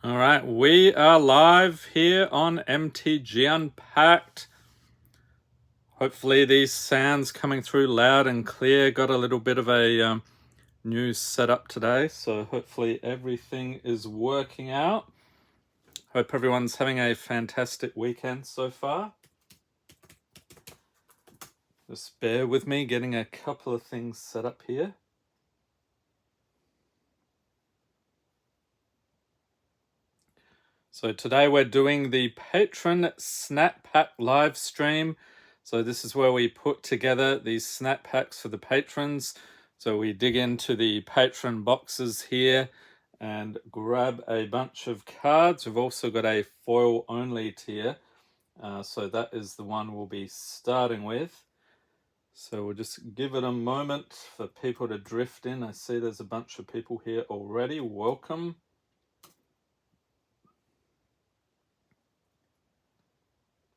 All right, we are live here on MTG Unpacked. Hopefully these sounds coming through loud and clear. Got a little bit of a new setup today, so hopefully everything is working out. Hope everyone's having a fantastic weekend so far. Just bear with me getting a couple of things set up here. So today we're doing the Patron Snap Pack live stream. So this is where we put together these snap packs for the patrons. So we dig into the Patron boxes here and grab a bunch of cards. We've also got a foil only tier. So that is the one we'll be starting with. So we'll just give it a moment for people to drift in. I see there's a bunch of people here already. Welcome.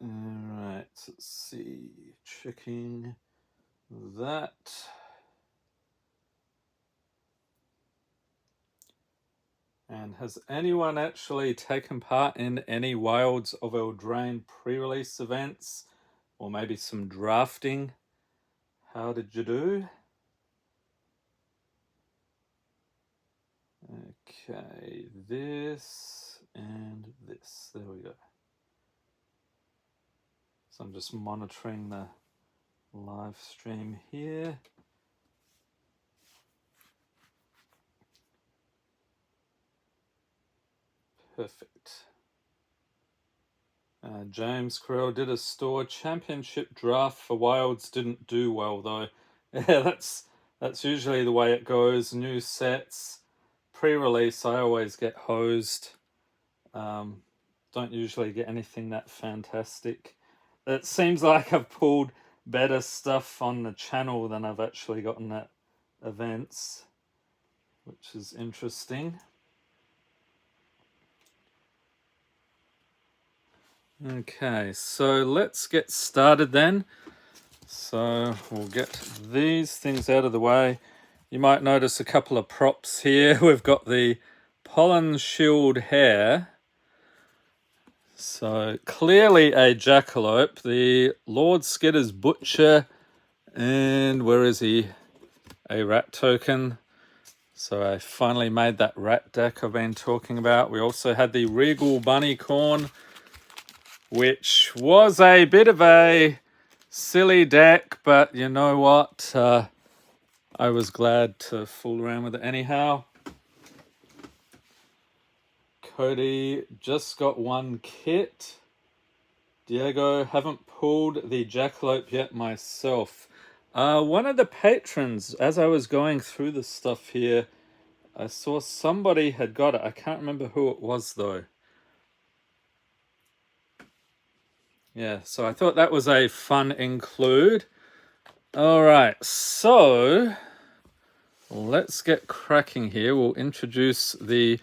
All right, let's see, checking that. And has anyone actually taken part in any Wilds of Eldraine pre-release events? Or maybe some drafting? How did you do? Okay, this and this. There we go. So I'm just monitoring the live stream here. Perfect. James Carell did a store championship draft for Wilds. Didn't do well though. Yeah, that's usually the way it goes. New sets, pre-release, I always get hosed. Don't usually get anything that fantastic. It seems like I've pulled better stuff on the channel than I've actually gotten at events, which is interesting. Okay, so let's get started then. So we'll get these things out of the way. You might notice a couple of props here. We've got the Pollen Shield Hare. So clearly a Jackalope. The Lord Skitter's Butcher. And where is he? A rat token. So I finally made that rat deck I've been talking about. We also had the Regal Bunnycorn, which was a bit of a silly deck, but you know what? I was glad to fool around with it anyhow. Cody just got one kit. Diego, haven't pulled the Jackalope yet myself. One of the patrons, as I was going through the stuff here, I saw somebody had got it. I can't remember who it was though. Yeah, so I thought that was a fun include. All right, so let's get cracking here. We'll introduce the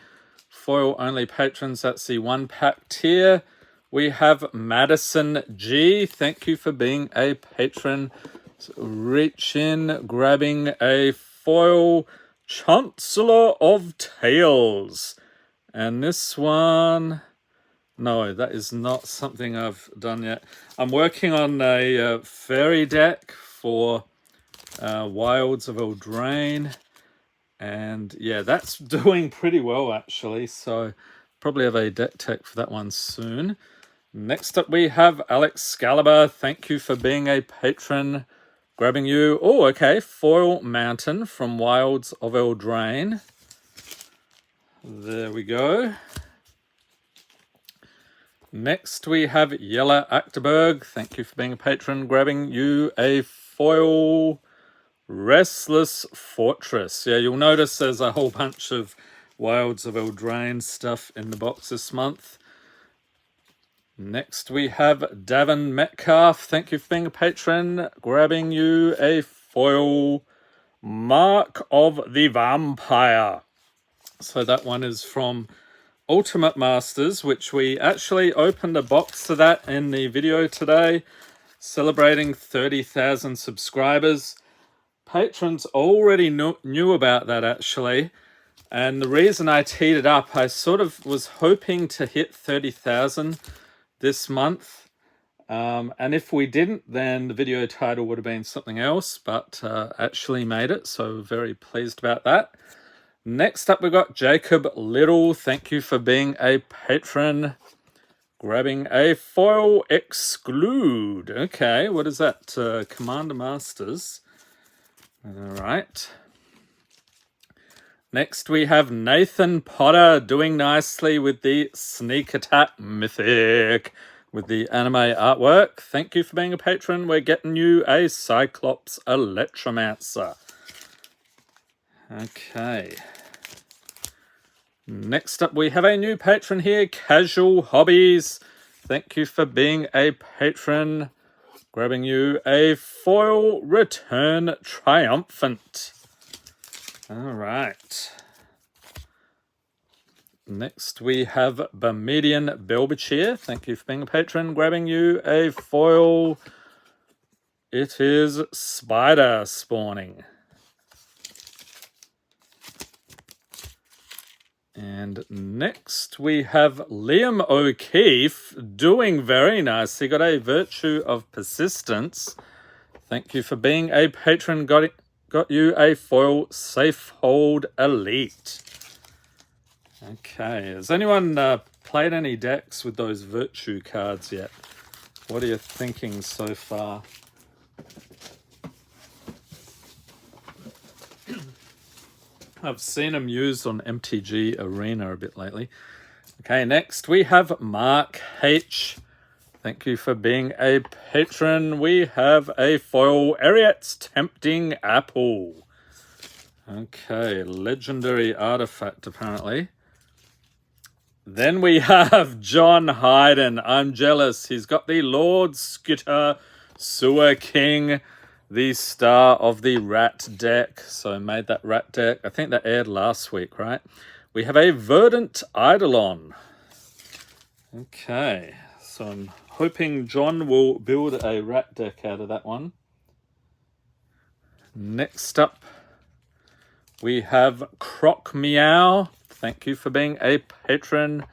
foil only patrons. That's the 1-pack tier. We have Madison G. Thank you for being a patron. So reach in, grabbing a foil Chancellor of Tales. And this one, no, that is not something I've done yet. I'm working on a fairy deck for Wilds of Eldraine. And yeah, that's doing pretty well actually. So probably have a deck tech for that one soon. Next up we have Alex Scalaba. Thank you for being a patron. Grabbing you. Oh, okay. Foil Mountain from Wilds of Eldraine. There we go. Next we have Yella Achterberg. Thank you for being a patron. Grabbing you a foil Restless Fortress. Yeah, you'll notice there's a whole bunch of Wilds of Eldraine stuff in the box this month. Next we have Davin Metcalf. Thank you for being a patron. Grabbing you a foil Mark of the Vampire. So that one is from Ultimate Masters, which we actually opened a box of that in the video today, celebrating 30,000 subscribers. Patrons already knew about that actually. And the reason I teed it up, I sort of was hoping to hit 30,000 this month. And if we didn't, then the video title would have been something else, but actually made it, so very pleased about that. Next up, we've got Jacob Little. Thank you for being a patron. Grabbing a foil exclude. Okay, what is that? Commander Masters. All right. Next, we have Nathan Potter doing nicely with the Sneak Attack Mythic with the anime artwork. Thank you for being a patron. We're getting you a Cyclops Electromancer. Okay. Next up, we have a new patron here, Casual Hobbies. Thank you for being a patron. Grabbing you a foil Return Triumphant. All right. Next, we have Bermudian Belbachir. Thank you for being a patron. Grabbing you a foil. It is Spider Spawning. And next, we have Liam O'Keefe doing very nice. He got a Virtue of Persistence. Thank you for being a patron. Got you a foil Safe Hold Elite. Okay, has anyone played any decks with those Virtue cards yet? What are you thinking so far? I've seen them used on MTG Arena a bit lately. Okay, next we have Mark H. Thank you for being a patron. We have a foil Ariet's Tempting Apple. Okay, legendary artifact apparently. Then we have John Hayden. I'm jealous. He's got the Lord Skitter Sewer King, the star of the Rat deck. So I made that Rat deck. I think that aired last week, right? We have a Verdant Eidolon. Okay, so I'm hoping John will build a Rat deck out of that one. Next up, we have Croc Meow. Thank you for being a patron.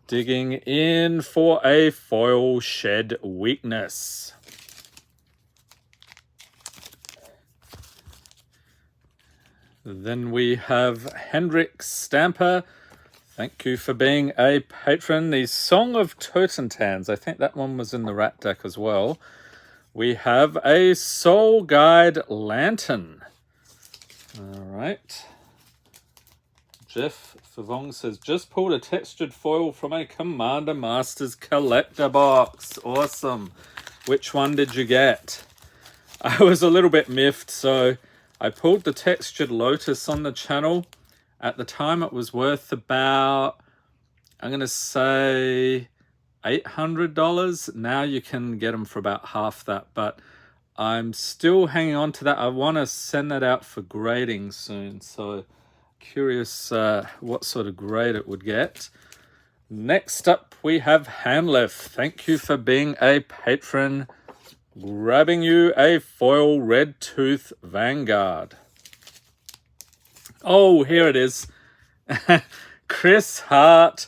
Digging in for a foil Shed Weakness. Then we have Hendrik Stamper. Thank you for being a patron. The Song of Totentans. I think that one was in the Rat deck as well. We have a Soul Guide Lantern. All right. Jeff Favong says, just pulled a textured foil from a Commander Masters collector box. Awesome. Which one did you get? I was a little bit miffed, so I pulled the textured Lotus on the channel. At the time, it was worth about, I'm going to say, $800. Now you can get them for about half that, but I'm still hanging on to that. I want to send that out for grading soon, so curious what sort of grade it would get. Next up, we have Hanlef. Thank you for being a patron. Grabbing you a foil Red Tooth Vanguard. Oh, here it is. Chris Hart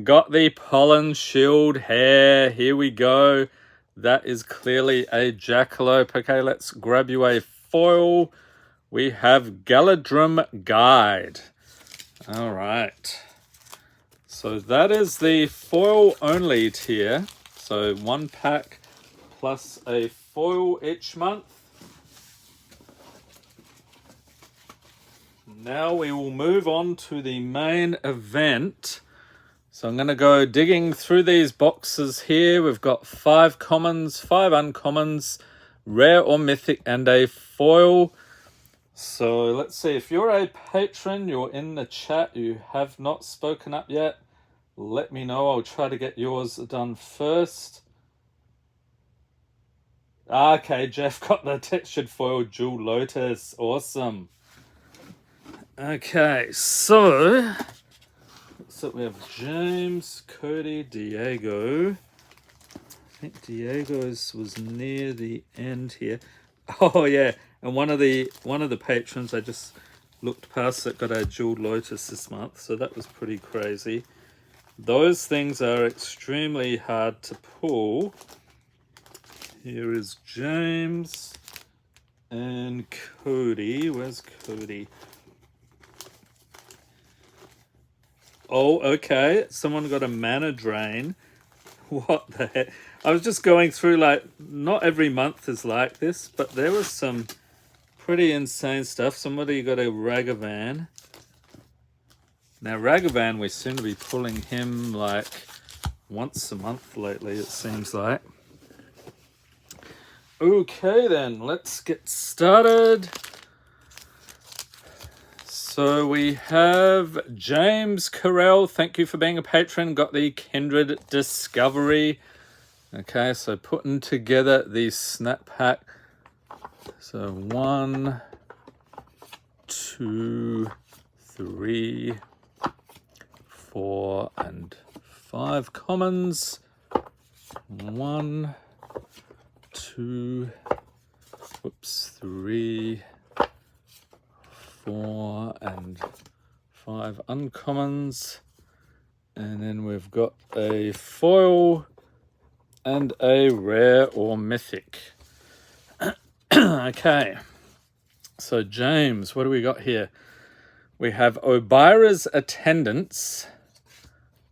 got the Pollen Shield hair. Here we go. That is clearly a Jackalope. Okay, let's grab you a foil. We have Galadrim Guide. All right. So that is the foil only tier. So one pack plus a foil each month. Now we will move on to the main event. So I'm going to go digging through these boxes here. We've got 5 commons, 5 uncommons, rare or mythic, and a foil. So let's see, if you're a patron, you're in the chat, you have not spoken up yet, let me know. I'll try to get yours done first. Okay, Jeff got the textured foil Jewel Lotus. Awesome. Okay, so we have James, Cody, Diego. I think Diego's was near the end here. Oh yeah, and one of the patrons, I just looked past it, got a Jeweled Lotus this month, so that was pretty crazy. Those things are extremely hard to pull. Here is James and Cody. Where's Cody? Oh, okay. Someone got a mana drain. What the heck? I was just going through, like, not every month is like this, but there was some pretty insane stuff. Somebody got a Ragavan. Now, Ragavan, we seem to be pulling him, like, once a month lately, it seems like. Okay, then, let's get started. So we have James Carell. Thank you for being a patron. Got the Kindred Discovery. Okay, so putting together the snap pack. So 1, 2, 3, 4, and 5 commons. 1, 2, 3, 4, and 5 uncommons. And then we've got a foil and a rare or mythic. Okay, so James, what do we got here? We have Obira's Attendants,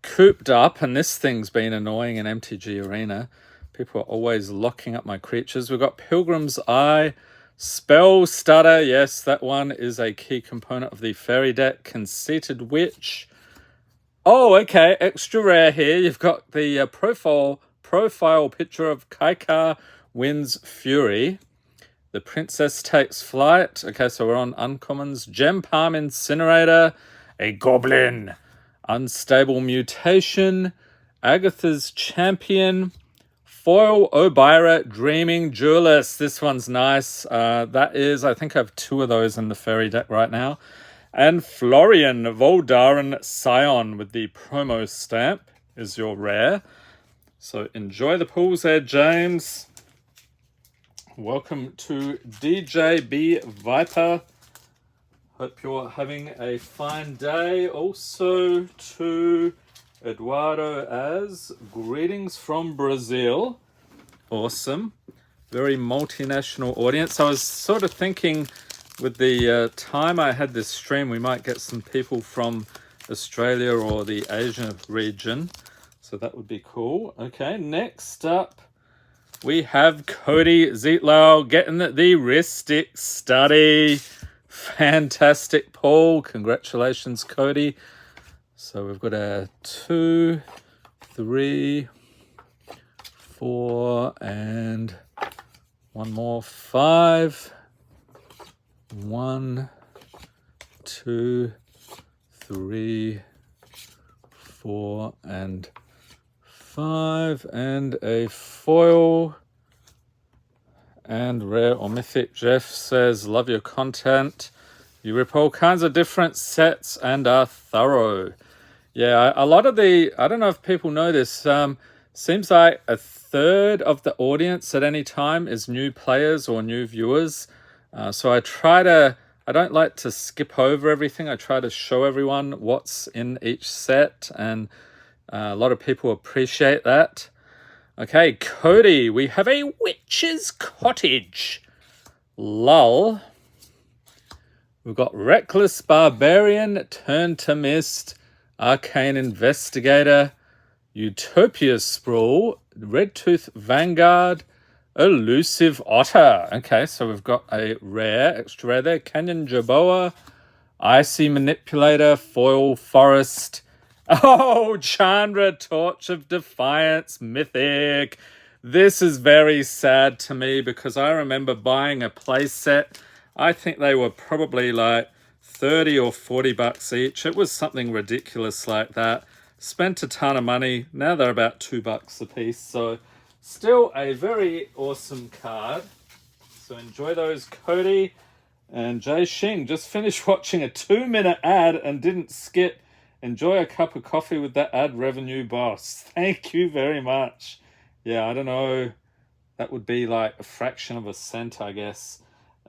cooped up, and this thing's been annoying in MTG Arena. People are always locking up my creatures. We've got Pilgrim's Eye, Spell Stutter. Yes, that one is a key component of the fairy deck. Conceited Witch. Oh, okay, extra rare here. You've got the profile picture of Kaikar Wind's Fury. The Princess Takes Flight. Okay, so we're on uncommons. Gem Palm Incinerator. A Goblin. Unstable Mutation. Agatha's Champion. Foil Obira Dreaming Duelist. This one's nice. That is, I think I have 2 of those in the fairy deck right now. And Florian Voldaren Scion with the promo stamp is your rare. So enjoy the pulls there, James. Welcome to DJB Viper. Hope you're having a fine day. Also to Eduardo as greetings from Brazil. Awesome. Very multinational audience. I was sort of thinking with the time I had this stream, we might get some people from Australia or the Asia region. So that would be cool. Okay, next up, we have Cody Zietlow getting the Ristic Study. Fantastic pull. Congratulations, Cody. So we've got a 2, 3, 4, and one more 5. 1, 2, 3, 4, and 5, and a foil and rare or mythic. Jeff says, love your content. You rip all kinds of different sets and are thorough. Yeah, a lot of the, I don't know if people know this, seems like a third of the audience at any time is new players or new viewers. So I don't like to skip over everything. I try to show everyone what's in each set, and a lot of people appreciate that. Okay, Cody, we have a Witch's Cottage. Lull. We've got Reckless Barbarian, Turn to Mist, Arcane Investigator, Utopia Sprawl, Red Tooth Vanguard, Elusive Otter. Okay, so we've got a rare, extra rare there. Canyon Jerboa, Icy Manipulator, Foil Forest. Oh, Chandra, Torch of Defiance, Mythic. This is very sad to me because I remember buying a play set. I think they were probably like 30 or 40 bucks each. It was something ridiculous like that. Spent a ton of money. Now they're about $2 a piece. So still a very awesome card. So enjoy those, Cody. And Jay Xing just finished watching a 2-minute ad and didn't skip. Enjoy a cup of coffee with that ad revenue boss. Thank you very much. Yeah, I don't know. That would be like a fraction of a cent, I guess.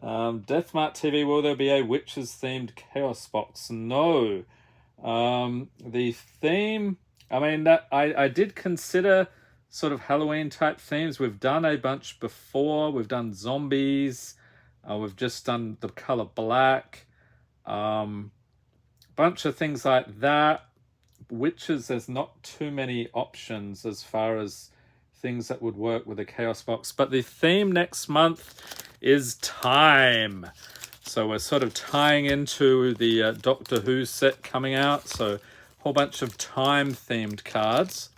Deathmart TV, will there be a witches themed chaos box? No. The theme, I mean, that I did consider sort of Halloween type themes. We've done a bunch before. We've done zombies. We've just done the color black. Bunch of things like that. Witches, there's not too many options as far as things that would work with a chaos box. But the theme next month is time. So we're sort of tying into the Doctor Who set coming out. So a whole bunch of time-themed cards.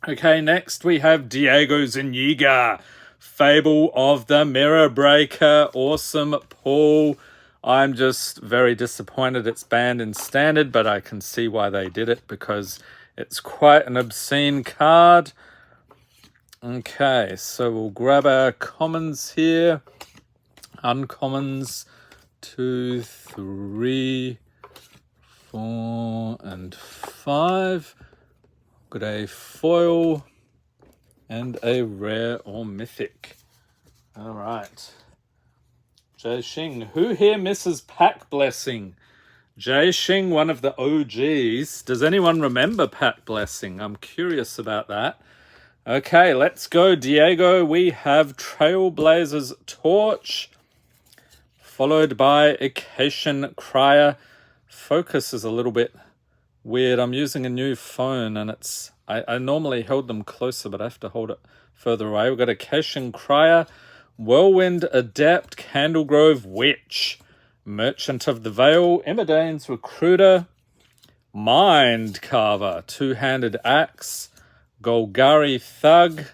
Okay, next we have Diego Zuniga, Fable of the Mirror Breaker. Awesome pull. I'm just very disappointed it's banned in Standard, but I can see why they did it because it's quite an obscene card. Okay, so we'll grab our commons here. Uncommons, 2, 3, 4, and 5. Got a foil and a rare or mythic. All right. Jai Xing. Who here misses Pack Blessing? Jai Xing, one of the OGs. Does anyone remember Pack Blessing? I'm curious about that. Okay, let's go, Diego. We have Trailblazer's Torch, followed by Acacian Crier. Focus is a little bit weird. I'm using a new phone and it's I normally held them closer, but I have to hold it further away. We've got Acacian Crier, Whirlwind Adept, Candlegrove Witch, Merchant of the Veil, Imodane's Recruiter, Mind Carver, Two-Handed Axe, Golgari Thug,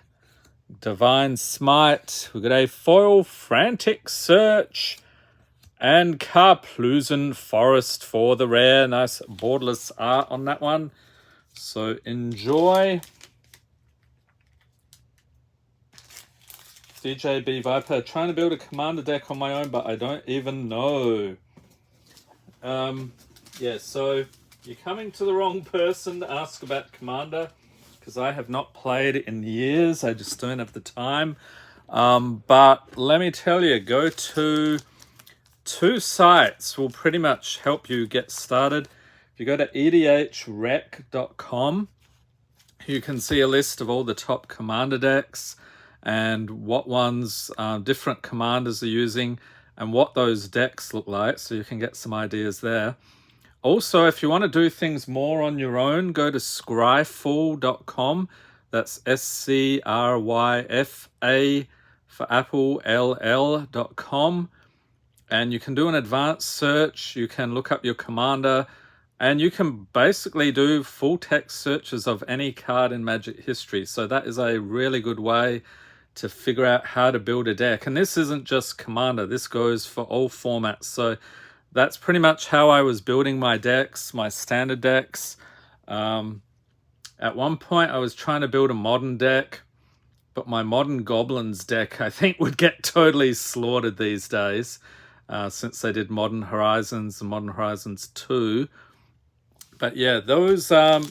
Divine Smite. We've got a foil, Frantic Search, and Karplusen Forest for the rare. Nice borderless art on that one. So enjoy. DJB Viper, trying to build a commander deck on my own, but I don't even know. Yeah, so you're coming to the wrong person to ask about commander, because I have not played in years. I just don't have the time. But let me tell you, go to 2 sites will pretty much help you get started. If you go to edhrec.com, you can see a list of all the top commander decks and what ones different commanders are using and what those decks look like, so you can get some ideas there. Also, if you want to do things more on your own, go to scryfall.com. That's SCRYFA for Apple, LL.com. And you can do an advanced search, you can look up your commander, and you can basically do full text searches of any card in Magic history. So that is a really good way to figure out how to build a deck. And this isn't just commander, this goes for all formats. So that's pretty much how I was building my decks, my standard decks. At one point I was trying to build a modern deck, but my modern goblins deck I think would get totally slaughtered these days. Since they did Modern Horizons and Modern Horizons 2. But yeah, those are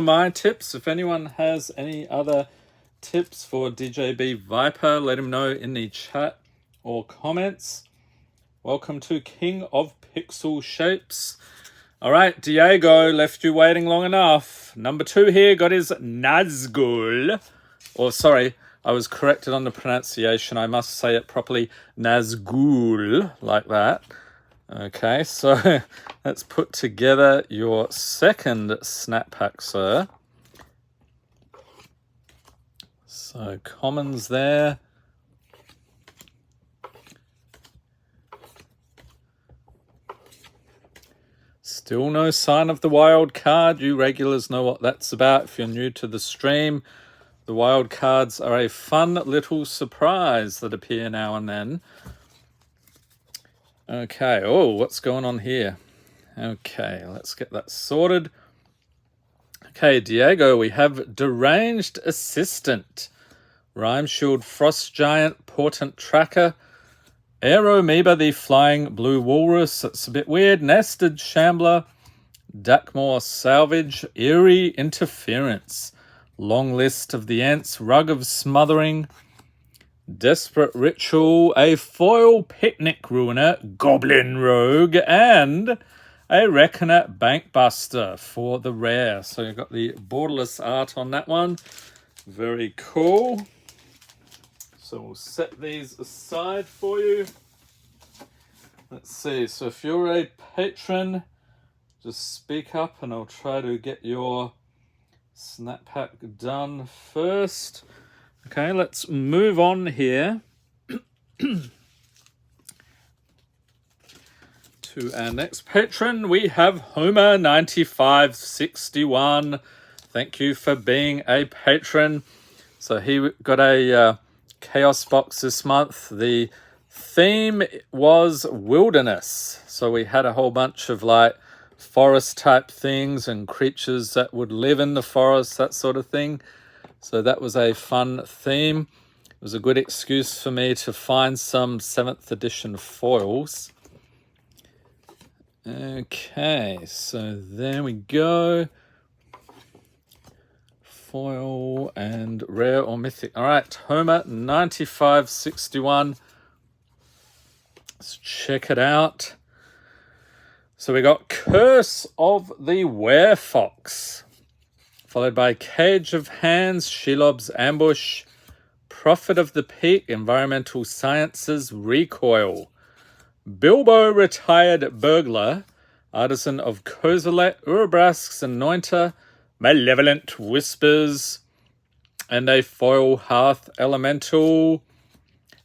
my tips. If anyone has any other tips for DJB Viper, let him know in the chat or comments. Welcome to King of Pixel Shapes. All right, Diego left you waiting long enough. Number 2 here got his Nazgul. Or sorry, I was corrected on the pronunciation. I must say it properly. Nazgul, like that. Okay, so let's put together your second snap pack, sir. So commons there. Still no sign of the wild card. You regulars know what that's about if you're new to the stream. The wild cards are a fun little surprise that appear now and then. Okay, oh, what's going on here? Okay, let's get that sorted. Okay, Diego, we have Deranged Assistant, Rhyme Shield Frost Giant, Portent Tracker, Aeromoeba the Flying Blue Walrus, that's a bit weird, Nested Shambler, Duckmore Salvage, Eerie Interference, Long List of the Ants, Rug of Smothering, Desperate Ritual, a foil Picnic Ruiner, Goblin Rogue, and a Reckoner Bankbuster for the rare. So you've got the borderless art on that one. Very cool. So we'll set these aside for you. Let's see. So if you're a patron, just speak up and I'll try to get your snap pack done first. Okay, let's move on here to our next patron. We have Homer9561. Thank you for being a patron. So he got a Chaos box this month. The theme was wilderness. So we had a whole bunch of like forest type things and creatures that would live in the forest, that sort of thing. So that was a fun theme. It was a good excuse for me to find some 7th edition foils. Okay, so there we go. Foil and rare or mythic. All right, Homer9561. Let's check it out. So we got Curse of the Werefox, followed by Cage of Hands, Shelob's Ambush, Prophet of the Peak, Environmental Sciences, Recoil, Bilbo Retired Burglar, Artisan of Kozelet, Urabrask's Anointer, Malevolent Whispers, and a foil Hearth Elemental.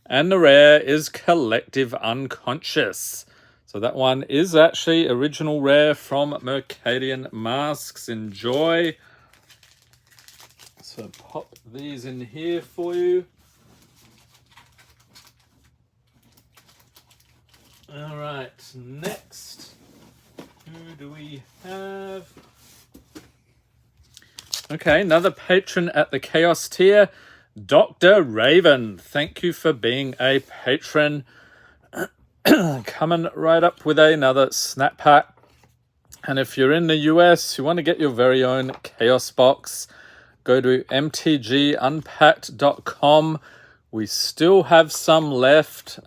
And the rare is Collective Unconscious. So that one is actually original rare from Mercadian Masks. Enjoy. So pop these in here for you. All right, next, who do we have? Okay, another patron at the Chaos tier, Dr. Raven. Thank you for being a patron. Coming right up with another snap pack. And if you're in the US, you want to get your very own Chaos box, go to mtgunpacked.com. We still have some left.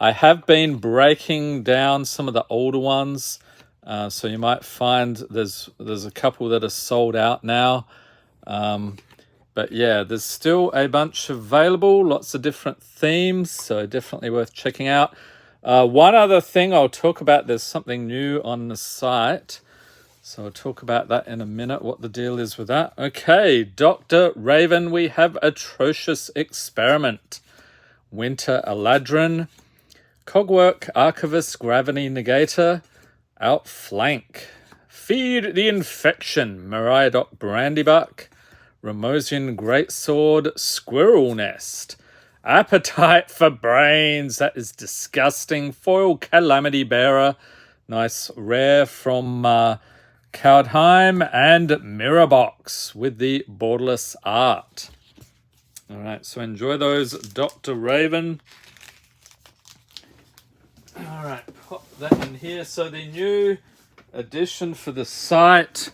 I have been breaking down some of the older ones. So you might find there's a couple that are sold out now. But yeah, there's still a bunch available, lots of different themes, so definitely worth checking out. One other thing I'll talk about, there's something new on the site. So I'll talk about that in a minute, what the deal is with that. Okay, Dr. Raven, we have Atrocious Experiment, Winter Eladrin, Cogwork Archivist Gravity Negator, Outflank, Feed the Infection, Mariadoc Brandybuck, Ramosian Greatsword, Squirrel Nest, Appetite for Brains, that is disgusting, Foil Calamity Bearer, nice rare from Cowdheim, and Mirror Box with the borderless art. All right, so enjoy those, Dr. Raven. All right, pop that in here. So the new addition for the site,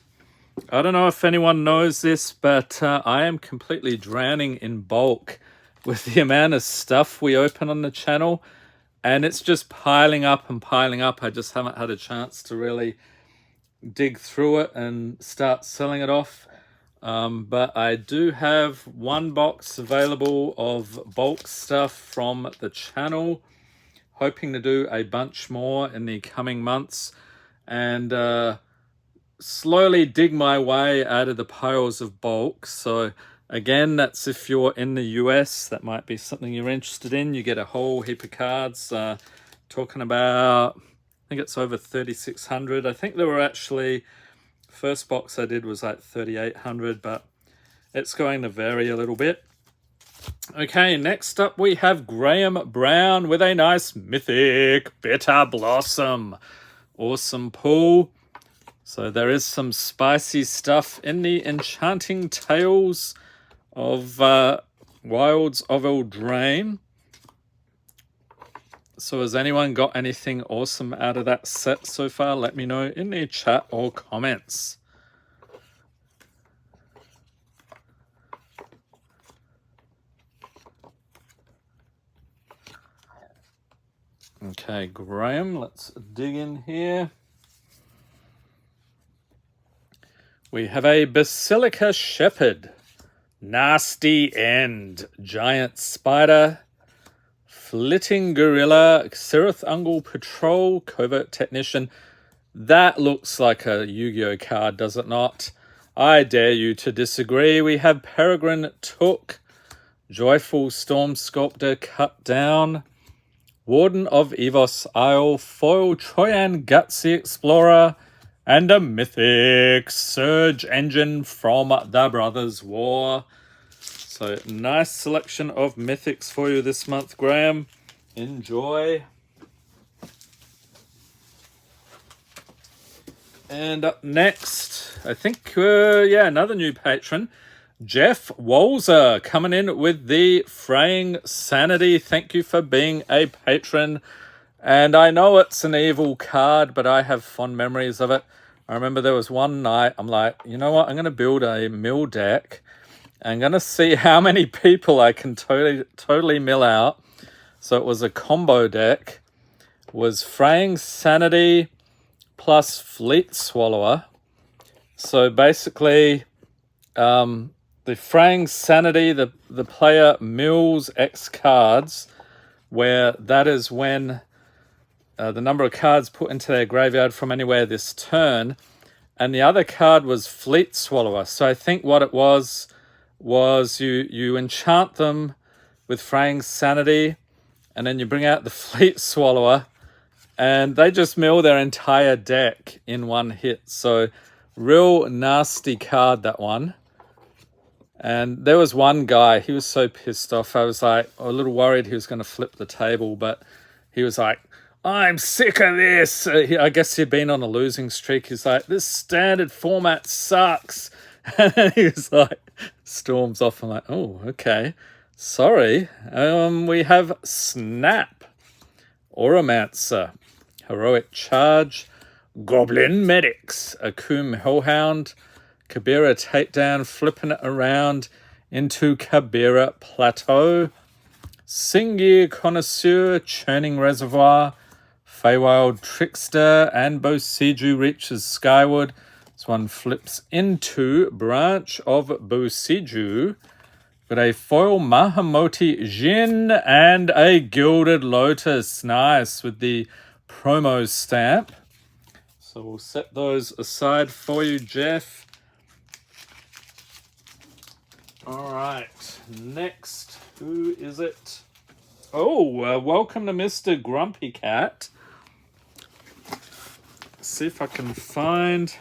I don't know if anyone knows this, but I am completely drowning in bulk with the amount of stuff we open on the channel, and it's just piling up and piling up. I just haven't had a chance to really dig through it and start selling it off. But I do have one box available of bulk stuff from the channel. Hoping to do a bunch more in the coming months and slowly dig my way out of the piles of bulk. So again, that's if you're in the US, that might be something you're interested in. You get a whole heap of cards talking about, I think it's over 3,600. I think there were actually, first box I did was like 3,800, but it's going to vary a little bit. Okay, next up we have Graham Brown with a nice mythic Bitter Blossom. Awesome pull. So there is some spicy stuff in the Enchanting Tales of Wilds of Eldraine. So has anyone got anything awesome out of that set so far? Let me know in the chat or comments. Okay, Graham, let's dig in here. We have a Basilica Shepherd, Nasty End, Giant Spider, Flitting Gorilla, Seraph Ungle Patrol, Covert Technician. That looks like a Yu-Gi-Oh card, does it not? I dare you to disagree. We have Peregrine Took, Joyful Storm Sculptor Cut Down, Warden of Evos Isle, Foil Troyan Gutsy Explorer, and a Mythic Surge Engine from the Brothers War. So nice selection of Mythics for you this month, Graham. Enjoy. And up next, I think, another new patron. Jeff Walzer coming in with the Fraying Sanity. Thank you for being a patron. And I know it's an evil card, but I have fond memories of it. I remember there was one night, I'm like, you know what? I'm going to build a mill deck. I'm going to see how many people I can totally mill out. So it was a combo deck. It was Fraying Sanity plus Fleet Swallower. So basically, the Fraying Sanity, the player mills X cards, where that is when the number of cards put into their graveyard from anywhere this turn. And the other card was Fleet Swallower. So I think what it was you enchant them with Fraying Sanity, and then you bring out the Fleet Swallower, and they just mill their entire deck in one hit. So real nasty card, that one. And there was one guy, he was so pissed off. I was like, a little worried he was going to flip the table, but he was like, I'm sick of this. I guess he'd been on a losing streak. He's like, this standard format sucks. And then he was like, storms off. I'm like, oh, okay. Sorry. We have Snap, Oromancer, Heroic Charge, Goblin Medics, Akum Hellhound, Kabira Takedown, flipping it around into Kabira Plateau, Singir Connoisseur, Churning Reservoir, Feywild Trickster, and Bosiju reaches Skyward. This one flips into Branch of Bosiju. Got a foil Mahamoti Jin and a Gilded Lotus. Nice, with the promo stamp. So we'll set those aside for you, Jeff. All right, next, who is it? Oh, welcome to Mr. Grumpy Cat. Let's see if I can find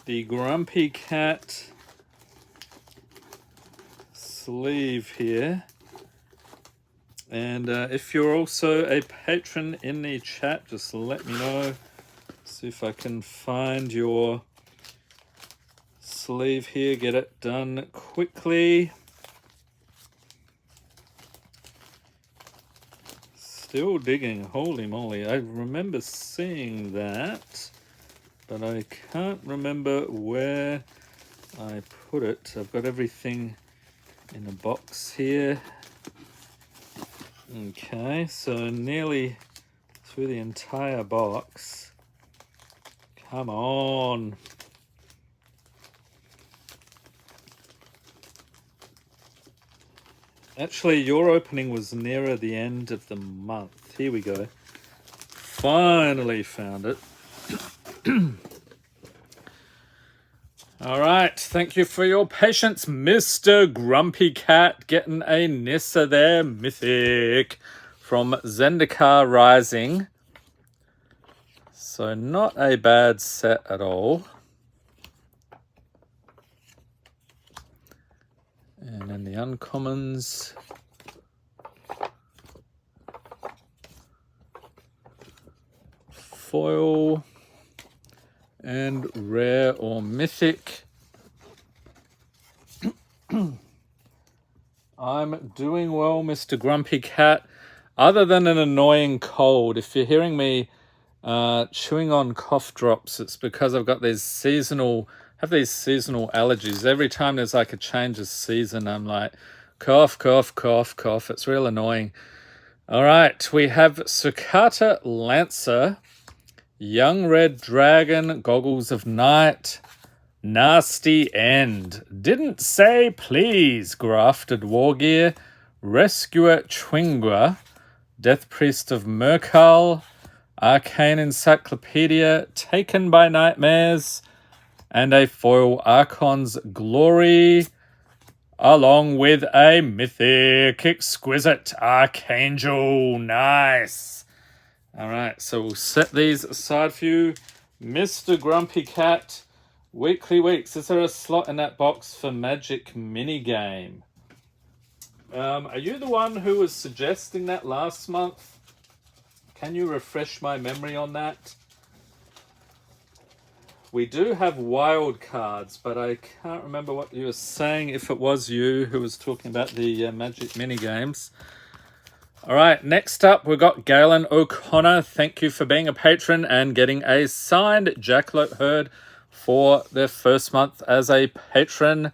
the Grumpy Cat sleeve here. And if you're also a patron in the chat, just let me know. See if I can find your sleeve here, get it done quickly. Still digging, holy moly. I remember seeing that, but I can't remember where I put it. I've got everything in a box here. Okay, so nearly through the entire box. Come on. Actually, your opening was nearer the end of the month. Here we go. Finally found it. All right. Thank you for your patience, Mr. Grumpy Cat. Getting a Nissa there. Mythic from Zendikar Rising. So not a bad set at all. And then the uncommons. Foil. And rare or mythic. I'm doing well, Mr. Grumpy Cat. Other than an annoying cold, if you're hearing me chewing on cough drops, it's because I've got these seasonal allergies. Every time there's like a change of season, I'm like, cough, cough, cough, cough. It's real annoying. All right, we have Sucata Lancer, Young Red Dragon, Goggles of Night, Nasty End, Didn't Say Please, Grafted Wargear, Rescuer Chwingwa, Death Priest of Merkal, Arcane Encyclopedia, Taken by Nightmares, and a foil Archon's Glory, along with a Mythic Exquisite Archangel. Nice. All right, so we'll set these aside for you. Mr. Grumpy Cat, Weekly Weeks. Is there a slot in that box for Magic Minigame? Are you the one who was suggesting that last month? Can you refresh my memory on that? We do have wild cards, but I can't remember what you were saying, if it was you who was talking about the Magic Minigames. All right, next up, we've got Galen O'Connor. Thank you for being a patron and getting a signed Jackalope Herd for their first month as a patron.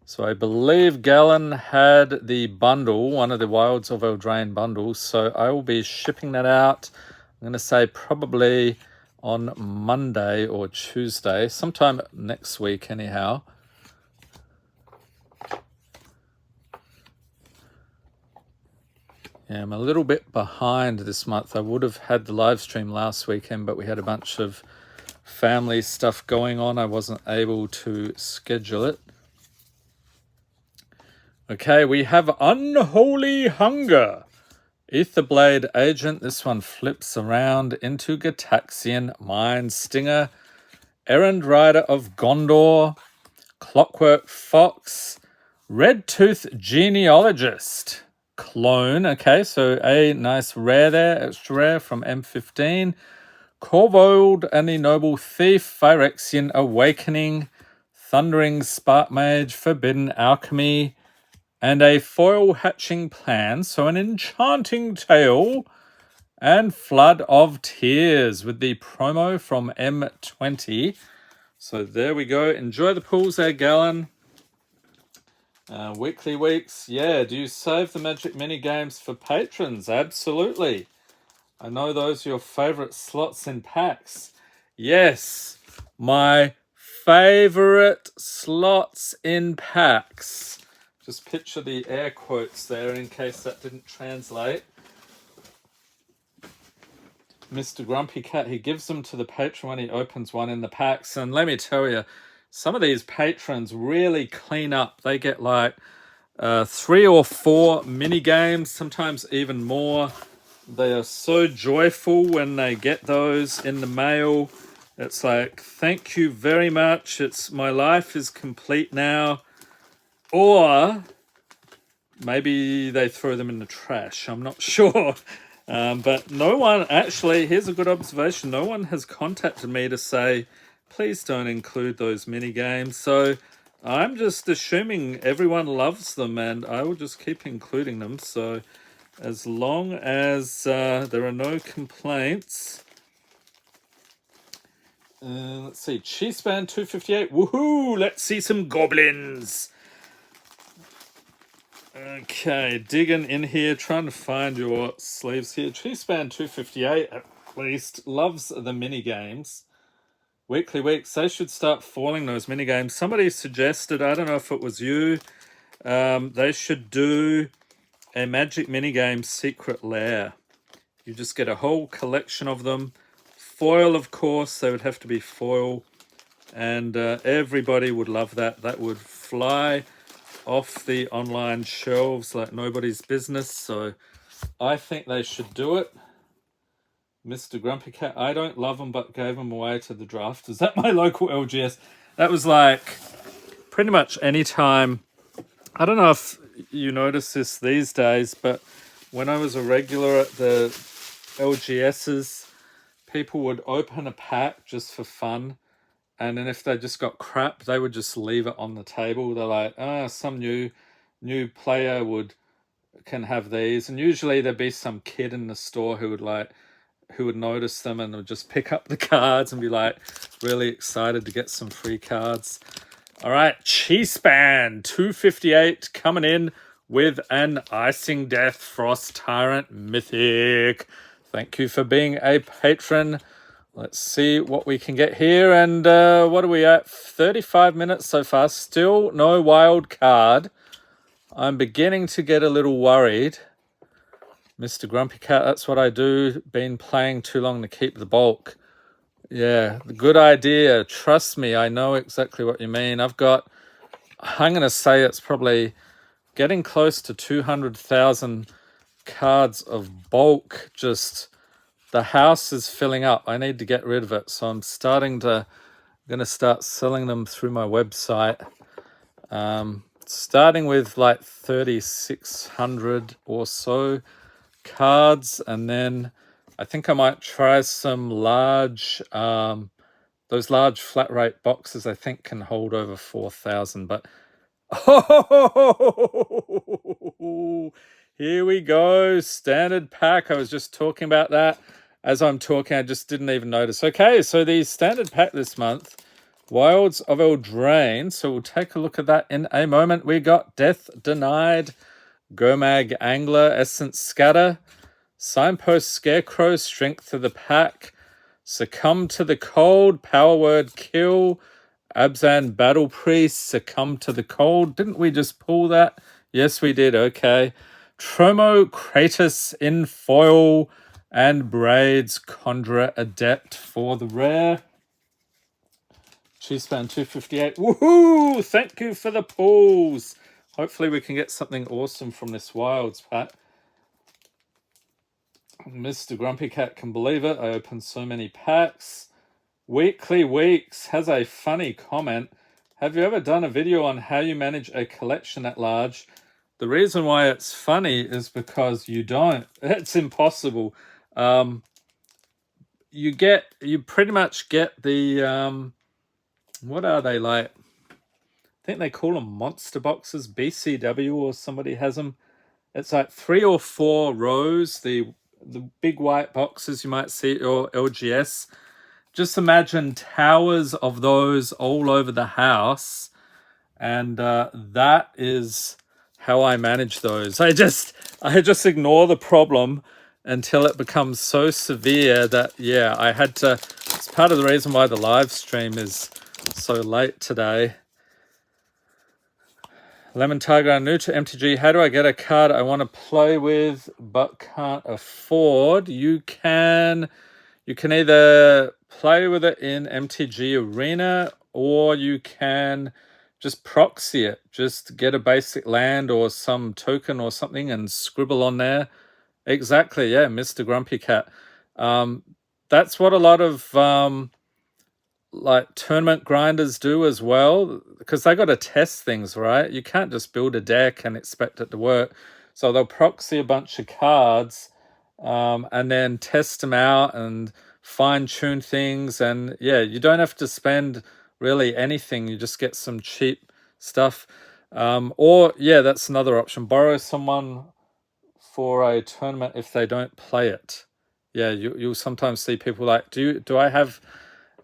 So I believe Galen had the bundle, one of the Wilds of Eldraine bundles, so I will be shipping that out. I'm going to say probably on Monday or Tuesday, sometime next week anyhow. Yeah, I'm a little bit behind this month. I would have had the live stream last weekend, but we had a bunch of family stuff going on. I wasn't able to schedule it. Okay, we have Unholy Hunger. Aetherblade Agent. This one flips around into Gataxian Mind Stinger. Errand Rider of Gondor. Clockwork Fox. Red Tooth Genealogist. Clone. Okay, so a nice rare there. Extra rare from M15. Corvold and the Noble Thief. Phyrexian Awakening. Thundering Spark Mage. Forbidden Alchemy. And a foil hatching plan, so an enchanting tale and Flood of Tears with the promo from M20. So there we go. Enjoy the pools there, Galen. Weekly Weeks. Yeah, do you save the Magic Mini Games for patrons? Absolutely. I know those are your favorite slots in packs. Yes, my favorite slots in packs. Just picture the air quotes there in case that didn't translate. Mr. Grumpy Cat, he gives them to the patron when he opens one in the packs. And let me tell you, some of these patrons really clean up. They get like 3 or 4 mini games, sometimes even more. They are so joyful when they get those in the mail. It's like, thank you very much. My life is complete now. Or maybe they throw them in the trash. I'm not sure. But no one, actually, here's a good observation. No one has contacted me to say, please don't include those mini games. So I'm just assuming everyone loves them and I will just keep including them. So as long as there are no complaints. Let's see, Cheeseband 258. Woohoo! Let's see some goblins. Okay, digging in here, trying to find your sleeves here. Cheeseband 258, at least, loves the mini games. Weekly Weeks, they should start foiling those mini games. Somebody suggested, I don't know if it was you, they should do a Magic Minigame Secret Lair. You just get a whole collection of them. Foil, of course, they would have to be foil. And everybody would love that. That would fly off the online shelves like nobody's business. So I think they should do it. Mr. Grumpy Cat, I don't love them, but gave them away to the drafters at my local LGS. That was like pretty much any time. I don't know if you notice this these days, but when I was a regular at the LGSs, people would open a pack just for fun. And then if they just got crap, they would just leave it on the table. They're like, some new player can have these. And usually there'd be some kid in the store who would notice them and would just pick up the cards and be like really excited to get some free cards. All right, Cheeseband 258 coming in with an Icing Death Frost Tyrant Mythic. Thank you for being a patron. Let's see what we can get here. And what are we at? 35 minutes so far. Still no wild card. I'm beginning to get a little worried. Mr. Grumpy Cat, that's what I do. Been playing too long to keep the bulk. Yeah, good idea. Trust me, I know exactly what you mean. I'm going to say it's probably getting close to 200,000 cards of bulk. Just the house is filling up. I need to get rid of it. So I'm going to start selling them through my website. Starting with like 3,600 or so cards, and then I think I might try some large, those large flat rate boxes I think can hold over 4,000, but oh, here we go, standard pack. I was just talking about that as I'm talking. I just didn't even notice. Okay, so the standard pack this month, Wilds of Eldraine. So we'll take a look at that in a moment. We got Death Denied, Gomag Angler, Essence Scatter, Signpost Scarecrow, Strength to the Pack, Succumb to the Cold, Power Word Kill, Abzan Battle Priest, Succumb to the Cold. Didn't we just pull that? Yes, we did. Okay. Tromo Kratos in foil, and Braids Conjurer Adept for the rare. Cheespan 258. Woohoo! Thank you for the pulls. Hopefully we can get something awesome from this Wilds pack. Mr. Grumpy Cat can believe it. I opened so many packs. Weekly Weeks has a funny comment. Have you ever done a video on how you manage a collection at large? The reason why it's funny is because you don't. It's impossible. You pretty much get the, what are they like? I think they call them monster boxes, BCW, or somebody has them. It's like 3 or 4 rows, the big white boxes you might see, or LGS. Just imagine towers of those all over the house, and that is how I manage those. I just ignore the problem until it becomes so severe that, yeah, I had to. It's part of the reason why the live stream is so late today. Lemon Tiger, I'm new to MTG. How do I get a card I want to play with but can't afford? You can either play with it in MTG Arena, or you can just proxy it. Just get a basic land or some token or something and scribble on there. Exactly, yeah, Mr. Grumpy Cat. That's what a lot of like tournament grinders do as well, because they got to test things, right? You can't just build a deck and expect it to work. So they'll proxy a bunch of cards and then test them out and fine-tune things. And yeah, you don't have to spend really anything. You just get some cheap stuff. Or yeah, that's another option. Borrow someone for a tournament if they don't play it. Yeah, you'll sometimes see people like, do I have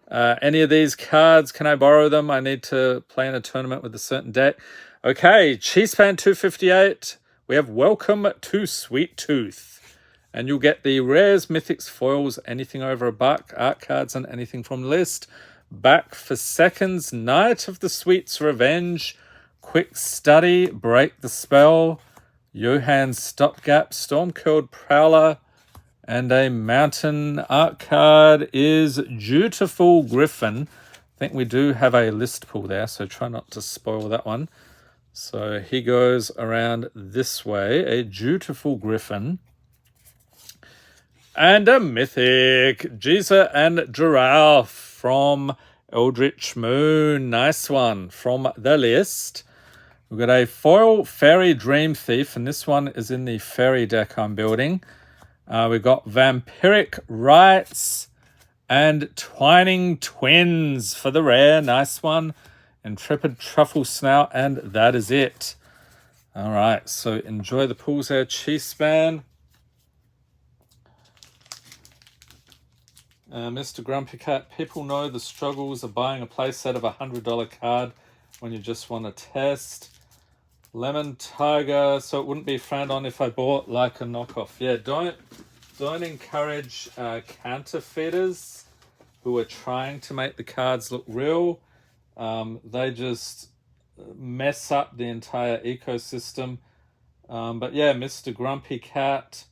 any of these cards? Can I borrow them? I need to play in a tournament with a certain deck. Okay, Cheespan 258. We have Welcome to Sweet Tooth. And you'll get the rares, mythics, foils, anything over $1, art cards, and anything from the list. Back for seconds, Knight of the Sweet's Revenge, Quick Study, Break the Spell, Johann's Stopgap, Stormcurled Prowler, and a mountain art card is Dutiful Griffin. I think we do have a list pool there, so try not to spoil that one. So he goes around this way, a Dutiful Griffin. And a mythic, Giza and Giraffe from Eldritch Moon. Nice one from the list. We've got a foil Fairy Dream Thief, and this one is in the Fairy deck I'm building. We've got Vampiric Rites and Twining Twins for the rare. Nice one. Intrepid Truffle Snout, and that is it. All right, so enjoy the pools there, Cheespan. Mr. Grumpy Cat, people know the struggles of buying a playset of $100 card when you just want to test. Lemon Tiger, so it wouldn't be frowned on if I bought like a knockoff. Yeah, don't encourage counterfeiters who are trying to make the cards look real. They just mess up the entire ecosystem. But yeah, Mr. Grumpy Cat,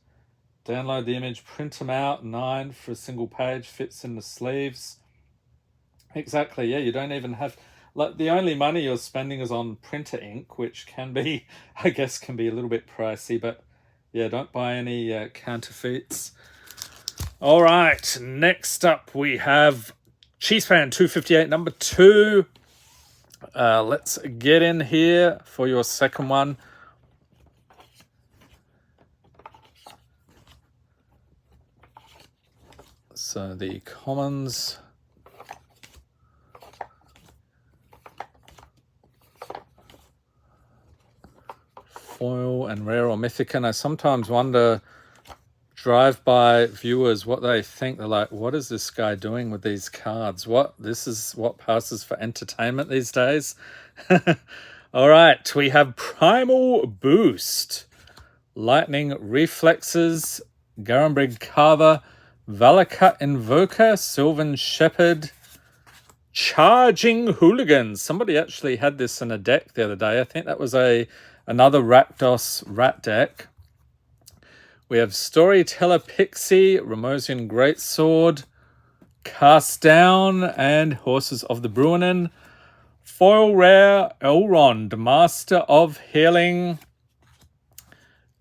download the image, print them out, 9 for a single page, fits in the sleeves. Exactly, yeah, you don't even have, like, the only money you're spending is on printer ink, which can be, I guess, can be a little bit pricey, but yeah, don't buy any counterfeits. All right, next up we have Cheesefan 258, number 2. Let's get in here for your second one. So the commons. Foil and rare or mythic, and I sometimes wonder, drive-by viewers, what they think. They're like, what is this guy doing with these cards? This is what passes for entertainment these days? All right, we have Primal Boost, Lightning Reflexes, Garenbrig Carver, Valakut Invoker, Sylvan Shepherd, Charging Hooligans. Somebody actually had this in a deck the other day. I think that was another Rakdos rat deck. We have Storyteller Pixie, Ramosian Greatsword, Cast Down, and Horses of the Bruinen. Foil rare Elrond, Master of Healing,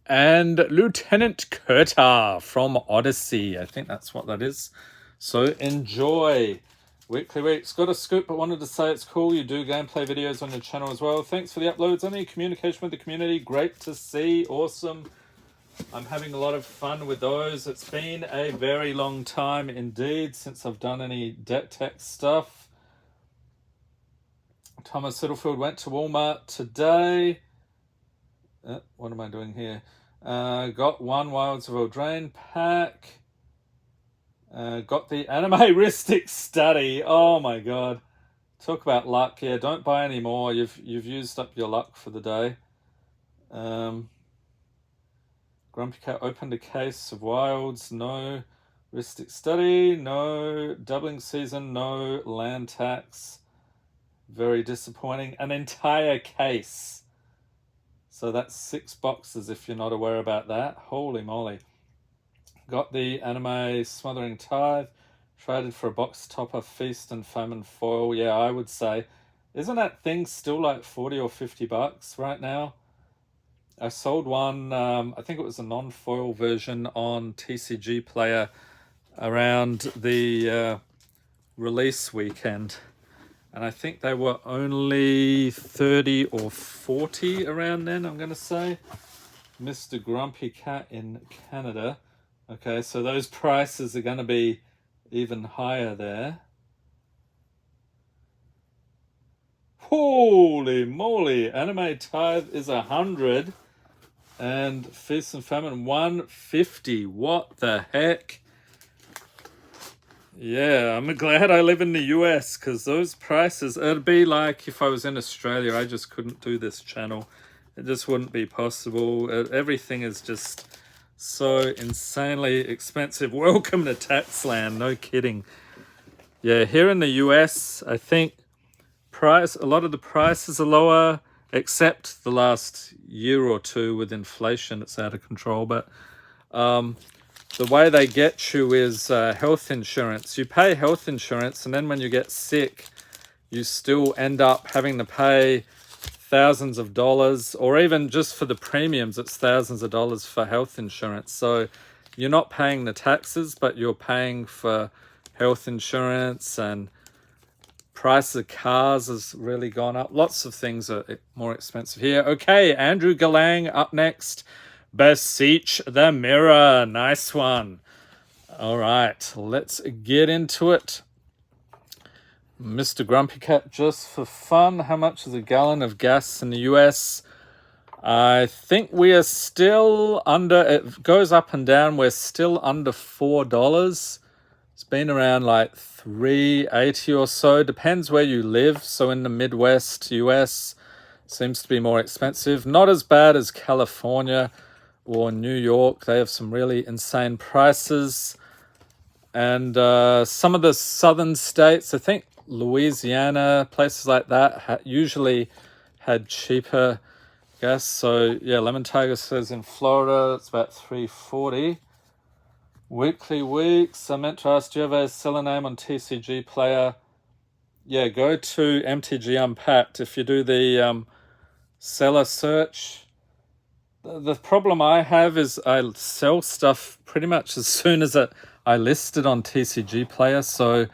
and Lieutenant Kurtar from Odyssey. I think that's what that is. So enjoy. Weekly Weeks. Got a scoop, but wanted to say it's cool. You do gameplay videos on your channel as well. Thanks for the uploads. Any communication with the community. Great to see. Awesome. I'm having a lot of fun with those. It's been a very long time indeed since I've done any deck tech stuff. Thomas Siddlefield went to Walmart today. What am I doing here? Got one Wilds of Eldraine pack. Got the Animaristic Study. Oh my god. Talk about luck. Yeah, don't buy any more. You've used up your luck for the day. Grumpy Cat opened a case of Wilds. No. Ristic Study. No. Doubling Season. No. Land Tax. Very disappointing. An entire case. So that's 6 boxes if you're not aware about that. Holy moly. Got the Anime Smothering Tithe. Traded for a box topper, Feast and Famine foil. Yeah, I would say. Isn't that thing still like 40 or 50 bucks right now? I sold one, I think it was a non-foil version on TCG Player around the release weekend. And I think they were only 30 or 40 around then, I'm going to say. Mr. Grumpy Cat in Canada. Okay, so those prices are going to be even higher there. Holy moly! Anime Tithe is 100. And Feast and Famine 150. What the heck? Yeah, I'm glad I live in the US because those prices, it'd be like if I was in Australia, I just couldn't do this channel. It just wouldn't be possible. Everything is just so insanely expensive. Welcome to Taxland, no kidding. Yeah, here in the US, I think a lot of the prices are lower, except the last year or two with inflation. It's out of control, but the way they get you is health insurance. You pay health insurance, and then when you get sick, you still end up having to pay thousands of dollars, or even just for the premiums, it's thousands of dollars for health insurance. So you're not paying the taxes, but you're paying for health insurance, and price of cars has really gone up. Lots of things are more expensive here. Okay, Andrew Galang up next. Beseech the Mirror. Nice one. All right, let's get into it. Mr. Grumpy Cat, just for fun, how much is a gallon of gas in the US? I think we are still under, it goes up and down, we're still under $4. It's been around like $3.80 or so, depends where you live. So in the Midwest US, Seems to be more expensive. Not as bad as California or New York. They have some really insane prices. And some of the southern states, I think Louisiana, places like that, usually had cheaper gas. So yeah, Lemon Tiger says in Florida it's about $3.40. Weekly weeks. I meant to ask, do you have a seller name on TCG Player? Yeah, go to MTG Unpacked. If you do the seller search, the problem I have is I sell stuff pretty much as soon as I list it on TCG Player, so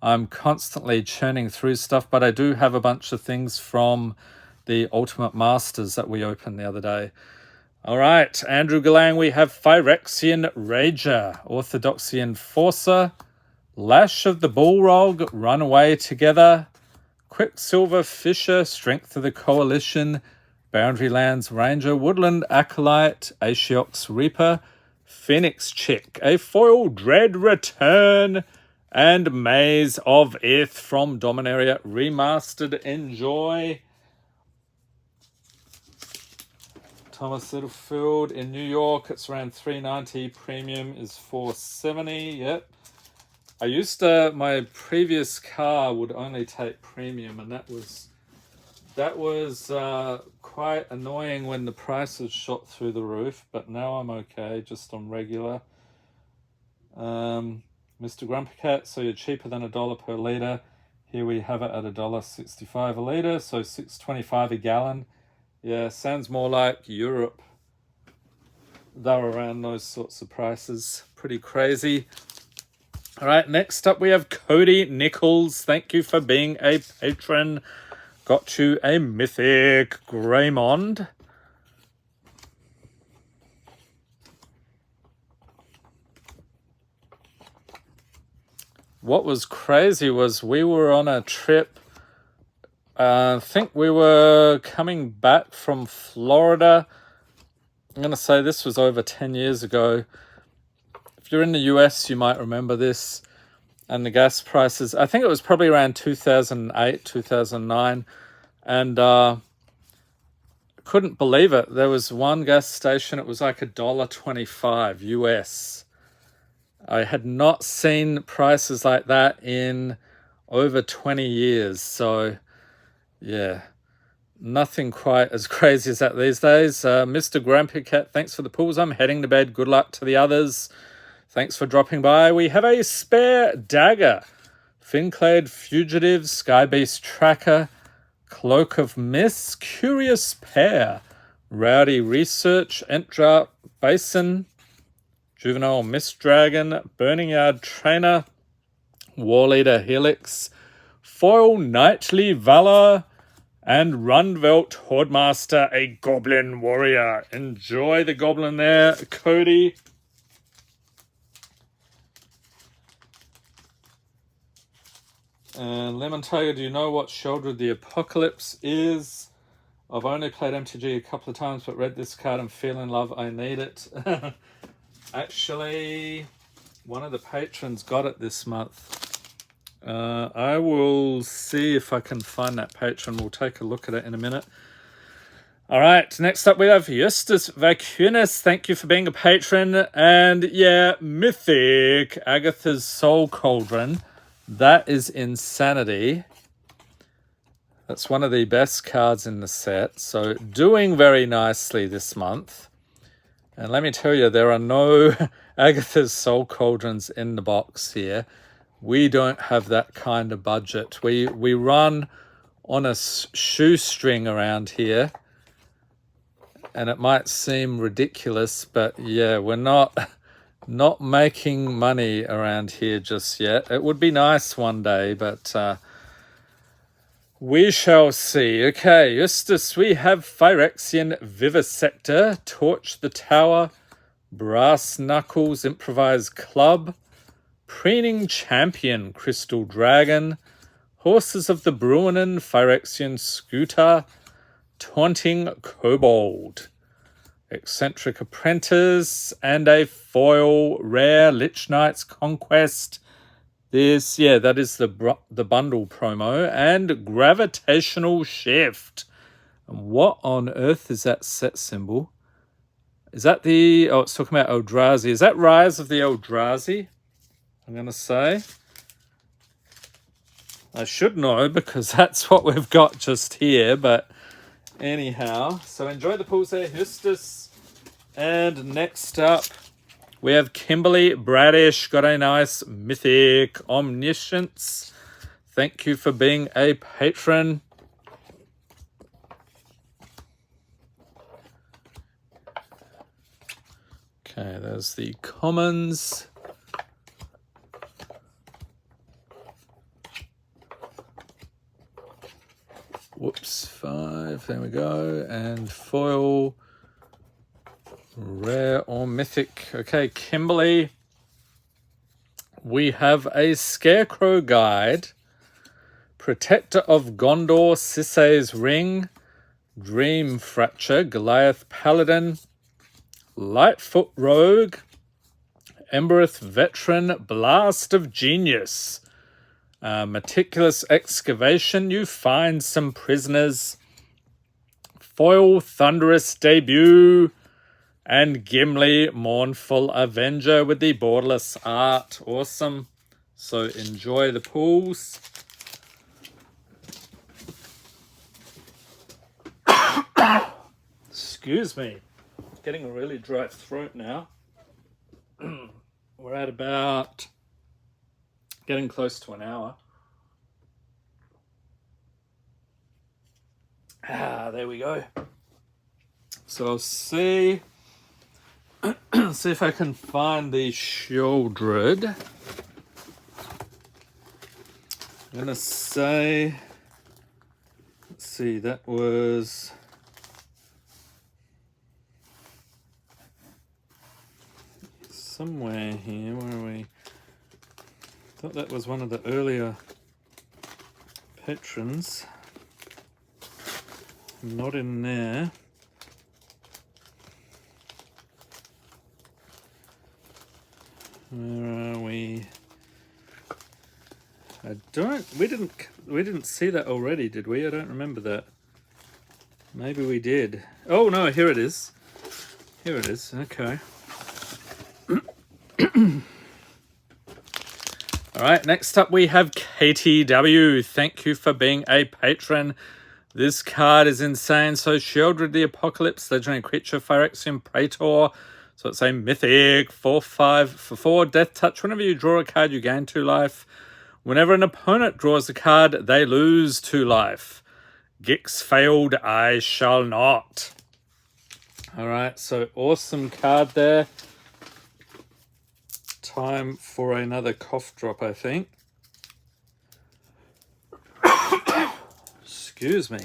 I'm constantly churning through stuff, but I do have a bunch of things from the Ultimate Masters that we opened the other day. All right, Andrew Galang, we have Phyrexian Rager, Orthodoxy Enforcer, Lash of the Bullrog, Runaway Together, Quicksilver Fisher, Strength of the Coalition, Boundary Lands Ranger, Woodland Acolyte, Ashiok's Reaper, Phoenix Chick, a foil Dread Return, and Maze of Ith from Dominaria Remastered. Enjoy. Thomas Littlefield in New York, it's around $3.90. Premium is $4.70. Yep. I used to, my previous car would only take premium, and that was quite annoying when the prices shot through the roof, but now I'm okay, just on regular. Mr. Grumpy Cat, so you're cheaper than $1 per litre. Here we have it at $1.65 a litre, so $6.25 a gallon. Yeah, sounds more like Europe. They're around those sorts of prices. Pretty crazy. All right, next up we have Cody Nichols. Thank you for being a patron. Got you a Mythic Greymond. What was crazy was we were on a trip. I think we were coming back from Florida. I'm going to say this was over 10 years ago. If you're in the US, you might remember this. And the gas prices, I think it was probably around 2008, 2009. And couldn't believe it. There was one gas station, it was like $1.25 US. I had not seen prices like that in over 20 years. So, yeah, nothing quite as crazy as that these days. Mr. Grumpy Cat, thanks for the pulls. I'm heading to bed. Good luck to the others. Thanks for dropping by. We have a Spare Dagger, Finclade Fugitive, Skybeast Tracker, Cloak of Mist, Curious Pair, Rowdy Research, Entra Basin, Juvenile Mist Dragon, Burning Yard Trainer, Warleader Helix, Foil Knightly Valor, and Runvelt Hordemaster, a Goblin Warrior. Enjoy the Goblin there, Cody. And Lemon Tiger, do you know what Sheldred the Apocalypse is? I've only played MTG a couple of times, but read this card and feel in love. I need it. Actually, one of the patrons got it this month. I will see if I can find that patron. We'll take a look at it in a minute. All right, next up we have Justus Vacunis. Thank you for being a patron. And yeah, Mythic, Agatha's Soul Cauldron. That is insanity. That's one of the best cards in the set. So doing very nicely this month. And let me tell you, there are no Agatha's Soul Cauldrons in the box here. We don't have that kind of budget. We run on a shoestring around here. And it might seem ridiculous, but yeah, we're not making money around here just yet. It would be nice one day, but we shall see. Okay, Justus, we have Phyrexian Vivisector, Torch the Tower, Brass Knuckles, Improvised Club, Preening Champion, Crystal Dragon, Horses of the Bruinen, Phyrexian Scooter, Taunting Kobold, Eccentric Apprentice, and a foil rare Lich Knight's Conquest. This, yeah, that is the bundle promo. And Gravitational Shift. And what on earth is that set symbol? Is that the... Oh, it's talking about Eldrazi. Is that Rise of the Eldrazi? I'm going to say. I should know because that's what we've got just here. But anyhow, so enjoy the pools there, Hustis. And next up, we have Kimberly Bradish. Got a nice Mythic Omniscience. Thank you for being a patron. Okay, there's the commons. Whoops, 5. There we go. And foil, rare or mythic. Okay, Kimberly. We have a Scarecrow Guide. Protector of Gondor, Sisay's Ring, Dream Fracture, Goliath Paladin, Lightfoot Rogue, Embereth Veteran, Blast of Genius, Meticulous Excavation, you find some prisoners, Foil Thunderous Debut, and Gimli Mournful Avenger with the borderless art. Awesome. So enjoy the pools. Excuse me. Getting a really dry throat now. We're at about getting close to an hour. There we go. So I'll see if I can find the Shieldred. I'm gonna say, let's see, that was somewhere here. Where are we? I thought that was one of the earlier patrons. Not in there. Where are we? We didn't see that already, did we? I don't remember that. Maybe we did. Oh no, here it is. Here it is. Okay. All right, next up we have KTW. Thank you for being a patron. This card is insane. So Shieldred the Apocalypse, legendary creature, Phyrexian Praetor. So it's a mythic 4/5 for 4. Death Touch. Whenever you draw a card, you gain 2 life. Whenever an opponent draws a card, they lose 2 life. Gix failed, I shall not. All right, so awesome card there. Time for another cough drop, I think. Excuse me.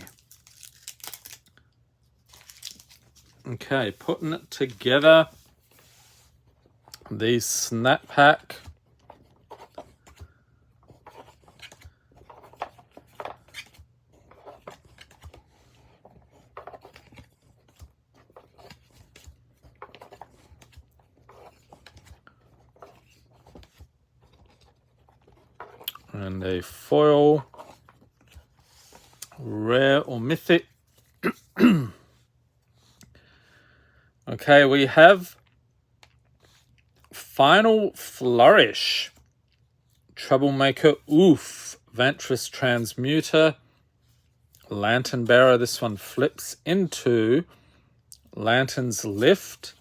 Okay, putting it together. The snap pack. And a foil, rare or mythic. Okay, we have Final Flourish, Troublemaker, Oof, Vantress Transmuter, Lantern Bearer. This one flips into Lantern's Lift,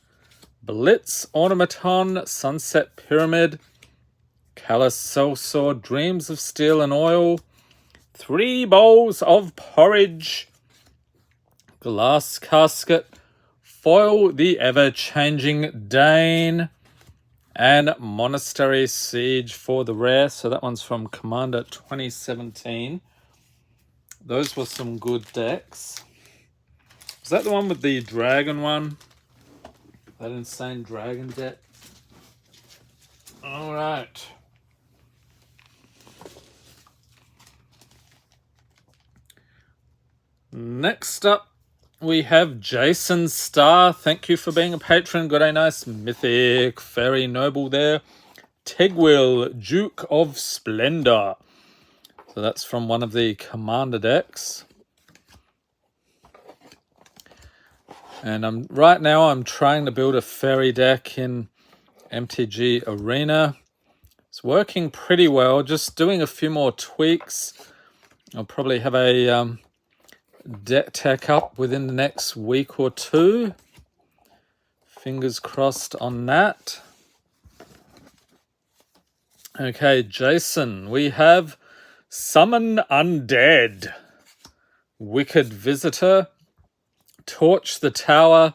Blitz Automaton, Sunset Pyramid, Callous Sellsword, Dreams of Steel and Oil, 3 Bowls of Porridge, Glass Casket, Foil the Ever-Changing Dane, and Monastery Siege for the rare. So that one's from Commander 2017. Those were some good decks. Was that the one with the dragon one? That insane dragon deck? All right. Next up, we have Jason Starr. Thank you for being a patron. Got a nice mythic fairy noble there. Tegwil, Duke of Splendor. So that's from one of the commander decks. And right now I'm trying to build a fairy deck in MTG Arena. It's working pretty well, just doing a few more tweaks. I'll probably have a deck tech up within the next week or two. Fingers crossed on that. Okay, Jason, we have Summon Undead, Wicked Visitor, Torch the Tower.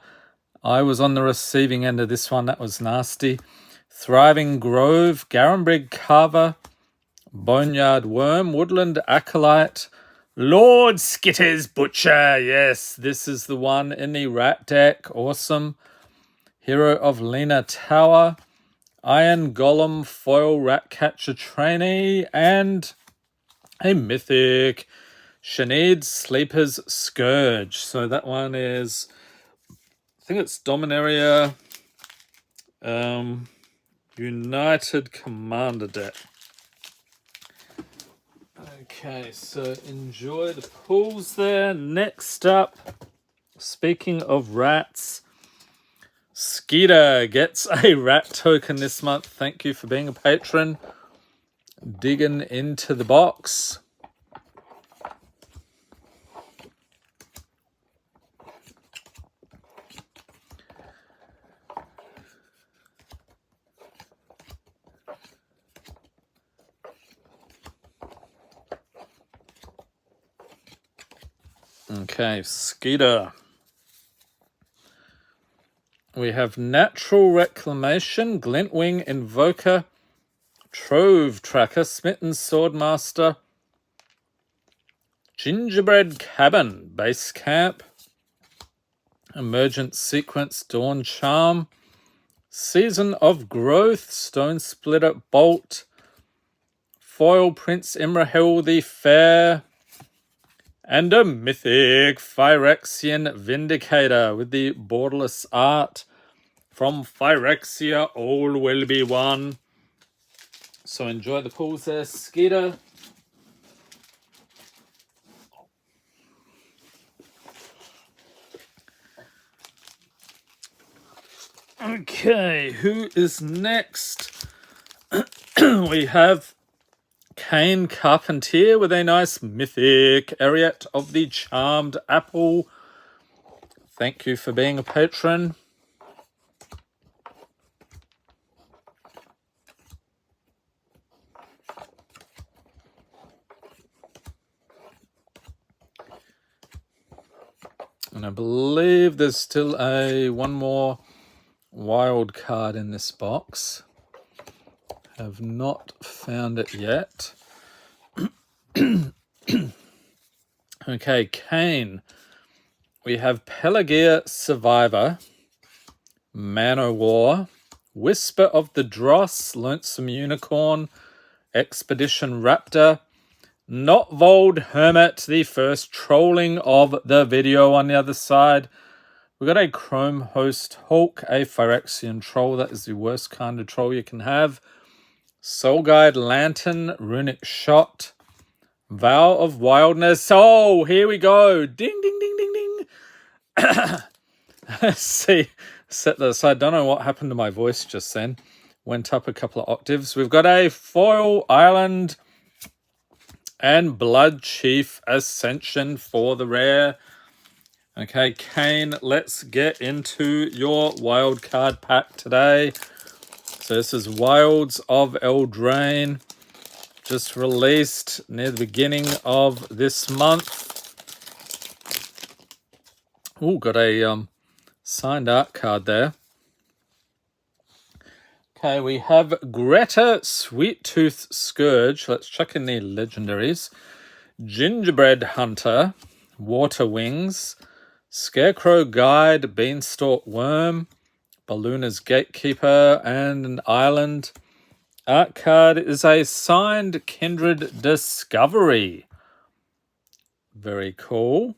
I was on the receiving end of this one. That was nasty. Thriving Grove, Garenbrig Carver, Boneyard Worm, Woodland Acolyte, Lord Skitter's Butcher. Yes, this is the one in the rat deck. Awesome. Hero of Lena Tower, Iron Golem, Foil Ratcatcher Trainee, and a Mythic Sinead Sleeper's Scourge. So that one is, I think it's Dominaria United Commander deck. Okay, so enjoy the pulls there. Next up, speaking of rats, Skeeter gets a rat token this month. Thank you for being a patron. Digging into the box. Okay, Skeeter. We have Natural Reclamation, Glintwing Invoker, Trove Tracker, Smitten Swordmaster, Gingerbread Cabin, Base Camp, Emergent Sequence, Dawn Charm, Season of Growth, Stone Splitter Bolt, Foil Prince Imrahil the Fair, and a Mythic Phyrexian Vindicator with the borderless art from Phyrexia. All will be one. So enjoy the pulls there, Skeeter. Okay, who is next? We have Kane Carpentier with a nice Mythic Ariat of the Charmed Apple. Thank you for being a patron. And I believe there's still one more wild card in this box. Have not found it yet. Okay, Kane. We have Pelagia Survivor, Manowar, Whisper of the Dross, Lonesome Unicorn, Expedition Raptor, Notvold Hermit, the first trolling of the video on the other side. We've got a Chrome Host Hulk, a Phyrexian Troll. That is the worst kind of troll you can have. Soul Guide Lantern, Runic Shot, Vow of Wildness. Oh, here we go. Ding, ding, ding, ding, ding. Let's see. Set that aside. Don't know what happened to my voice just then. Went up a couple of octaves. We've got a Foil Island and Blood Chief Ascension for the rare. Okay, Kane, let's get into your wild card pack today. So this is Wilds of Eldraine, just released near the beginning of this month. Oh, got a signed art card there. Okay, we have Greta Sweet Tooth Scourge. Let's check in the legendaries. Gingerbread Hunter, Water Wings, Scarecrow Guide, Beanstalk Worm, Ballooner's Gatekeeper, and an island. Art card is a signed Kindred Discovery. Very cool.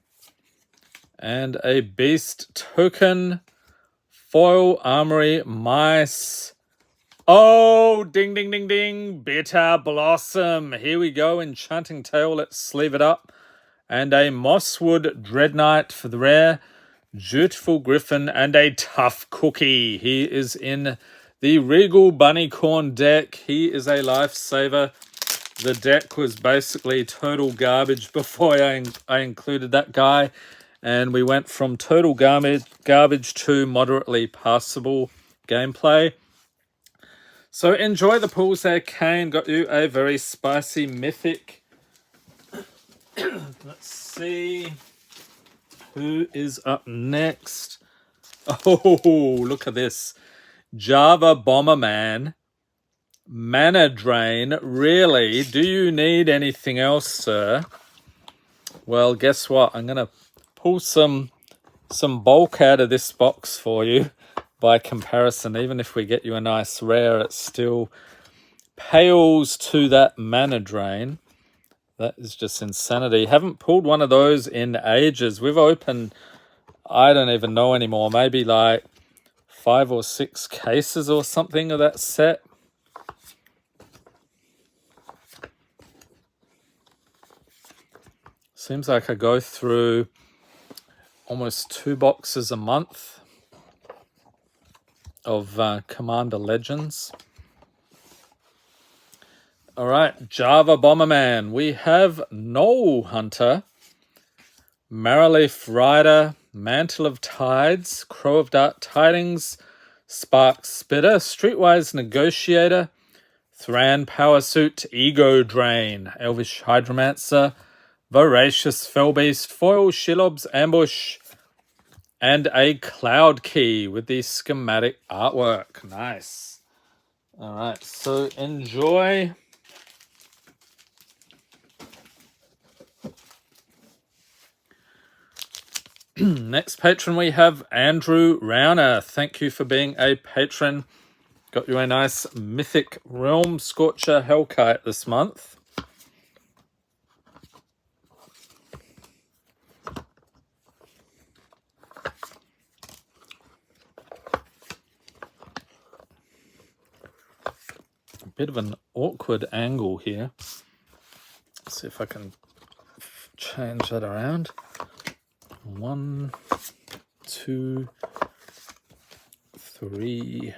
And a Beast Token, Foil Armory Mice. Oh, ding, ding, ding, ding. Bitter Blossom. Here we go. Enchanting Tale. Let's sleeve it up. And a Mosswood Dread Knight for the rare. Dutiful Griffin, and a Tough Cookie. He is in the Regal Bunnycorn deck. He is a lifesaver. The deck was basically total garbage before I included that guy. And we went from total garbage to moderately passable gameplay. So enjoy the pools there, Kane. Got you a very spicy mythic. Let's see who is up next. Oh, look at this. Java Bomberman. Mana Drain. Really? Do you need anything else, sir? Well, guess what? I'm going to pull some bulk out of this box for you. By comparison, even if we get you a nice rare, it still pales to that Mana Drain. That is just insanity. Haven't pulled one of those in ages. We've opened, I don't even know anymore, maybe like 5 or 6 cases or something of that set. Seems like I go through almost 2 boxes a month of Commander Legends. All right, Java Bomberman. We have Knoll Hunter, Marrowleaf Rider, Mantle of Tides, Crow of Dark Tidings, Spark Spitter, Streetwise Negotiator, Thran Powersuit, Ego Drain, Elvish Hydromancer, Voracious Fellbeast, Foil Shellob's Ambush, and a Cloud Key with the schematic artwork. Nice. All right, so enjoy. Next patron we have Andrew Rauner. Thank you for being a patron. Got you a nice Mythic Realm Scorcher Hellkite this month. A bit of an awkward angle here. Let's see if I can change that around. 1, 2, 3,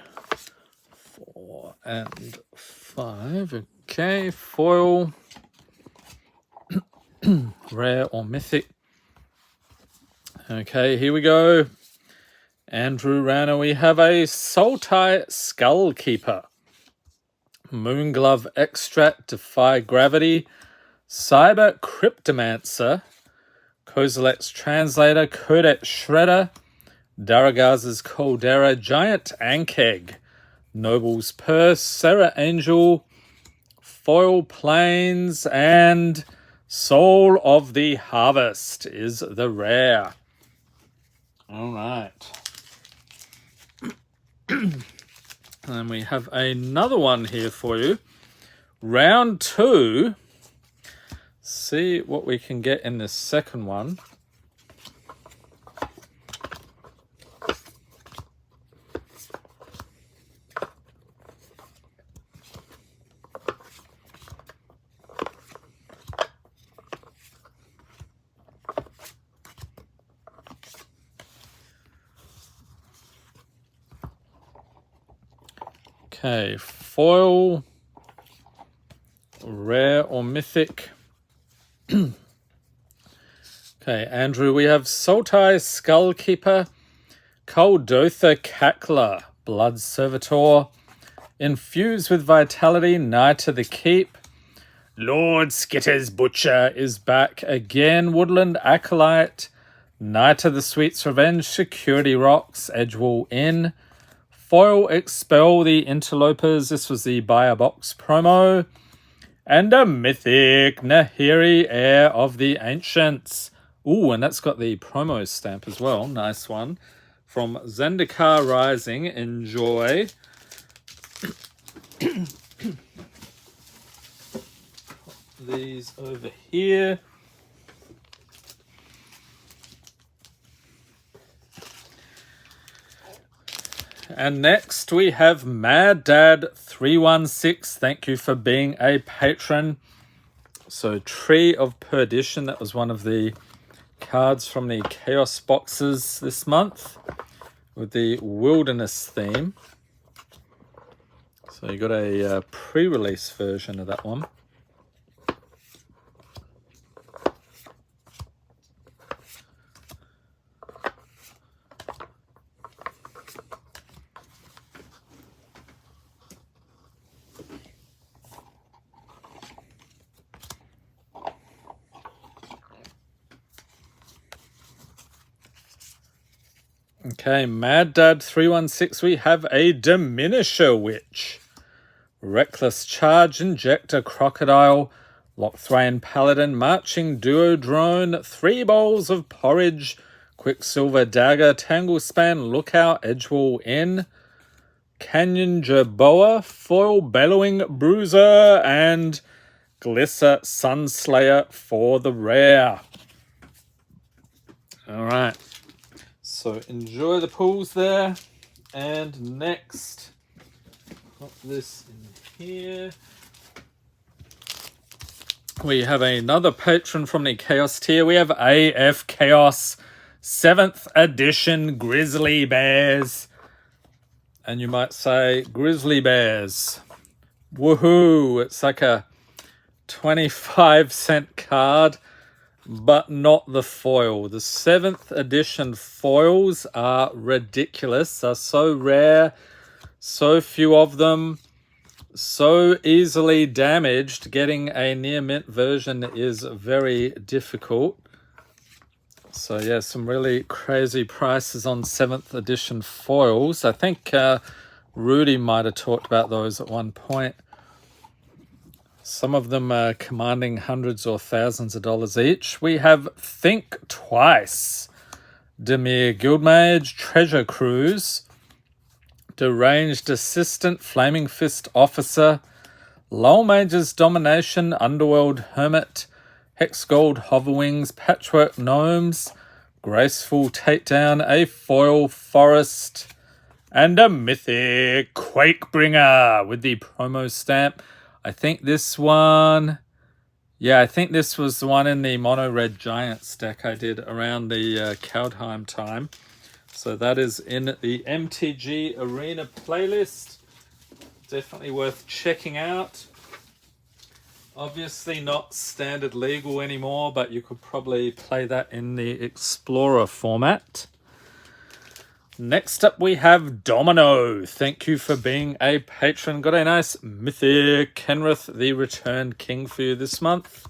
4, and 5. Okay, foil, rare or mythic. Okay, here we go. Andrew Rana, we have a Sultai Skullkeeper, Moonglove Extract, Defy Gravity, Cyber Cryptomancer, Kozilek's Translator, Codex Shredder, Daragaz's Caldera, Giant Ankeg, Noble's Purse, Sarah Angel, Foil Plains, and Soul of the Harvest is the rare. All right. And we have another one here for you. Round 2. See what we can get in this second one. Okay, foil, rare or mythic. Okay, Andrew, we have Sultai Skullkeeper, Kuldotha Cackler, Blood Servitor, Infused with Vitality, Knight of the Keep, Lord Skitter's Butcher is back again, Woodland Acolyte, Knight of the Sweet's Revenge, Security Rocks, Edgewall Inn, Foil Expel the Interlopers, this was the Buy a Box promo, and a mythic Nahiri, Heir of the Ancients. Ooh, and that's got the promo stamp as well. Nice one. From Zendikar Rising. Enjoy. These over here. And next we have Mad Dad 316. Thank you for being a patron. So Tree of Perdition, that was one of the cards from the Chaos boxes this month with the Wilderness theme. So you got a pre-release version of that one. Okay, Mad Dad 316, we have a Diminisher Witch. Reckless Charge, Injector, Crocodile, Lochthwain Paladin, Marching Duo Drone, 3 Bowls of Porridge, Quicksilver Dagger, Tangle Span, Lookout, Edgewall Inn, Canyon Jerboa, Foil Bellowing Bruiser, and Glisser Sunslayer for the rare. Alright, so enjoy the pulls there. And next, put this in here. We have another patron from the Chaos tier. We have AF Chaos 7th edition Grizzly Bears. And you might say, Grizzly Bears. Woohoo! It's like a 25-cent card, but not the foil. The 7th edition foils are ridiculous. They're so rare, so few of them, so easily damaged. Getting a near mint version is very difficult. So yeah, some really crazy prices on 7th edition foils. I think Rudy might have talked about those at one point. Some of them are commanding hundreds or thousands of dollars each. We have Think Twice, Demir Guildmage, Treasure Cruise, Deranged Assistant, Flaming Fist Officer, Lull Mage's Domination, Underworld Hermit, Hexgold Hoverwings, Patchwork Gnomes, Graceful Takedown, a Foil Forest, and a Mythic Quakebringer with the promo stamp. I think this one... Yeah, I think this was the one in the Mono Red Giants deck I did around the Kaldheim time. So that is in the MTG Arena playlist. Definitely worth checking out. Obviously not standard legal anymore, but you could probably play that in the Explorer format. Next up we have Domino. Thank you for being a patron. Got a nice Mythic Kenrith the Returned King for you this month.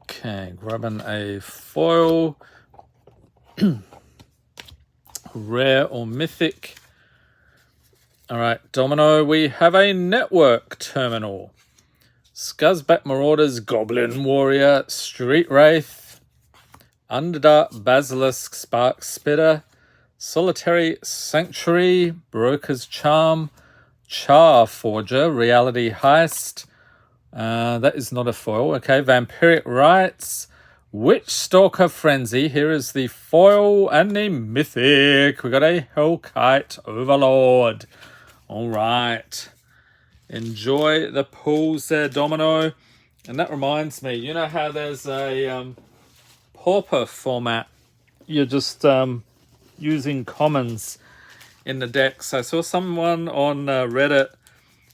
Okay, grabbing a foil, rare or mythic. All right, Domino, we have a network terminal. Scuzzback Marauders, Goblin Warrior, Street Wraith, Underdark Basilisk, Spark Spitter, Solitary Sanctuary, Broker's Charm, Char Forger, Reality Heist. That is not a foil. Okay, Vampiric Rites, Witch Stalker Frenzy. Here is the foil and the mythic. We got a Hellkite Overlord. All right. Enjoy the pulls there, Domino. And that reminds me, you know how there's a Pauper format? You're just using commons in the decks. I saw someone on Reddit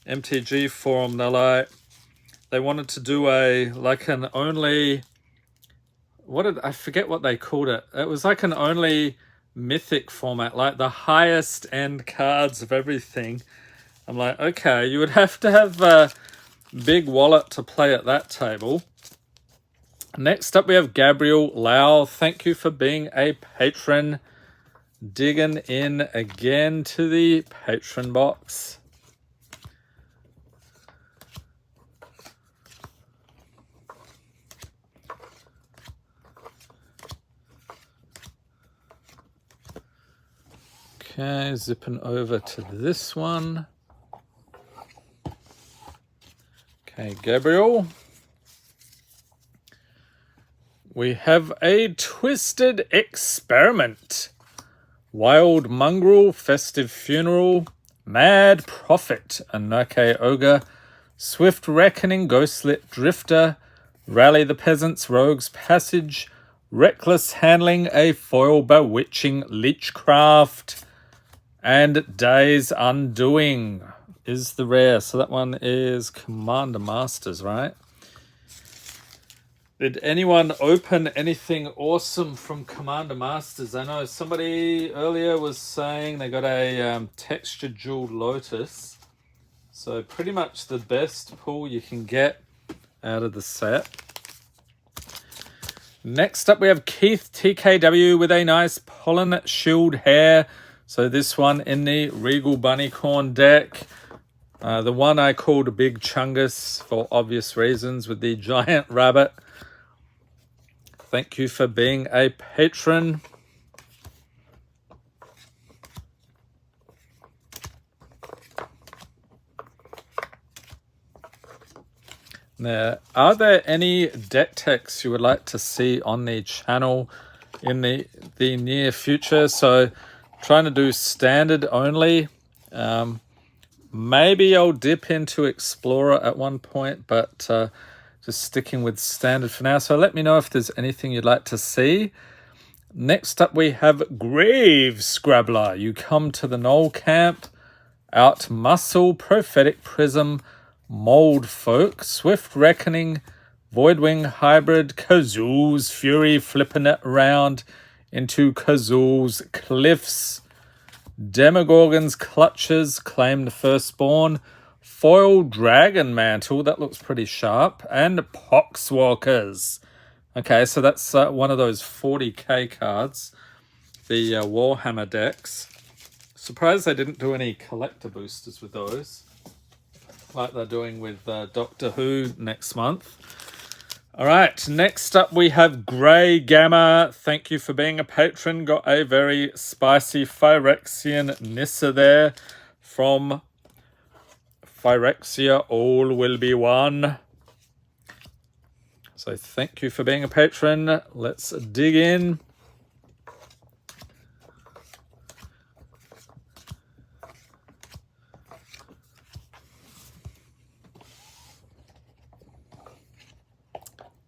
MTG forum, they wanted to do an only, I forget what they called it. It was like an only mythic format, like the highest end cards of everything. I'm like, okay, you would have to have a big wallet to play at that table. Next up we have Gabriel Lau. Thank you for being a patron. Digging in again to the patron box. Okay, zipping over to this one. Okay, Gabriel. We have a Twisted Experiment, Wild Mongrel, Festive Funeral, Mad Prophet, Anarche Ogre, Swift Reckoning, Ghostlit Drifter, Rally the Peasants, Rogue's Passage, Reckless Handling, a Foil Bewitching Leechcraft, and Day's Undoing is the rare. So that one is Commander Masters, right? Did anyone open anything awesome from Commander Masters? I know somebody earlier was saying they got a textured jeweled lotus. So pretty much the best pull you can get out of the set. Next up we have Keith TKW with a nice Pollen Shield Hair. So this one in the Regal Bunnycorn deck. The one I called Big Chungus for obvious reasons with the giant rabbit. Thank you for being a patron. Now, are there any deck techs you would like to see on the channel in the near future? So trying to do standard only. Maybe I'll dip into Explorer at one point, but just sticking with standard for now. So let me know if there's anything you'd like to see. Next up we have Grave Scrabbler. You come to the Knoll Camp, Out Muscle, Prophetic Prism, Mold Folk, Swift Reckoning, Voidwing Hybrid, Kazoo's Fury, flipping it around into Kazoo's Cliffs, Demogorgon's Clutches, Claim the Firstborn, Foil Dragon Mantle, that looks pretty sharp, and Poxwalkers. Okay, so that's one of those 40k cards, the Warhammer decks. Surprised they didn't do any collector boosters with those, like they're doing with Doctor Who next month. All right, next up we have Grey Gamma. Thank you for being a patron. Got a very spicy Phyrexian Nissa there from Phyrexia. All will be one. So thank you for being a patron. Let's dig in.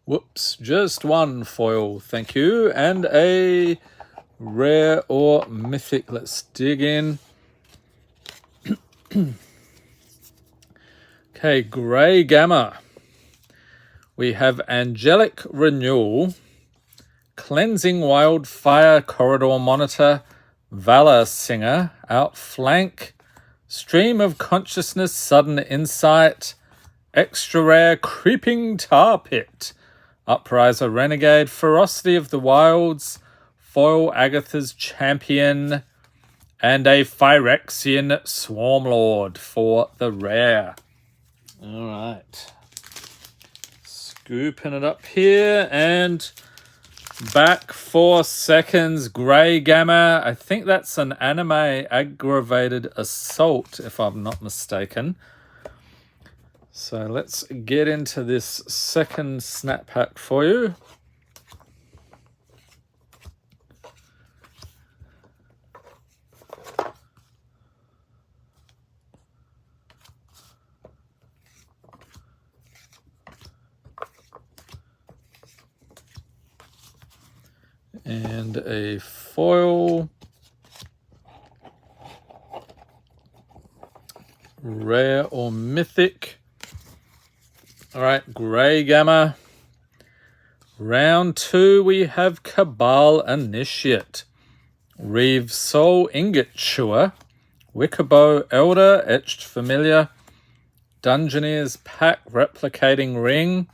Whoops, just one foil, thank you. And a rare or mythic. Let's dig in. Okay, Grey Gamma. We have Angelic Renewal, Cleansing Wildfire, Corridor Monitor, Valor Singer, Outflank, Stream of Consciousness, Sudden Insight, Extra Rare, Creeping Tar Pit, Upriser Renegade, Ferocity of the Wilds, Foil Agatha's Champion, and a Phyrexian Swarmlord for the rare. All right. Scooping it up here and back 4 seconds. Grey Gamma. I think that's an anime aggravated assault, if I'm not mistaken. So let's get into this second snap pack for you. And a foil, rare or mythic. All right, Grey Gamma. Round 2, we have Cabal Initiate, Reeve Soul Ingot Chewer, Wickerbow Elder, Etched Familiar, Dungeoneer's Pack Replicating Ring,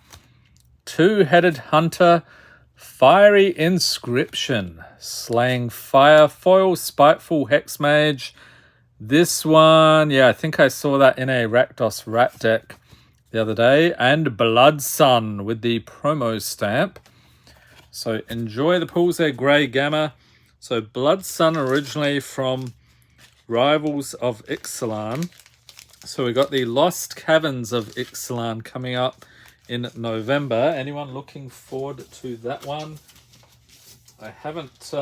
Two-Headed Hunter, Fiery Inscription, Slaying Fire, Foil Spiteful Hexmage. This one, yeah, I think I saw that in a Rakdos Rat deck the other day. And Blood Sun with the promo stamp. So enjoy the pulls there, Grey Gamma. So Blood Sun originally from Rivals of Ixalan. So we got the Lost Caverns of Ixalan coming up in November. Anyone looking forward to that one? I haven't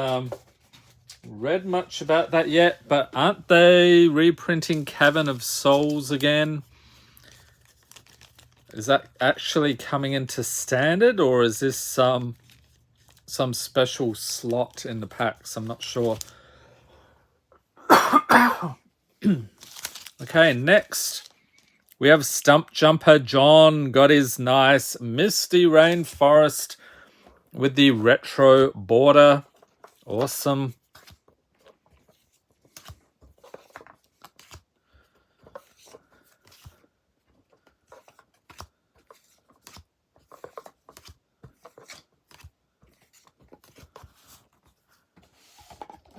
read much about that yet, but aren't they reprinting Cavern of Souls again? Is that actually coming into standard, or is this some special slot in the packs? I'm not sure. Okay, next we have Stump Jumper John. Got his nice Misty Rainforest with the retro border. Awesome.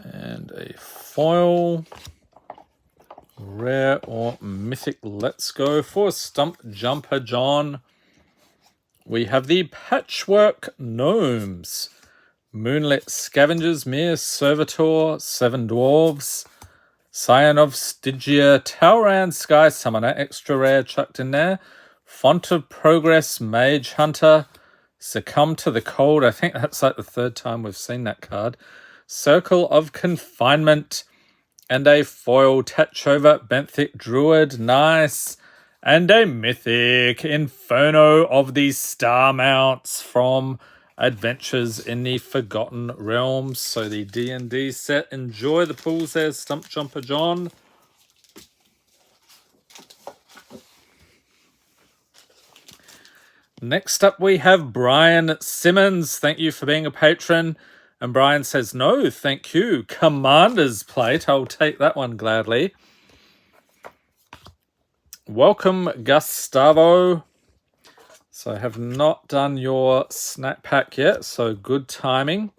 And a foil. Rare or mythic. Let's go for Stump Jumper John. We have the Patchwork Gnomes. Moonlit Scavengers, Mere Servitor, Seven Dwarves, Scion of Stygia, Talran Sky Summoner, extra rare chucked in there. Font of Progress, Mage Hunter, Succumb to the Cold. I think that's like the third time we've seen that card. Circle of Confinement, and a foil Tachover Benthic Druid. Nice. And a mythic Inferno of the Star Mounts from Adventures in the Forgotten Realms. So the D&D set. Enjoy the pools there, Stump Jumper John. Next up we have Brian Simmons. Thank you for being a patron. And Brian says, no, thank you. Commander's Plate. I'll take that one gladly. Welcome, Gustavo. So I have not done your snack pack yet, so good timing.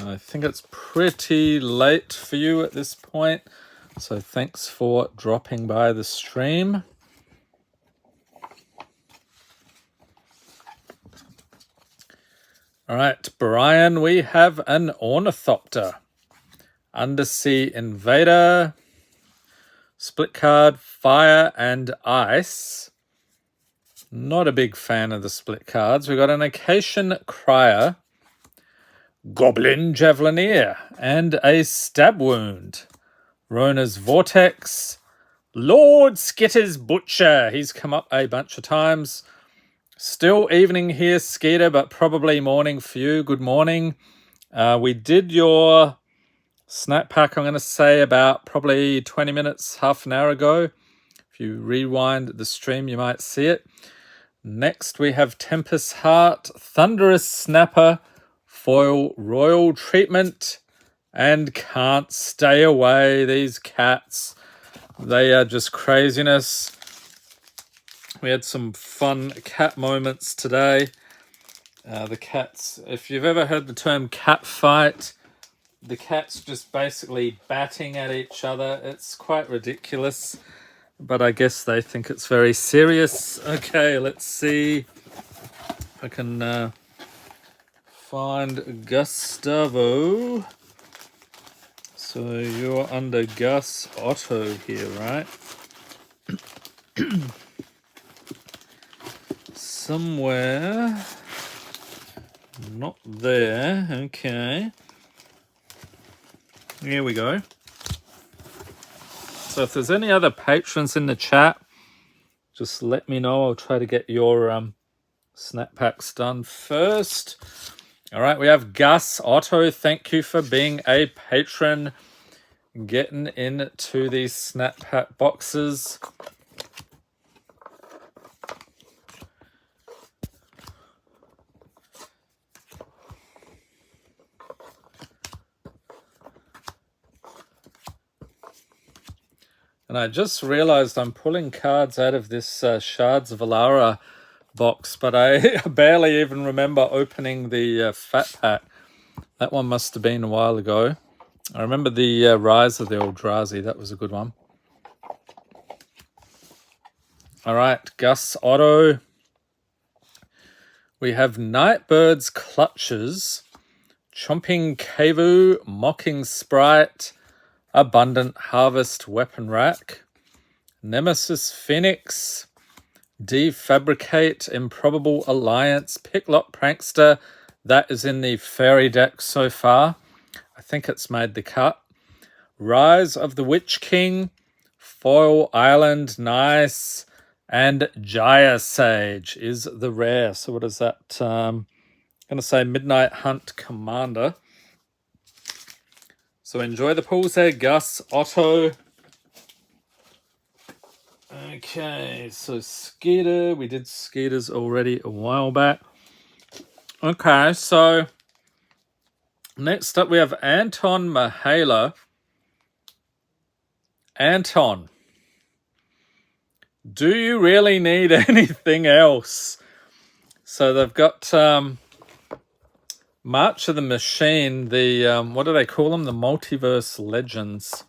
I think it's pretty late for you at this point, so thanks for dropping by the stream. All right, Brian, we have an Ornithopter, Undersea Invader, split card, Fire and Ice. Not a big fan of the split cards. We got an Acacian Crier, Goblin Javelineer, and a Stab Wound. Rona's Vortex, Lord Skitter's Butcher. He's come up a bunch of times. Still evening here, Skeeter, but probably morning for you. Good morning. We did your snack pack, I'm going to say, about probably 20 minutes, half an hour ago. If you rewind the stream, you might see it. Next, we have Tempest Heart, Thunderous Snapper, Foil Royal Treatment, and Can't Stay Away. These cats, they are just craziness. We had some fun cat moments today. The cats, if you've ever heard the term cat fight, the cats just basically batting at each other. It's quite ridiculous, but I guess they think it's very serious. Okay, let's see if I can find Gustavo. So you're under Gus Otto here, right? Somewhere. Not there. Okay. Here we go. So if there's any other patrons in the chat, just let me know. I'll try to get your snack packs done first. All right, we have Gus Otto. Thank you for being a patron. Getting into these snack pack boxes. And I just realized I'm pulling cards out of this Shards of Alara box, but I barely even remember opening the Fat Pack. That one must have been a while ago. I remember the Rise of the Eldrazi. That was a good one. All right, Gus Otto. We have Nightbird's Clutches, Chomping Kavu, Mocking Sprite, Abundant Harvest Weapon Rack, Nemesis Phoenix, Defabricate, Improbable Alliance, Picklock Prankster. That is in the fairy deck so far. I think it's made the cut. Rise of the Witch King, Foil Island, nice, and Jaya Sage is the rare. So what is that? I'm going to say Midnight Hunt Commander. So enjoy the pulls there, Gus, Otto. Okay, so Skeeter. We did Skeeters already a while back. Okay, so next up we have Anton Mahala. Anton, do you really need anything else? So they've got March of the Machine, the, what do they call them? The Multiverse Legends.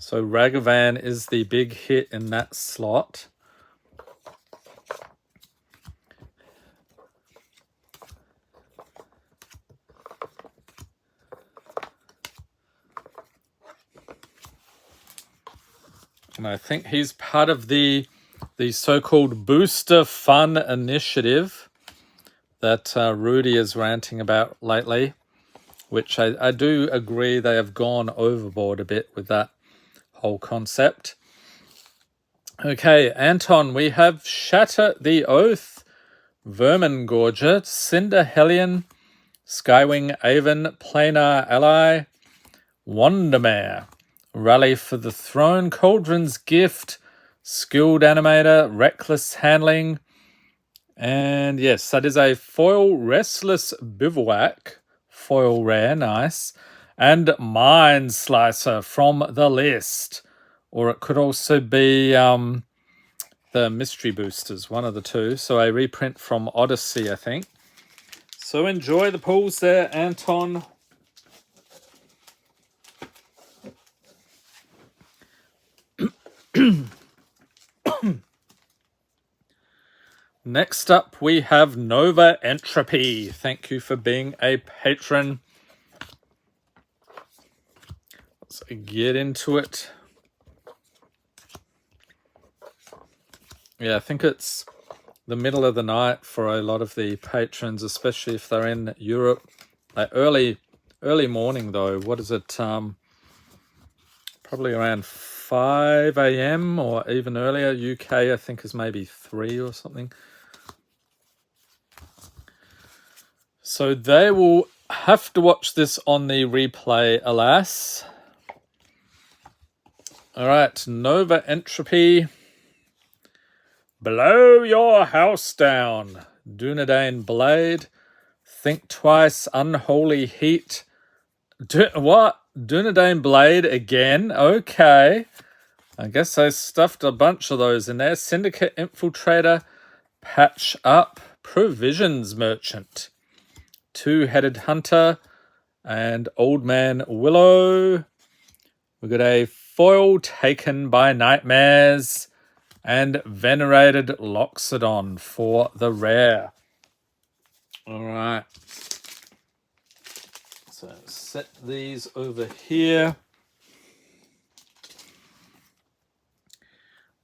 So Ragavan is the big hit in that slot. And I think he's part of the so-called Booster Fun initiative that Rudy is ranting about lately, which I do agree they have gone overboard a bit with that whole concept. Okay, Anton, we have Shatter the Oath, Vermin Gorger, Cinder Hellion, Skywing Avon, Planar Ally, Wandermare, Rally for the Throne, Cauldron's Gift, Skilled Animator, Reckless Handling, and yes, that is a foil Restless Bivouac, foil rare, nice, and Mind Slicer from the list. Or it could also be the Mystery Boosters, one of the two. So a reprint from Odyssey, I think. So enjoy the pulls there, Anton. Next up, we have Nova Entropy. Thank you for being a patron. Let's get into it. Yeah, I think it's the middle of the night for a lot of the patrons, especially if they're in Europe. Like early morning, though. What is it? Probably around 5 a.m. or even earlier. UK, I think, is maybe 3 or something. So they will have to watch this on the replay, alas. All right, Nova Entropy. Blow your house down. Dunedain Blade. Think Twice, Unholy Heat. What? Dunedain Blade again? Okay. I guess I stuffed a bunch of those in there. Syndicate Infiltrator. Patch Up. Provisions Merchant. Two-Headed Hunter. And Old Man Willow. We've got a foil Taken by Nightmares. And Venerated Loxodon for the rare. All right. So set these over here.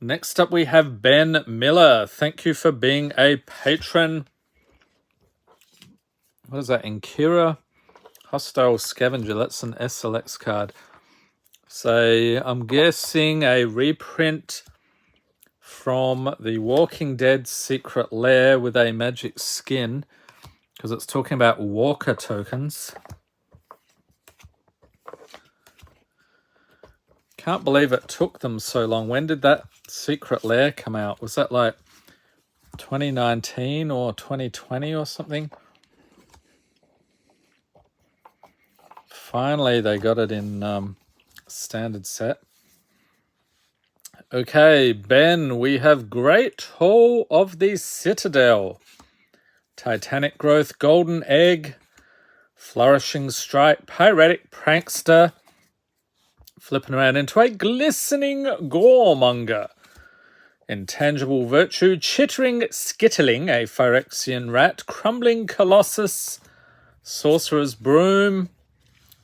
Next up we have Ben Miller. Thank you for being a patron. What is that? Inkira? Hostile Scavenger. That's an SLX card. So I'm guessing a reprint from the Walking Dead Secret Lair with a magic skin, because it's talking about Walker tokens. Can't believe it took them so long. When did that Secret Lair come out? Was that like 2019 or 2020 or something? Finally, they got it in standard set. Okay, Ben, we have Great Hall of the Citadel. Titanic Growth, Golden Egg, Flourishing Strike, Piratic Prankster, flipping around into a Glistening Goremonger, Intangible Virtue, Chittering Skittling, a Phyrexian Rat, Crumbling Colossus, Sorcerer's Broom,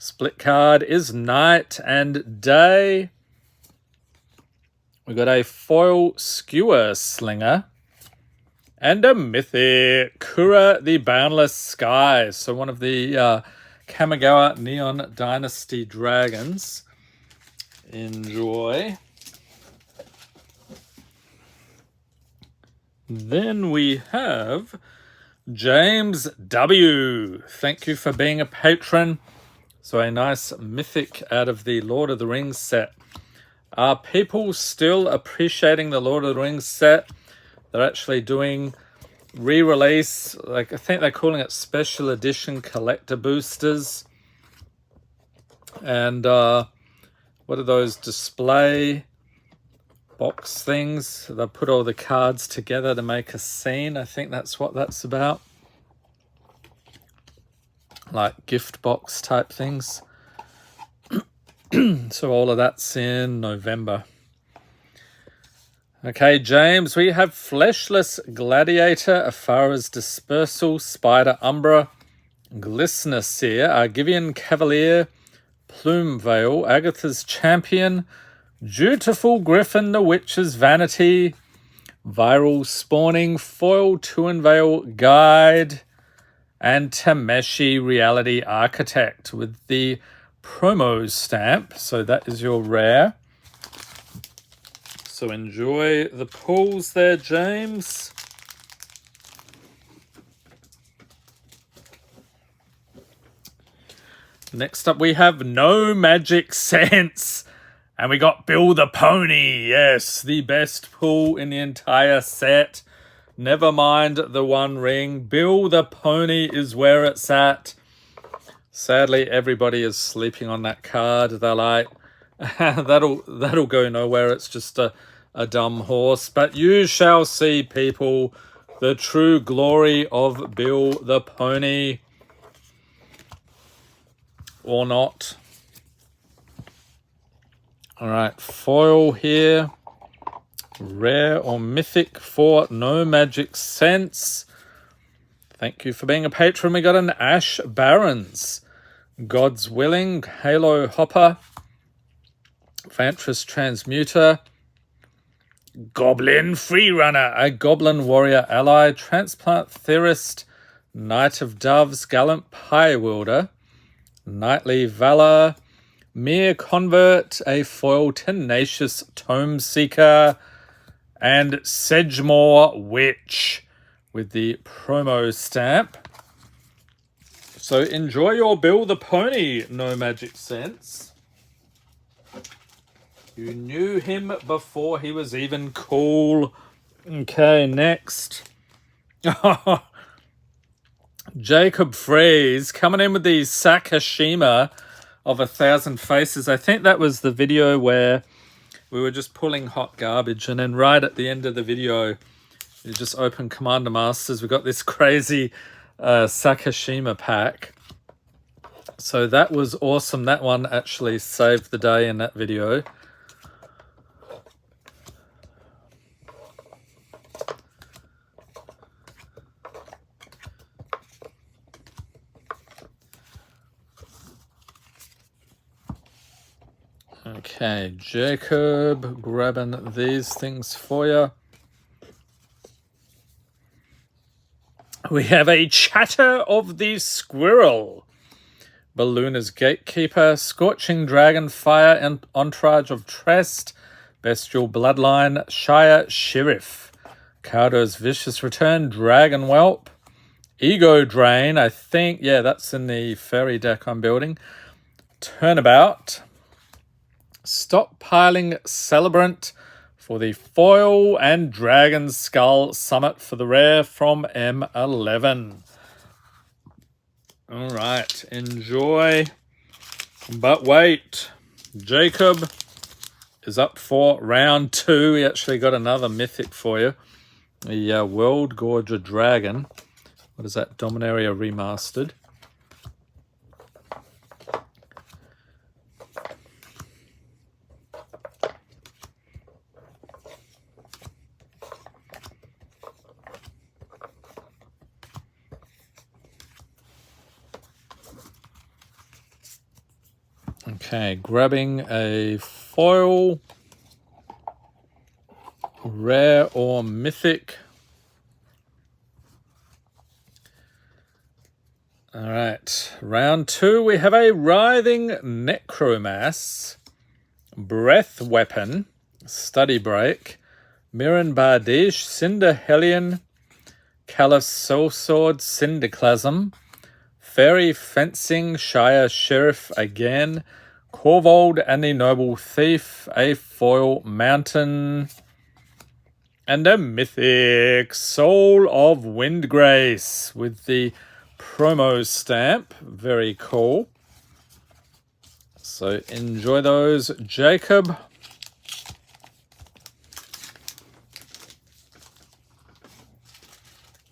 Split card is night and day. We got a foil skewer slinger. And a mythic, Kura the Boundless Sky. So one of the Kamigawa Neon Dynasty dragons. Enjoy. Then we have James W. Thank you for being a patron. So a nice mythic out of the Lord of the Rings set. Are people still appreciating the Lord of the Rings set? They're actually doing re-release, like I think they're calling it special edition collector boosters. And what are those display box things? They put all the cards together to make a scene. I think that's what that's about. Like gift box type things. So all of that's in November. Okay, James, we have Fleshless Gladiator, Afara's Dispersal, Spider Umbra, Glistener Seer, Argivian Cavalier, Plume Veil, Agatha's Champion, Dutiful Griffin, The Witch's Vanity, Viral Spawning, Foil Tuin Veil Guide, and Tameshi Reality Architect with the promo stamp. So that is your rare. So enjoy the pulls there, James. Next up we have No Magic Sense. And we got Bill the Pony. Yes, the best pull in the entire set. Never mind the One Ring. Bill the Pony is where it's at. Sadly, everybody is sleeping on that card. They're like, that'll go nowhere. It's just a dumb horse. But you shall see, people, the true glory of Bill the Pony. Or not. All right, foil here. Rare or mythic for No Magic Sense. Thank you for being a patron. We got an Ash Barons. God's Willing, Halo Hopper, Vantress Transmuter, Goblin Freerunner, a Goblin Warrior Ally, Transplant Theorist, Knight of Doves, Gallant Pie Wielder, Knightly Valor, Mere Convert, a foil Tenacious Tome Seeker, and Sedgemoor Witch with the promo stamp. So enjoy your Bill the Pony, No Magic Sense. You knew him before he was even cool. Okay, next. Jacob Freeze coming in with the Sakashima of 1,000 Faces. I think that was the video where we were just pulling hot garbage, and then right at the end of the video, you just open Commander Masters. We got this crazy Sakashima pack. So that was awesome. That one actually saved the day in that video. Okay, Jacob, grabbing these things for you. We have a Chatter of the Squirrel, Ballooner's Gatekeeper, Scorching Dragon, Fire and Entourage of Trest, Bestial Bloodline, Shire Sheriff, Cardo's Vicious Return, Dragon Whelp, Ego Drain, I think, yeah, that's in the fairy deck I'm building, Turnabout, Stockpiling Celebrant for the foil, and Dragon Skull Summit for the rare from M11. All right, enjoy. But wait, Jacob is up for round 2. We actually got another mythic for you. The World Gorger Dragon. What is that? Dominaria Remastered. Okay, grabbing a foil, rare or mythic. All right, round 2, we have a Writhing Necromass, Breath Weapon, Study Break, Mirren Bardish, Cinder Hellion, Callous Soul Sword, Cinderclasm, Fairy Fencing, Shire Sheriff again, Corvold and the Noble Thief, a foil Mountain, and a mythic Soul of Windgrace with the promo stamp. Very cool. So enjoy those, Jacob.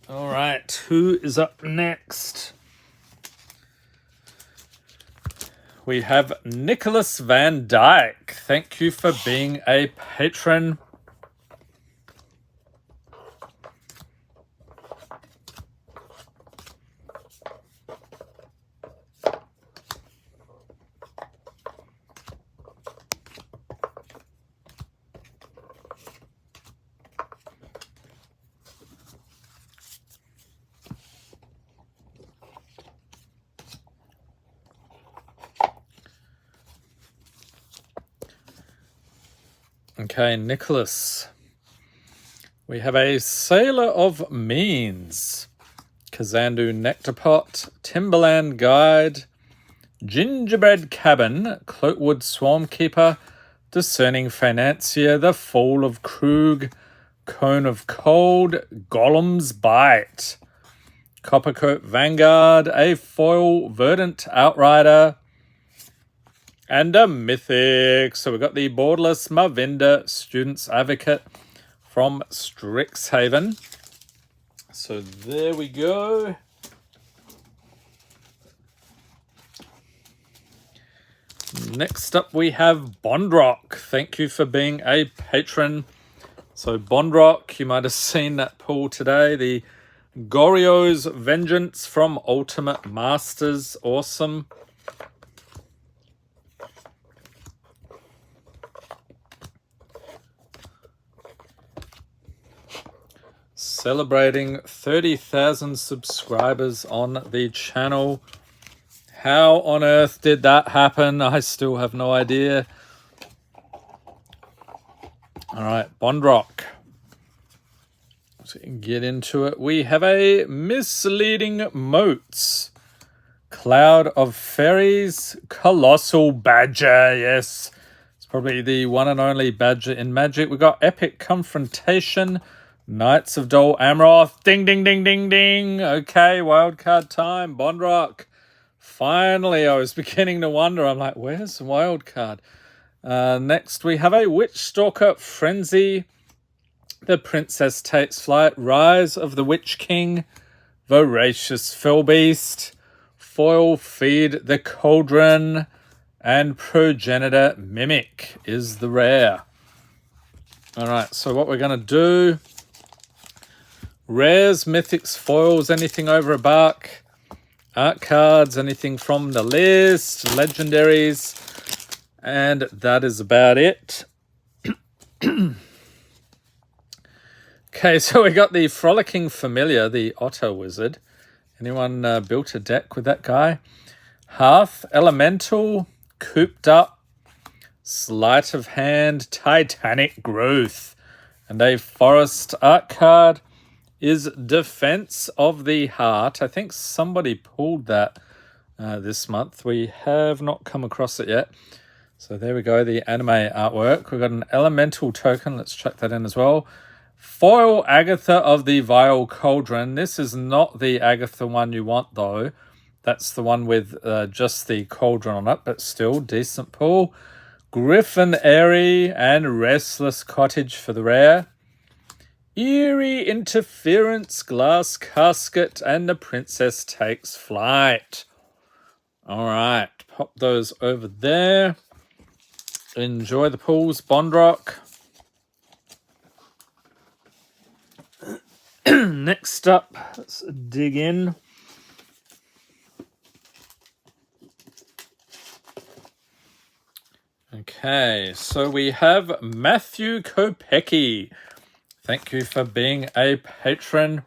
All right, who is up next? We have Nicholas Van Dyke. Thank you for being a patron. Okay, Nicholas. We have a Sailor of Means, Kazandu Nectarpot, Timberland Guide, Gingerbread Cabin, Cloakwood Swarmkeeper, Discerning Financier, The Fall of Krug, Cone of Cold, Golem's Bite, Coppercoat Vanguard, a foil Verdant Outrider, and a mythic. So we've got the Borderless Mavinda Student's Advocate from Strixhaven. So there we go. Next up we have Bondrock. Thank you for being a patron. So Bondrock, you might have seen that pull today. The Goryo's Vengeance from Ultimate Masters. Awesome. Celebrating 30,000 subscribers on the channel. How on earth did that happen? I still have no idea. All right, Bondrock. So get into it. We have a Misleading Moats, Cloud of Fairies, Colossal Badger. Yes, it's probably the one and only badger in Magic. We got Epic Confrontation, Knights of Dol Amroth. Ding, ding, ding, ding, ding. Okay, wildcard time. Bondrock. Finally, I was beginning to wonder. I'm like, where's the wildcard? Next, we have a Witchstalker Frenzy, The Princess Takes Flight, Rise of the Witch King, Voracious Fellbeast, Foil Feed the Cauldron, and Progenitor Mimic is the rare. All right, so what we're going to do, rares, mythics, foils, anything over a buck, art cards, anything from the list, legendaries, and that is about it. Okay, so we got the Frolicking Familiar, the Otto Wizard. Anyone built a deck with that guy? Hearth Elemental, Cooped Up, Sleight of Hand, Titanic Growth, and a Forest art card is Defense of the Heart. I think somebody pulled that this month. We have not come across it yet. So there we go, the anime artwork. We've got an Elemental token. Let's check that in as well. Foil Agatha of the Vile Cauldron. This is not the Agatha one you want, though. That's the one with just the cauldron on it, but still decent pull. Griffin Airy and Restless Cottage for the rare. Eerie Interference, Glass Casket, and The Princess Takes Flight. All right, pop those over there. Enjoy the pulls, Bondrock. Next up, let's dig in. Okay, so we have Matthew Kopecki. Thank you for being a patron.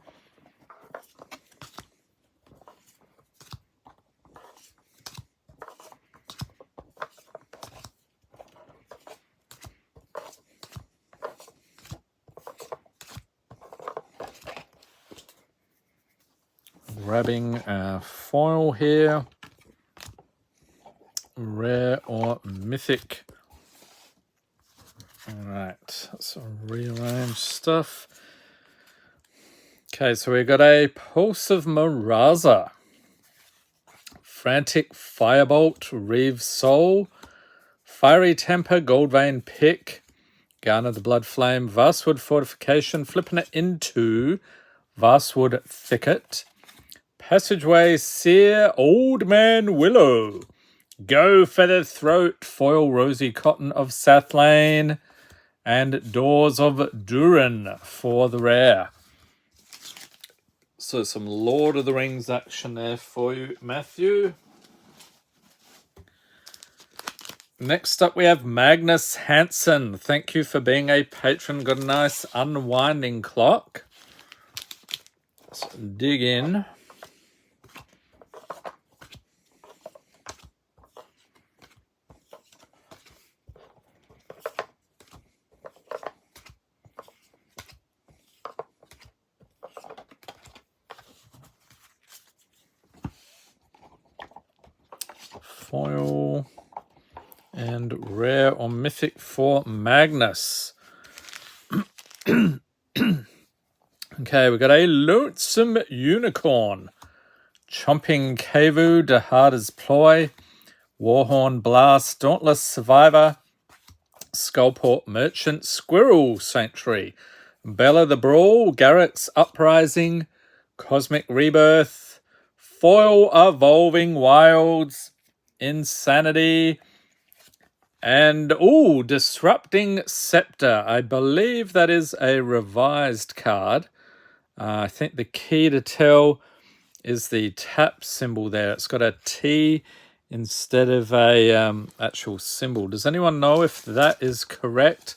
Grabbing a foil here. Rare or mythic. Alright, let's rearrange stuff. Okay, so we got a Pulse of Miraza. Frantic Firebolt, Reeve's Soul. Fiery Temper, Goldvein Pick. Garner the Blood Flame, Vastwood Fortification, flipping it into Vastwood Thicket. Passageway Seer, Old Man Willow. Go for the Throat, Foil Rosy Cotton of Sathlane. And Doors of Durin for the rare. So some Lord of the Rings action there for you, Matthew. Next up we have Magnus Hansen. Thank you for being a patron. Got a nice unwinding clock. Let's dig in. Foil and rare or mythic for Magnus. Okay, we got a Lonesome Unicorn. Chomping Kavu, Dahada's Ploy, Warhorn Blast, Dauntless Survivor, Skullport Merchant, Squirrel Sanctuary, Bella the Brawl, Garrett's Uprising, Cosmic Rebirth, Foil Evolving Wilds, Insanity, and Disrupting Scepter. I believe that is a revised card. I think the key to tell is the tap symbol there. It's got a T instead of a actual symbol. Does anyone know if that is correct?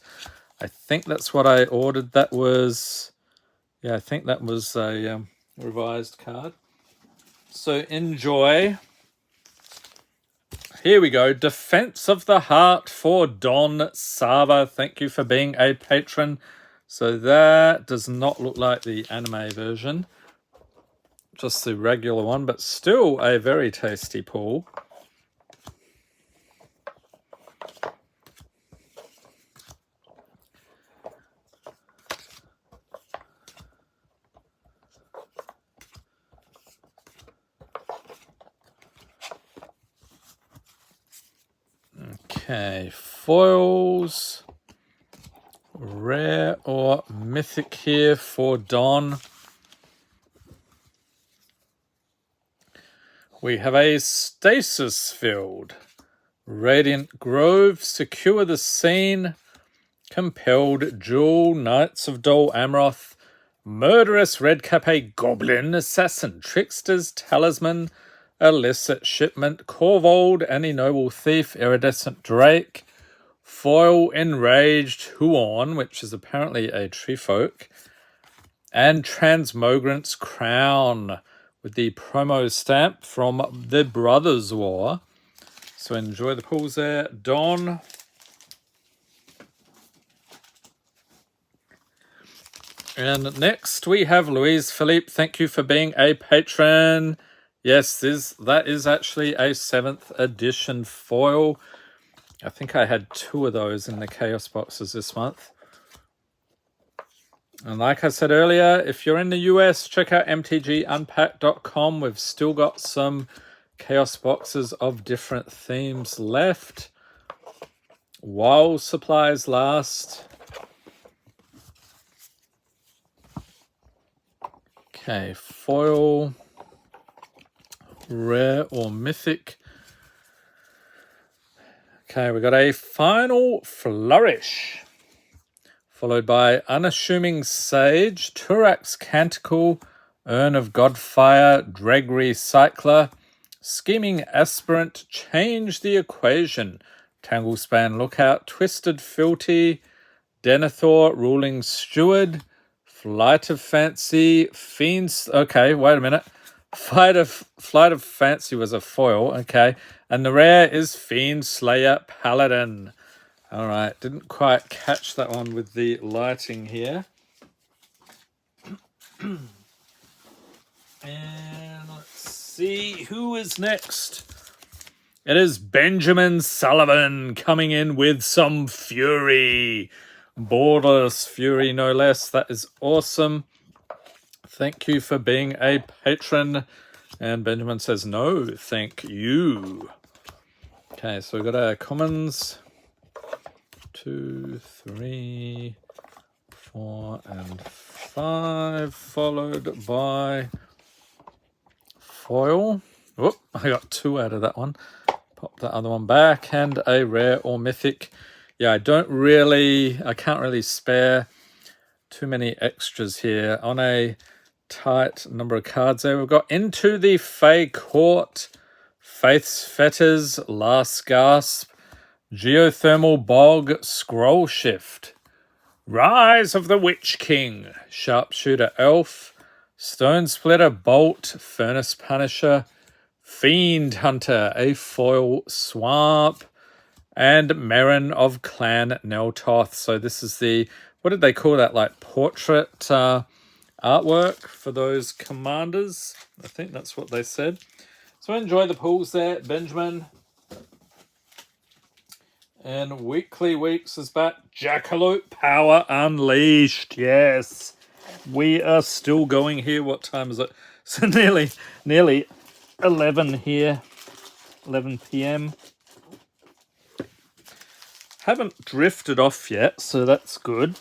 I think that's what I ordered. That was, yeah, I think that was a revised card. So enjoy. Here we go. Defense of the Heart for Don Sava. Thank you for being a patron. So that does not look like the anime version. Just the regular one, but still a very tasty pull. Okay, foils. Rare or mythic here for Don. We have a Stasis Field. Radiant Grove, Secure the Scene. Compelled Jewel, Knights of Dol Amroth. Murderous Redcap, a Goblin Assassin. Trickster's Talisman. Illicit Shipment, Corvold, Any Noble Thief, Iridescent Drake, Foil Enraged Huon, which is apparently a Treefolk, and Transmogrant's Crown with the promo stamp from the Brothers War. So enjoy the pulls there, Don. And next we have Louise Philippe. Thank you for being a patron. Yes, that is actually a 7th edition foil. I think I had 2 of those in the Chaos boxes this month. And like I said earlier, if you're in the US, check out mtgunpacked.com. We've still got some Chaos boxes of different themes left while supplies last. Okay, foil. Rare or mythic. Okay, we got a Final Flourish, followed by Unassuming Sage, Turax Canticle, Urn of Godfire, Dreg Recycler, Scheming Aspirant, Change the Equation, Tanglespan Lookout, Twisted Filty, Denethor, Ruling Steward, Flight of Fancy, Fiends. Okay, wait a minute. Flight of Fancy was a foil. Okay, and the rare is Fiend Slayer Paladin. All right, didn't quite catch that one with the lighting here. And let's see who is next. It is Benjamin Sullivan coming in with some fury. Borderless fury, no less. That is awesome. Thank you for being a patron. And Benjamin says, no, thank you. Okay, so we've got our commons. 2, 3, 4, and 5, followed by foil. Whoop, I got 2 out of that one. Pop that other one back, and a rare or mythic. Yeah, I can't really spare too many extras here. On a tight number of cards there, we've got Into the Fey Court, Faith's Fetters, Last Gasp, Geothermal Bog, Scroll Shift, Rise of the Witch King, Sharpshooter Elf, Stone Splitter Bolt, Furnace Punisher, Fiend Hunter, a foil Swamp, and Merrin of Clan Neltoth. So this is the, what did they call that, like portrait artwork for those commanders? I think that's what they said. So enjoy the pulls there, Benjamin. And Weekly Weeks is back. Jackalope Power Unleashed. Yes. We are still going here. What time is it? So nearly 11 here. 11 p.m. Haven't drifted off yet, so that's good.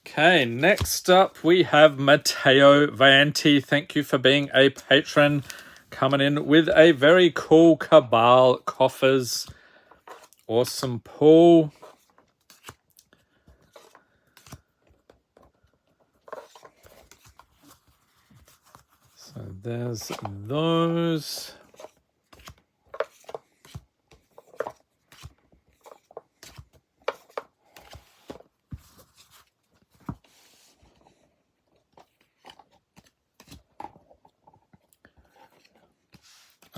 Okay, next up we have Matteo Vanti. Thank you for being a patron. Coming in with a very cool Cabal Coffers. Awesome pull. So there's those.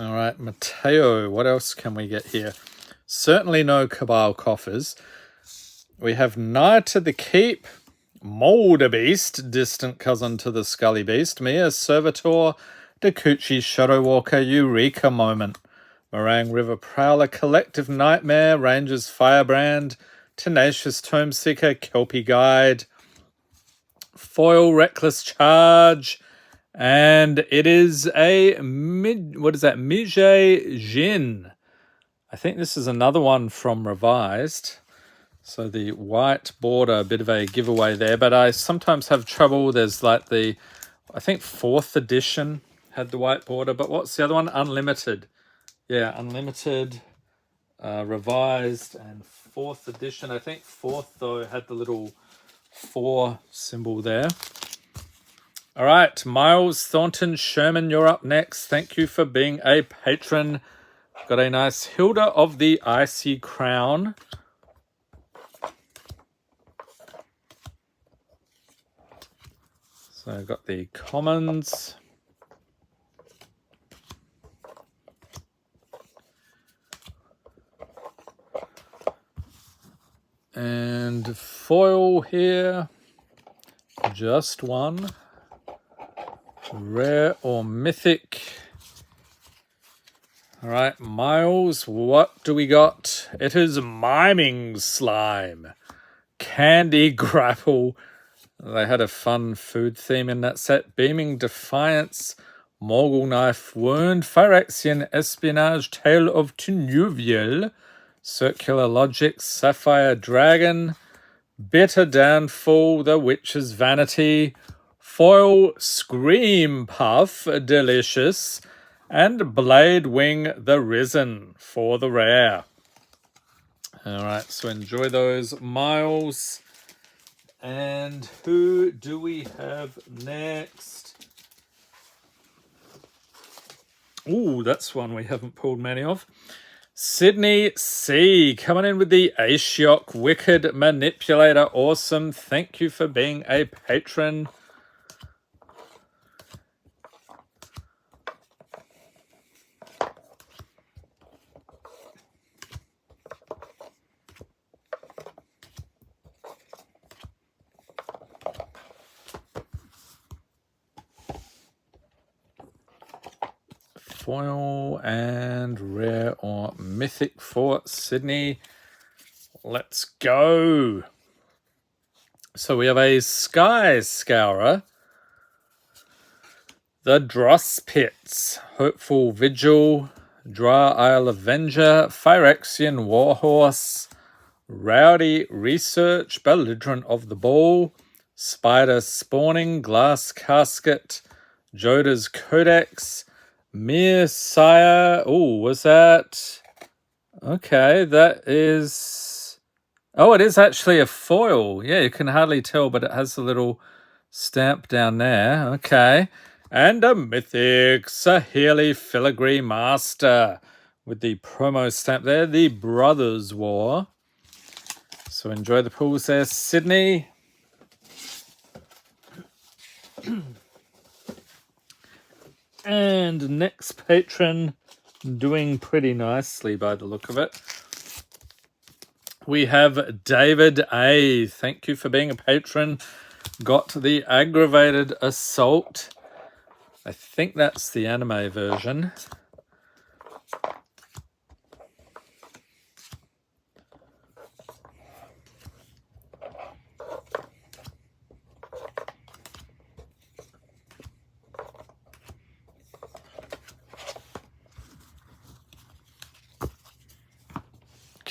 All right, Matteo, what else can we get here? Certainly no Cabal Coffers. We have Knight of the Keep, Molder Beast, distant cousin to the Scully Beast, Mia Servitor, Dakuchi Shadowwalker, Eureka Moment, Morang River Prowler, Collective Nightmare, Rangers Firebrand, Tenacious Tome Seeker, Kelpie Guide, Foil Reckless Charge, and it is a Mijay Jin. I think this is another one from Revised. So the white border, a bit of a giveaway there, but I sometimes have trouble. There's like the, I think 4th edition had the white border, but what's the other one? Unlimited. Yeah, Unlimited, Revised, and 4th edition. I think 4th, though, had the little 4 symbol there. All right, Miles Thornton Sherman, you're up next. Thank you for being a patron. Got a nice Hilda of the Icy Crown. So I've got the commons. And foil here. Just one. Rare or mythic. All right, Miles, what do we got? It is Miming Slime. Candy Grapple. They had a fun food theme in that set. Beaming Defiance. Mogul Knife Wound. Phyrexian Espionage. Tale of Tenuviel. Circular Logic. Sapphire Dragon. Bitter Downfall. The Witch's Vanity. Foil Scream Puff, delicious, and Blade Wing the Risen for the rare. All right, so enjoy those, Miles. And who do we have next? Ooh, that's one we haven't pulled many of. Sydney C coming in with the Ashiok Wicked Manipulator. Awesome. Thank you for being a patron. Foil and rare or mythic for Sydney. Let's go. So we have a Sky Scourer, the Dross Pits, Hopeful Vigil, Dra Isle Avenger, Phyrexian Warhorse, Rowdy Research, Belligerent of the Ball, Spider Spawning, Glass Casket, Joda's Codex, Mere Sire. Oh, was that? Okay, that is... Oh, it is actually a foil. Yeah, you can hardly tell, but it has a little stamp down there. Okay. And a mythic Sahili Filigree Master with the promo stamp there, the Brothers War. So enjoy the pools there, Sydney. And next patron, doing pretty nicely by the look of it. We have David A. Thank you for being a patron. Got the Aggravated Assault. I think that's the anime version.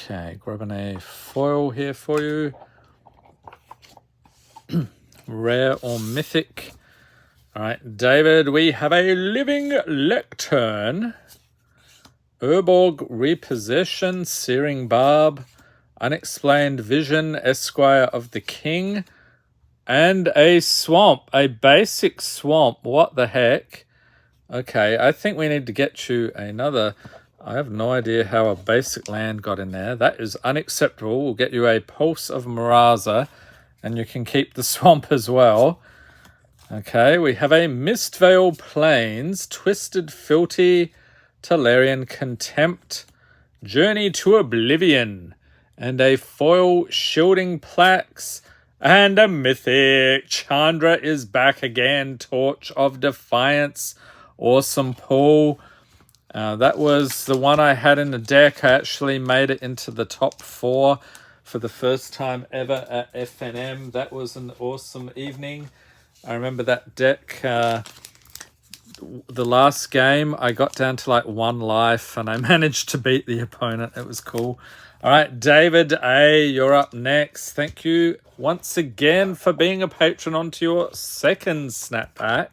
Okay, grabbing a foil here for you. Rare or mythic. All right, David, we have a Living Lectern, Urborg Repossession, Searing Barb, Unexplained Vision, Esquire of the King, and a Swamp, a basic Swamp. What the heck? Okay, I think we need to get you another... I have no idea how a basic land got in there. That is unacceptable. We'll get you a Pulse of Miraza, and you can keep the Swamp as well. Okay, we have a Mistvale Plains, Twisted Filthy, Talarian Contempt, Journey to Oblivion, and a foil Shielding Plaques, and a mythic. Chandra is back again, Torch of Defiance. Awesome pull. That was the one I had in the deck. I actually made it into the top 4 for the first time ever at FNM. That was an awesome evening. I remember that deck, the last game, I got down to like 1 life and I managed to beat the opponent. It was cool. All right, David A., you're up next. Thank you once again for being a patron onto your second snapback.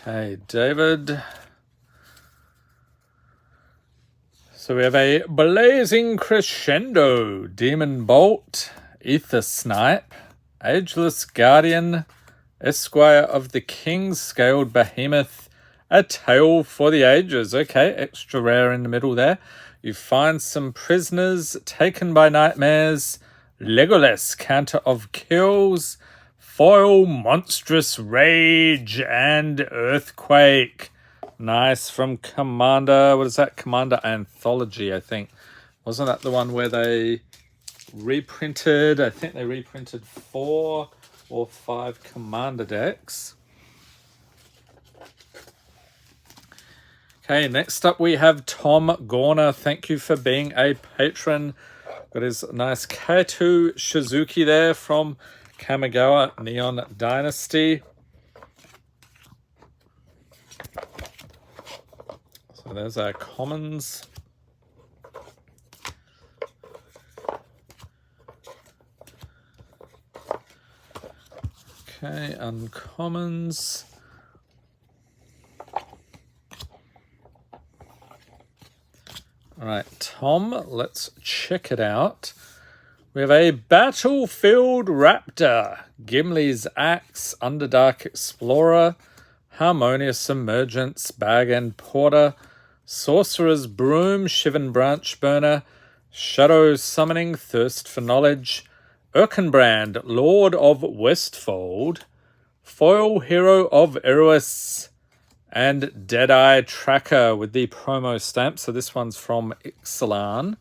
Okay, David. So we have a Blazing Crescendo, Demon Bolt, Ether Snipe, Ageless Guardian, Esquire of the King, Scaled Behemoth, A Tale for the Ages. Okay, extra rare in the middle there. You find some prisoners, Taken by Nightmares, Legolas, Counter of Kills, Foil, Monstrous Rage, and Earthquake. Nice, from Commander, what is that? Commander Anthology, I think. Wasn't that the one where they reprinted, I think they reprinted 4 or 5 Commander decks. Okay, next up we have Tom Gorner. Thank you for being a patron. Got his nice Kaito Shizuki there from Kamigawa Neon Dynasty. So there's our commons. Okay, uncommons. All right, Tom, let's check it out. We have a Battlefield Raptor, Gimli's Axe, Underdark Explorer, Harmonious Emergence, Bag and Porter, Sorcerer's Broom, Shivan Branch Burner, Shadow Summoning, Thirst for Knowledge, Erkenbrand, Lord of Westfold, Foil Hero of Eruis, and Deadeye Tracker with the promo stamp. So this one's from Ixalan.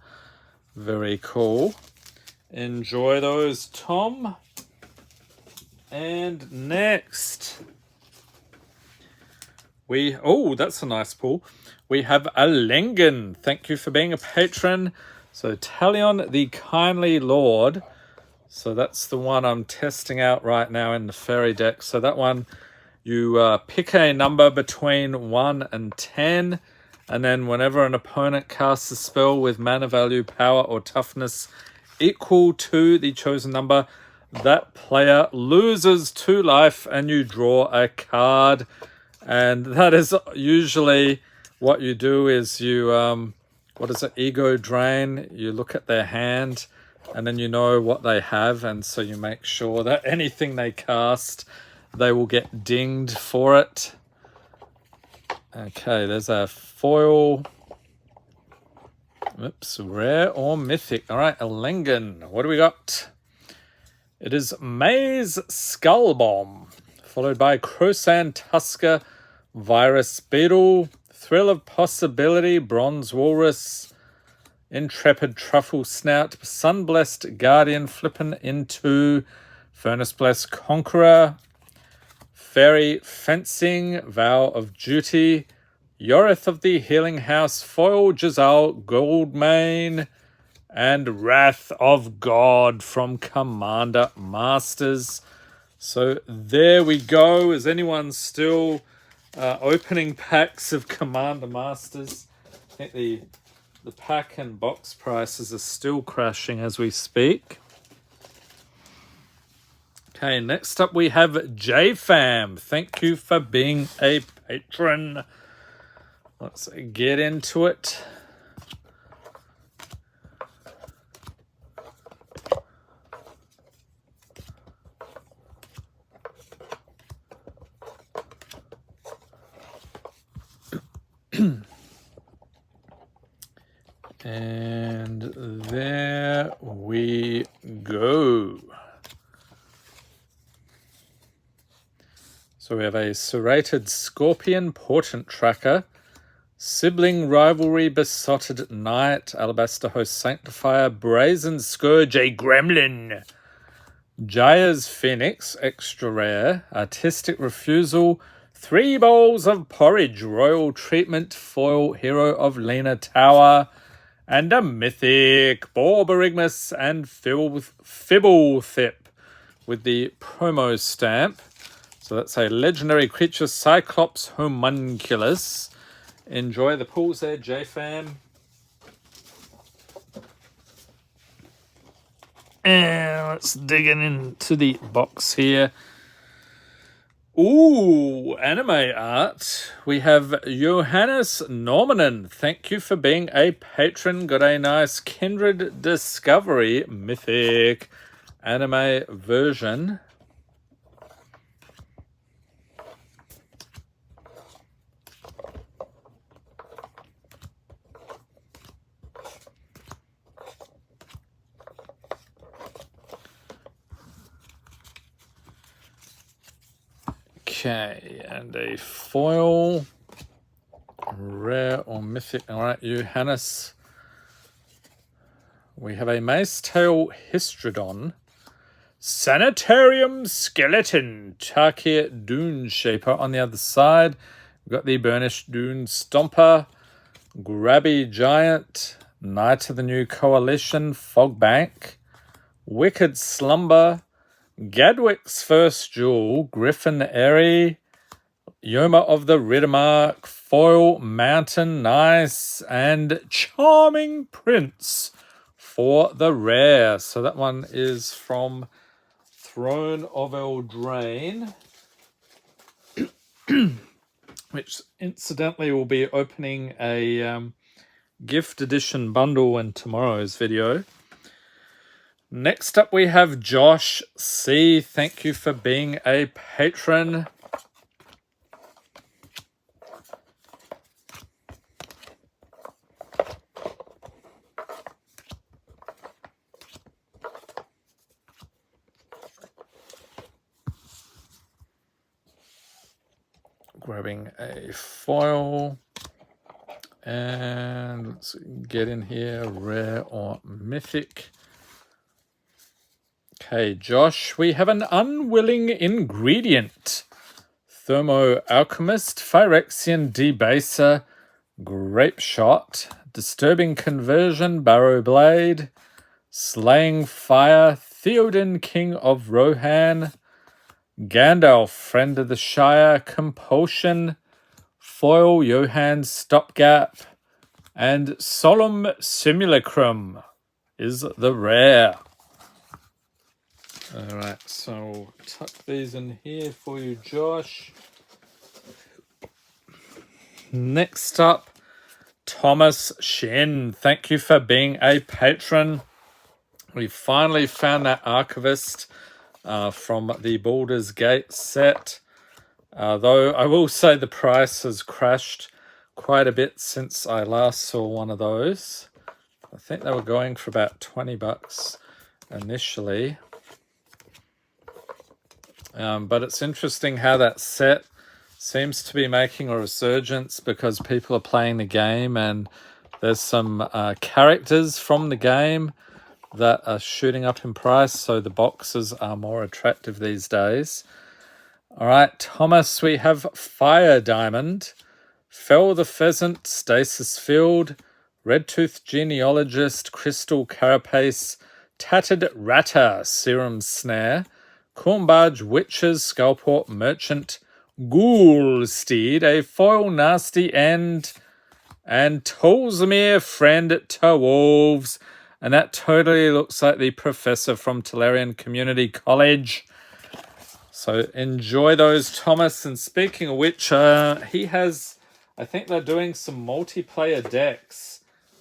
Very cool. Enjoy those, Tom. And next, that's a nice pull. We have a Lengen. Thank you for being a patron. So Talion the Kindly Lord. So that's the one I'm testing out right now in the fairy deck. So that one, you pick a number between 1 and 10. And then whenever an opponent casts a spell with mana value, power, or toughness equal to the chosen number, that player loses 2 life and you draw a card. And that is usually what you do is you, ego drain. You look at their hand and then you know what they have. And so you make sure that anything they cast, they will get dinged for it. Okay, there's a foil. Oops, rare or mythic. All right, Elengen. What do we got? It is Maze Skull Bomb, followed by Crosan Tusker, Virus Beetle, Thrill of Possibility, Bronze Walrus, Intrepid Truffle Snout, Sunblessed Guardian flipping into Furnace Blessed Conqueror, Fairy Fencing, Vow of Duty, Yorith of the Healing House, Foil Jazal Goldmane, and Wrath of God from Commander Masters. So there we go. Is anyone still opening packs of Commander Masters? I think the pack and box prices are still crashing as we speak. Okay, next up we have JFam. Thank you for being a patron. Let's get into it. And there we go. So we have a Serrated Scorpion, Portent Tracker, Sibling Rivalry, Besotted Knight, Alabaster Host Sanctifier, Brazen Scourge, a Gremlin, Jaya's Phoenix, extra rare, Artistic Refusal, 3 Bowls of Porridge, Royal Treatment, Foil Hero of Lena Tower, and a Mythic, Borborygmus and Fibblethip with the promo stamp. So that's a Legendary Creature, Cyclops Homunculus. Enjoy the pulls there, JFam. And let's dig into the box here. Ooh, anime art. We have Johannes Normanen. Thank you for being a patron. Got a nice Kindred Discovery Mythic anime version. Okay, and a foil, rare or mythic. All right, Johannes. We have a Macetail Histrodon, Sanitarium Skeleton, Tarkir Dune Shaper on the other side. We've got the Burnished Dune Stomper, Grabby Giant, Knight of the New Coalition, Fogbank, Wicked Slumber, Gadwick's First Jewel, Griffin Airy, Yoma of the Riddermark, Foil Mountain, nice, and Charming Prince for the rare. So that one is from Throne of Eldraine, which incidentally will be opening a gift edition bundle in tomorrow's video. Next up we have Josh C. Thank you for being a patron. Grabbing a foil. And let's get in here, rare or mythic. Okay, Josh, we have an unwilling ingredient. Thermo Alchemist, Phyrexian Debaser, Grape Shot, Disturbing Conversion, Barrow Blade, Slaying Fire, Theoden, King of Rohan, Gandalf, Friend of the Shire, Compulsion, Foil, Johann Stopgap, and Solemn Simulacrum is the rare. Alright, so I'll tuck these in here for you, Josh. Next up, Thomas Shin. Thank you for being a patron. We finally found that Archivist from the Baldur's Gate set. Though I will say the price has crashed quite a bit since I last saw one of those. I think they were going for about $20 initially. But it's interesting how that set seems to be making a resurgence because people are playing the game and there's some characters from the game that are shooting up in price, so the boxes are more attractive these days. All right, Thomas, we have Fire Diamond, Fell the Pheasant, Stasis Field, Redtooth Genealogist, Crystal Carapace, Tattered Ratter, Serum Snare, Cornbarge Witches, Skullport Merchant, Ghoul Steed, a Foil Nasty End, and Tolzamir Friend to Wolves. And that totally looks like the professor from Tolarian Community College. So enjoy those, Thomas. And speaking of which, he has, I think they're doing some multiplayer decks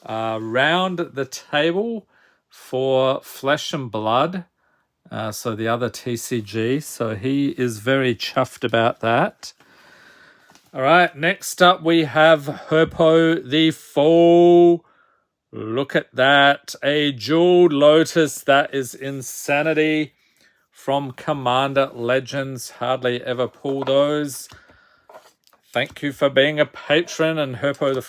around the table for Flesh and Blood. So the other TCG. So he is very chuffed about that. All right, next up we have Herpo the Fool. Look at that. A Jeweled Lotus. That is insanity. From Commander Legends. Hardly ever pull those. Thank you for being a patron. And Herpo the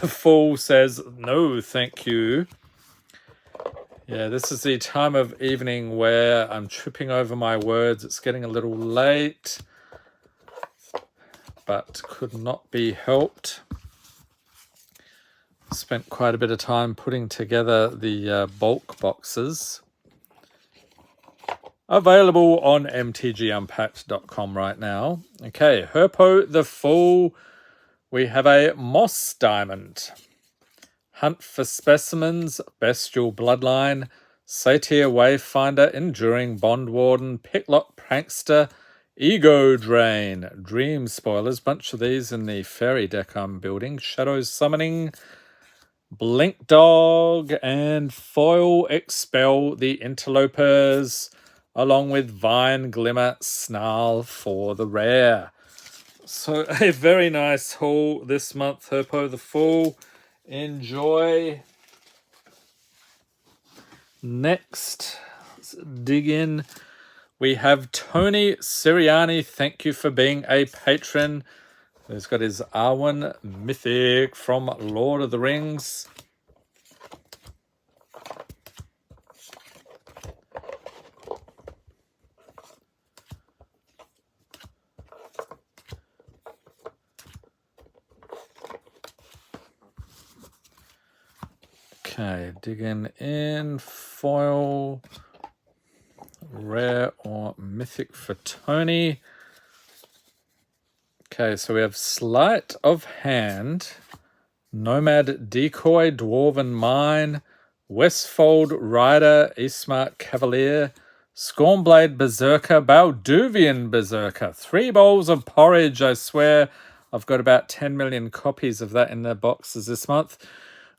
Fool says, no, thank you. Yeah, this is the time of evening where I'm tripping over my words. It's getting a little late, but could not be helped. Spent quite a bit of time putting together the bulk boxes. Available on mtgunpacked.com right now. Okay, Herpo the Fool. We have a Moss Diamond. Hunt for Specimens, Bestial Bloodline, Satyr Wayfinder, Enduring Bondwarden, Picklock Prankster, Ego Drain, Dream Spoilers, bunch of these in the Fairy deck I'm building, Shadows Summoning, Blink Dog, and Foil Expel the Interlopers, along with Vine Glimmer Snarl for the rare. So a very nice haul this month, Herpo the Fool. Enjoy. Next, let's dig in. We have Tony Siriani. Thank you for being a patron. He's got his Arwen Mythic from Lord of the Rings. Okay, digging in. Foil, rare or mythic for Tony. Okay, so we have Sleight of Hand, Nomad Decoy, Dwarven Mine, Westfold Rider, Eastmark Cavalier, Scornblade Berserker, Balduvian Berserker. 3 bowls of porridge, I swear. I've got about 10 million copies of that in their boxes this month.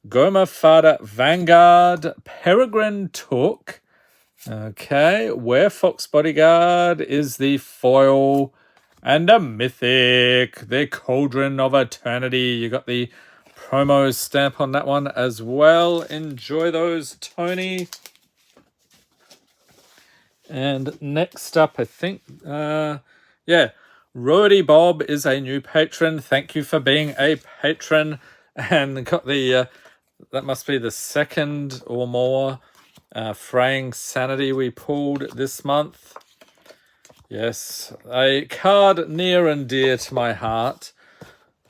Goma Fada Vanguard, Peregrine Took. Okay, Werefox Bodyguard is the foil. And a mythic, the Cauldron of Eternity. You got the promo stamp on that one as well. Enjoy those, Tony. And next up, I think, Roadie Bob is a new patron. Thank you for being a patron. And got the, that must be the second or more Fraying Sanity we pulled this month. Yes, a card near and dear to my heart,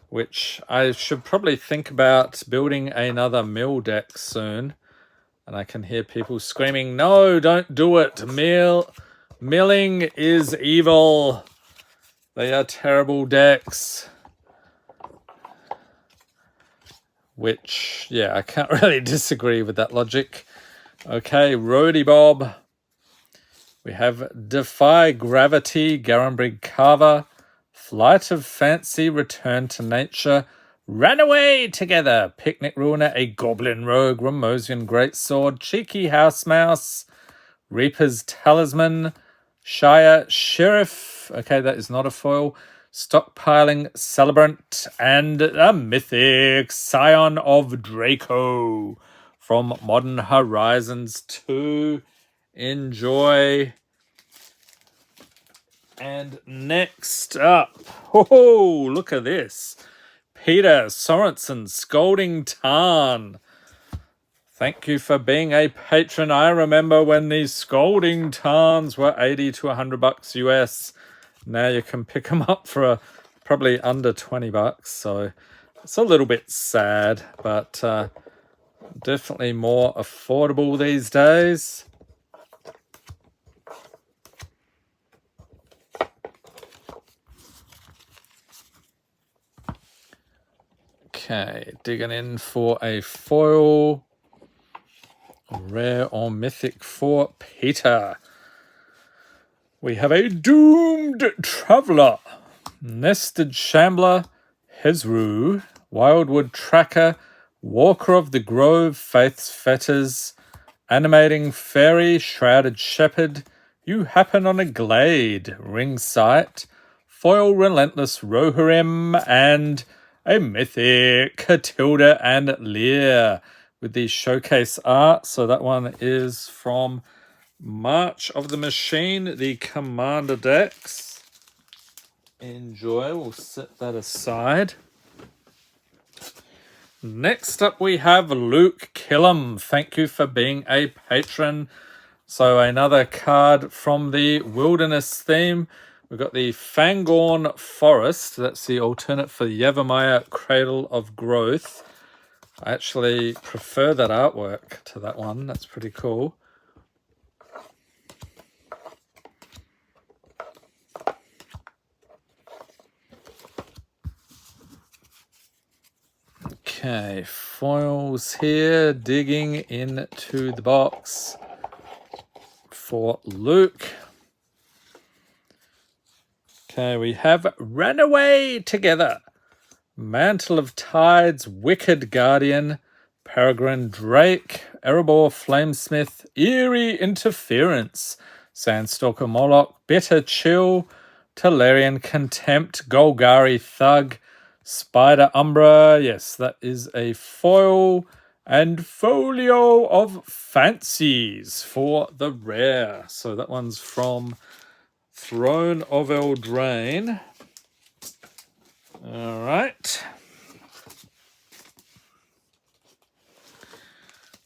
which I should probably think about building another mill deck soon. And I can hear people screaming, no, don't do it. Milling is evil. They are terrible decks. Which, yeah, I can't really disagree with that logic. Okay, Roadie Bob. We have Defy Gravity, Garenbrig Carver, Flight of Fancy, Return to Nature, Ran Away Together, Picnic Ruiner, a Goblin Rogue, Ramosian Greatsword, Cheeky House Mouse, Reaper's Talisman, Shire Sheriff, okay, that is not a foil, Stockpiling Celebrant, and a Mythic, Scion of Draco from Modern Horizons 2. Enjoy. And next up, oh, look at this. Peter Sorensen, Scolding Tarn. Thank you for being a patron. I remember when these Scolding Tarns were 80 to $100 US. Now you can pick them up for probably under 20 bucks. So it's a little bit sad, but definitely more affordable these days. Okay, digging in for a foil. Rare or mythic for Peter. We have a Doomed Traveller, Nested Shambler, Hezru, Wildwood Tracker, Walker of the Grove, Faith's Fetters, Animating Fairy, Shrouded Shepherd, You Happen on a Glade, Ring Sight, Foil Relentless Rohirrim, and a mythic Catilda and Lear with the showcase art. So that one is from March of the Machine, the Commander decks. Enjoy. We'll set that aside. Next up we have Luke Killam. Thank you for being a patron. So another card from the Wilderness theme. We've got the Fangorn Forest. That's the alternate for Yavimaya Cradle of Growth. I actually prefer that artwork to that one. That's pretty cool. Okay, foils here. Digging into the box for Luke. Okay, we have Ran Away Together, Mantle of Tides, Wicked Guardian, Peregrine Drake, Erebor Flamesmith, Eerie Interference, Sandstalker Moloch, Bitter Chill, Talarian Contempt, Golgari Thug, Spider Umbra, yes, that is a foil, and Folio of Fancies for the rare. So that one's from Throne of Eldraine. All right.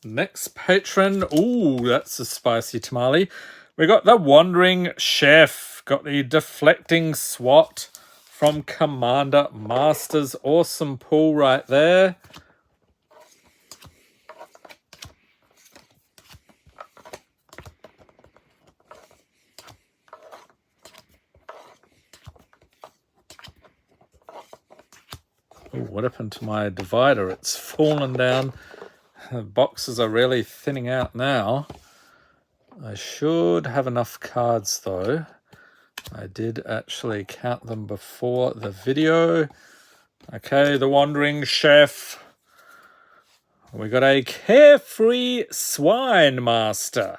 Next patron. Ooh, that's a spicy tamale. We got the Wandering Chef. Got the Deflecting Swat from Commander Masters. Awesome pull right there. Ooh, what happened to my divider? It's fallen down. The boxes are really thinning out now. I should have enough cards though. I did actually count them before the video. Okay, the Wandering Chef. We got a Carefree Swine Master.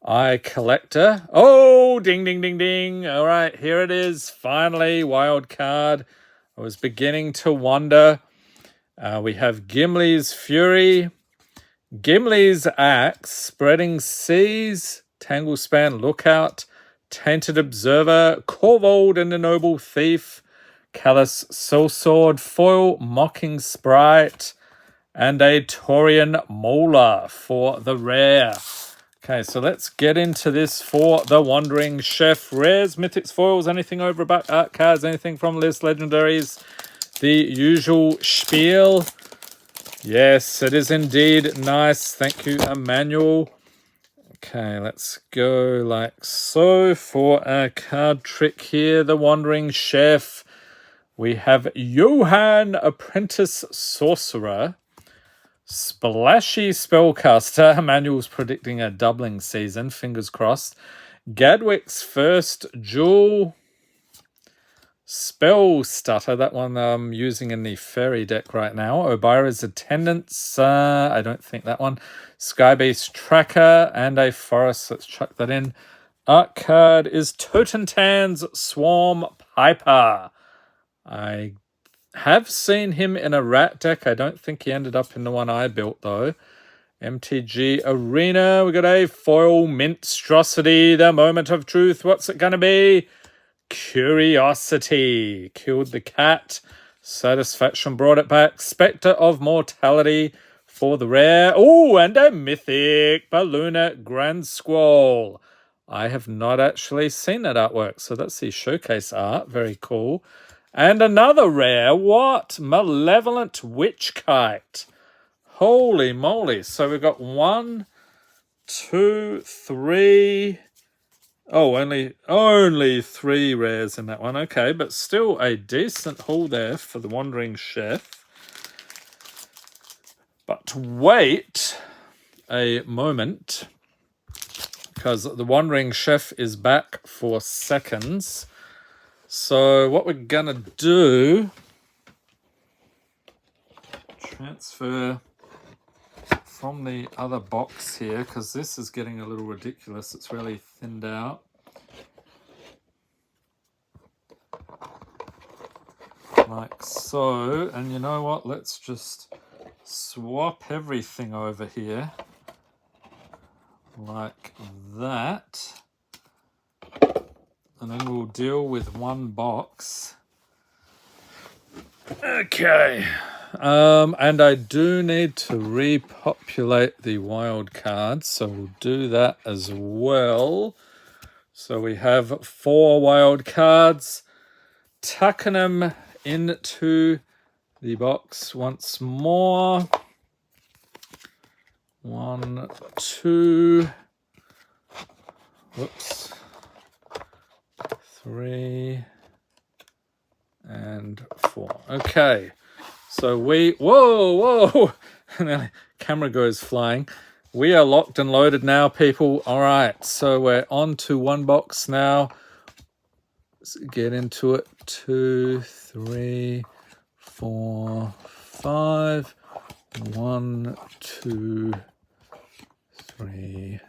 Eye Collector. Oh, ding, ding, ding, ding. All right, here it is. Finally, wild card. I was beginning to wonder. We have Gimli's Fury, Gimli's Axe, Spreading Seas, Tanglespan Lookout, Tainted Observer, Corvold and the Noble Thief, Callous Sellsword, Foil Mocking Sprite, and a Taurian Molar for the rare. Okay, so let's get into this for the Wandering Chef. Rares, mythics, foils, anything over about art cards, anything from list, legendaries, the usual spiel. Yes, it is indeed nice. Thank you, Emmanuel. Okay, let's go like so for a card trick here. The Wandering Chef. We have Johann, Apprentice Sorcerer. Splashy Spellcaster. Emmanuel's predicting a doubling season. Fingers crossed. Gadwick's First Jewel. Spell Stutter. That one I'm using in the Fairy deck right now. Obira's Attendance. I don't think that one. Skybeast Tracker. And a Forest. Let's chuck that in. Art card is Totentan's Swarm Piper. I have seen him in a rat deck. I don't think he ended up in the one I built, though. MTG Arena. We got a foil Minstrosity. The Moment of Truth. What's it going to be? Curiosity. Killed the cat. Satisfaction brought it back. Spectre of Mortality for the rare. Oh, and a mythic Balloona Grand Squall. I have not actually seen that artwork, so that's the showcase art. Very cool. And another rare, what? Malevolent Witch Kite. Holy moly. So we've got 1, 2, 3. Oh, only 3 rares in that one. Okay, but still a decent haul there for the Wandering Chef. But wait a moment, because the Wandering Chef is back for seconds. So what we're going to do, transfer from the other box here, because this is getting a little ridiculous. It's really thinned out. Like so. And you know what? Let's just swap everything over here. Like that. And then we'll deal with one box. Okay. And I do need to repopulate the wild cards, so we'll do that as well. So we have 4 wild cards. Tucking them into the box once more. 1, 2. Whoops. 3 and 4. Okay, so whoa, and the camera goes flying. We are locked and loaded now, people. All right, so we're on to one box now. Let's get into it. 2, 3, 4, 5. 1, 2, 3,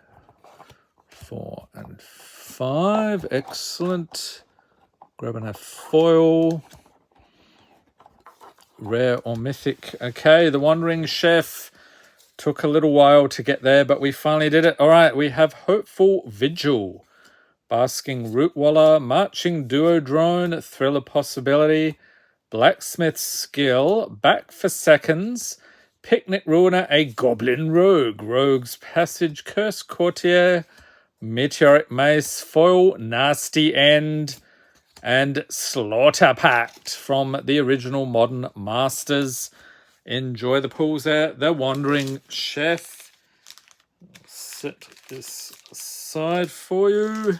4, and 5. Excellent. Grabbing a foil. Rare or mythic. Okay, the Wandering Chef. Took a little while to get there, but we finally did it. All right, we have Hopeful Vigil. Basking Rootwaller. Marching Duodrone. Thriller Possibility. Blacksmith Skill. Back for Seconds. Picnic Ruiner. A Goblin Rogue. Rogue's Passage. Curse Courtier. Meteoric Mace, Foil, Nasty End, and Slaughter Pact from the original Modern Masters. Enjoy the pools there. The Wandering Chef. Set this aside for you.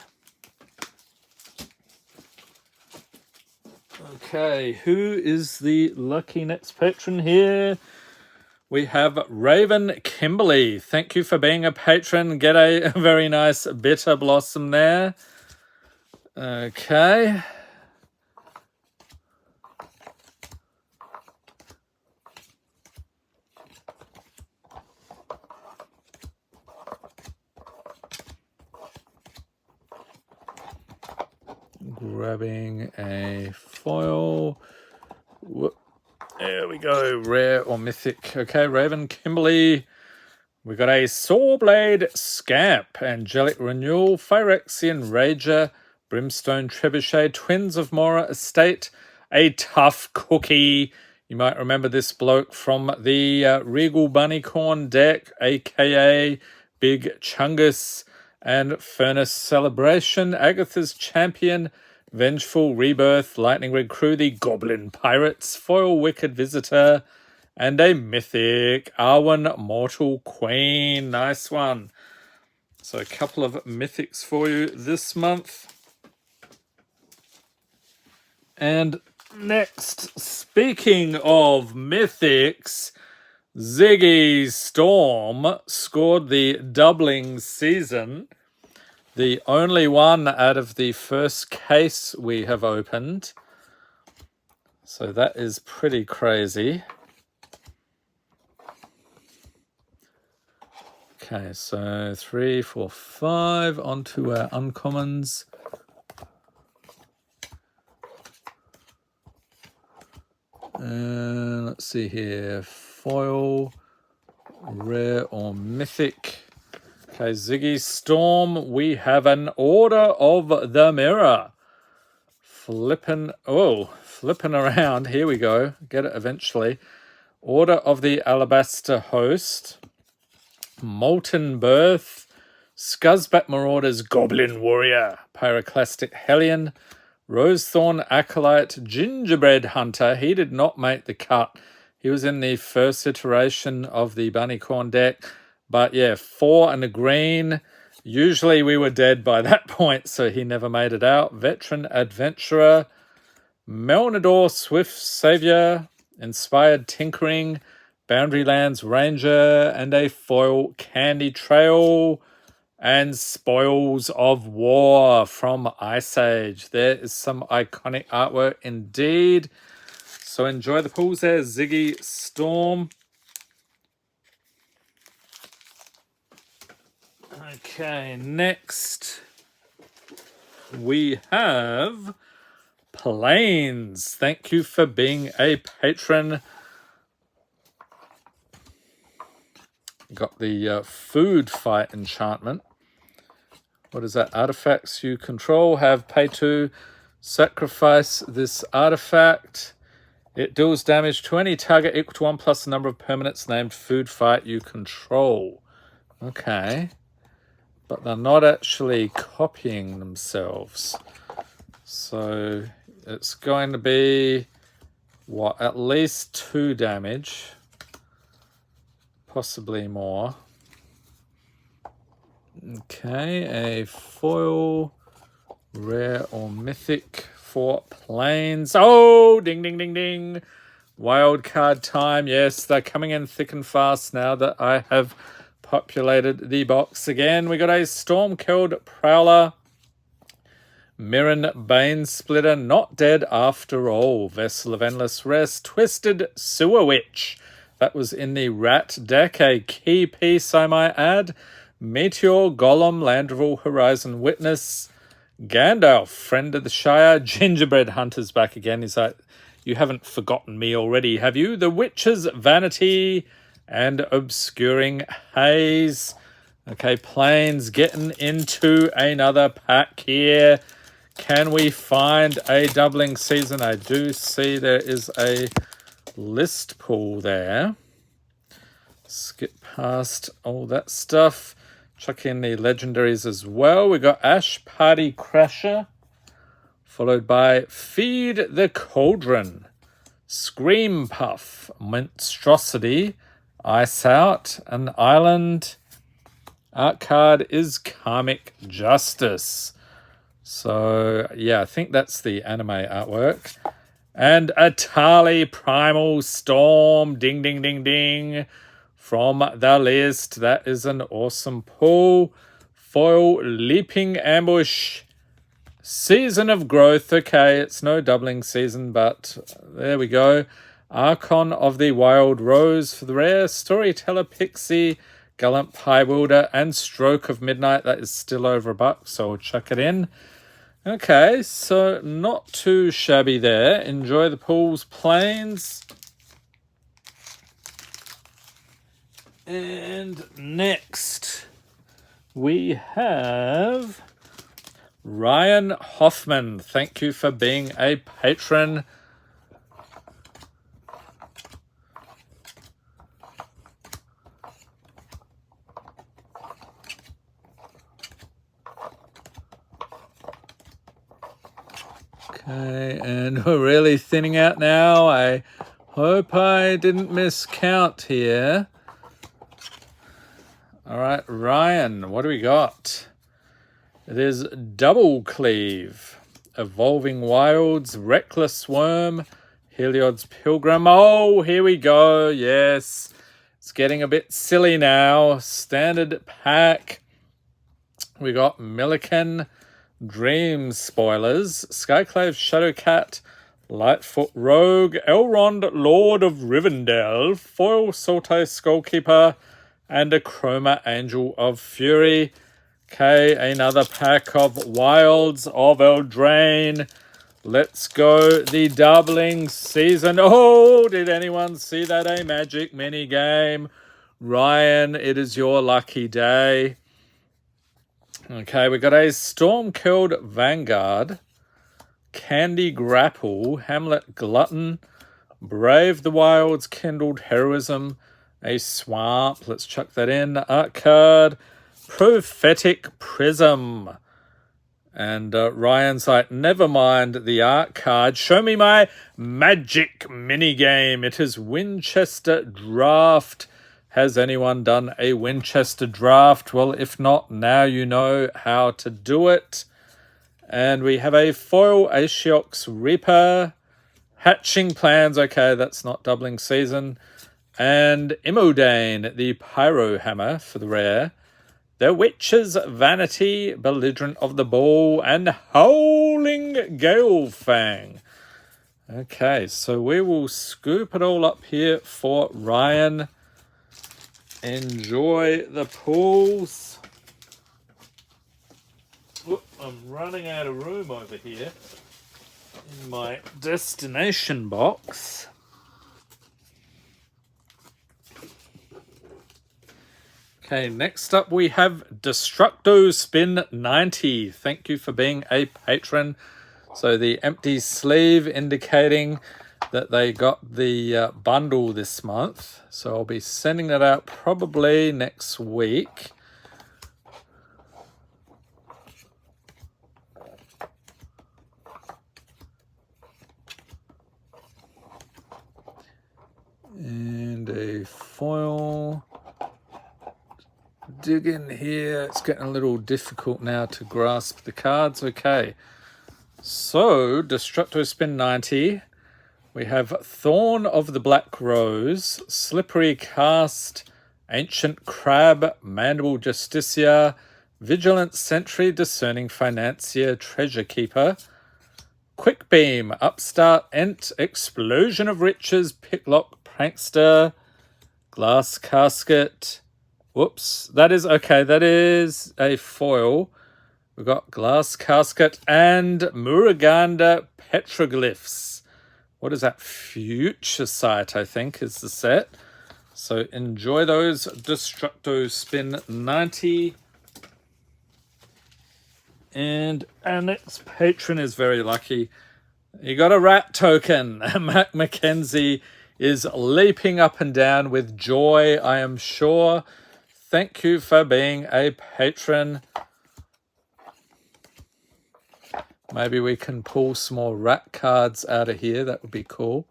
Okay, who is the lucky next patron here? we have Raven Kimberly. Thank you for being a patron. Get a very nice bitter blossom there. Okay. Grabbing a foil. Whoop. There we go. Rare or mythic. Okay, Raven Kimberly. We got a Sawblade Scamp, Angelic Renewal, Phyrexian Rager, Brimstone Trebuchet, Twins of Mora Estate, a Tough Cookie. You might remember this bloke from the Regal Bunnycorn deck, aka Big Chungus, and Furnace Celebration, Agatha's Champion, Vengeful Rebirth, Lightning Red Crew, the Goblin Pirates, Foil Wicked Visitor, and a mythic Arwen Mortal Queen. Nice one. So a couple of mythics for you this month. And next, speaking of mythics, Ziggy Storm scored the doubling season. The only one out of the first case we have opened. So that is pretty crazy. Okay, so 3, 4, 5 onto our uncommons. And let's see here. Foil, rare or mythic. Okay, Ziggy Storm. We have an Order of the Mirror. Flipping around. Here we go. Get it eventually. Order of the Alabaster Host. Molten Birth, Scuzzback Marauders, Goblin Warrior, Pyroclastic Hellion, Rosethorn Acolyte, Gingerbread Hunter. He did not make the cut. He was in the first iteration of the Bunnycorn deck. But yeah, 4 and a green. Usually we were dead by that point, so he never made it out. Veteran Adventurer, Melnador Swift Savior, Inspired Tinkering, Boundary Lands Ranger, and a foil Candy Trail, and Spoils of War from Ice Age. There is some iconic artwork indeed. So enjoy the pulls there, Ziggy Storm. Okay, next we have Plains. Thank you for being a patron. Got the food fight enchantment. What is that? Artifacts you control have pay to sacrifice this artifact. It deals damage to any target equal to 1 plus the number of permanents named food fight you control. Okay. But they're not actually copying themselves. So it's going to be, what, at least 2 damage. Possibly more. Okay, a foil, rare or mythic for Plains. Oh, ding, ding, ding, ding. Wild card time. Yes, they're coming in thick and fast now that I have populated the box again. We got a Storm-Killed Prowler, Mirren Bane Splitter, Not Dead After All, Vessel of Endless Rest, Twisted Sewer Witch. That was in the Rat deck, a key piece I might add. Meteor, Golem, Landreval, Horizon Witness, Gandalf, Friend of the Shire, Gingerbread Hunter's back again. He's like, you haven't forgotten me already, have you? The Witch's Vanity and Obscuring Haze. Okay, Plains getting into another pack here. Can we find a doubling season? I do see there is a list pull there. Skip past all that stuff. Chuck in the legendaries as well. We got Ash Party Crasher, followed by Feed the Cauldron, Scream Puff, Monstrosity, Ice Out, an Island. Art card is Karmic Justice. So yeah, I think that's the anime artwork. And a Tali Primal Storm. Ding, ding, ding, ding. From the list. That is an awesome pull. Foil Leaping Ambush. Season of Growth. Okay, it's no doubling season, but there we go. Archon of the Wild Rose for the rare. Storyteller Pixie. Gallant Pie Wilder. And Stroke of Midnight. That is still over $1, so we'll chuck it in. Okay, so not too shabby there. Enjoy the pools, planes. And next we have Ryan Hoffman. Thank you for being a patron. Okay, and we're really thinning out now. I hope I didn't miscount here. All right, Ryan, what do we got? It is Double Cleave, Evolving Wilds, Reckless Worm, Heliod's Pilgrim. Oh, here we go. Yes, it's getting a bit silly now. Standard pack. We got Milliken, Dream Spoilers, Skyclave Shadowcat, Lightfoot Rogue, Elrond Lord of Rivendell, Foil Sultai Skullkeeper, and a Chroma Angel of Fury. Okay, another pack of Wilds of Eldraine. Let's go, the doubling season. Oh, did anyone see that? A Magic mini game. Ryan, it is your lucky day. Okay, we got a Storm-Killed Vanguard, Candy Grapple, Hamlet Glutton, Brave the Wilds, Kindled Heroism, a Swamp, let's chuck that in, art card, Prophetic Prism. And Ryan's like, never mind the art card, show me my magic minigame. It is Winchester Draft. Has anyone done a Winchester Draft? Well, if not, now you know how to do it. And we have a foil Ashiok's Reaper. Hatching Plans. Okay, that's not doubling season. And Immodane, the Pyro Hammer for the rare. The Witch's Vanity, Belligerent of the Ball, and Howling Galefang. Okay, so we will scoop it all up here for Ryan. Enjoy the pools. Oop, I'm running out of room over here in my destination box. Okay, next up we have Destructo Spin 90. Thank you for being a patron. So the empty sleeve indicating that they got the bundle this month. So I'll be sending that out probably next week. And a foil. Dig in here. It's getting a little difficult now to grasp the cards. Okay. So, Destructo Spin 90. We have Thorn of the Black Rose, Slippery Cast, Ancient Crab, Mandible Justicia, Vigilant Sentry, Discerning Financier, Treasure Keeper, Quick Beam, Upstart Ent, Explosion of Riches, Picklock Prankster, Glass Casket. Whoops, that is okay. That is a foil. We've got Glass Casket and Muruganda Petroglyphs. What is that? Future Sight, I think, is the set. So enjoy those. Destructo Spin 90. And our next patron is very lucky. You got a rat token. Mac Mackenzie is leaping up and down with joy, I am sure. Thank you for being a patron. Maybe we can pull some more rat cards out of here. That would be cool.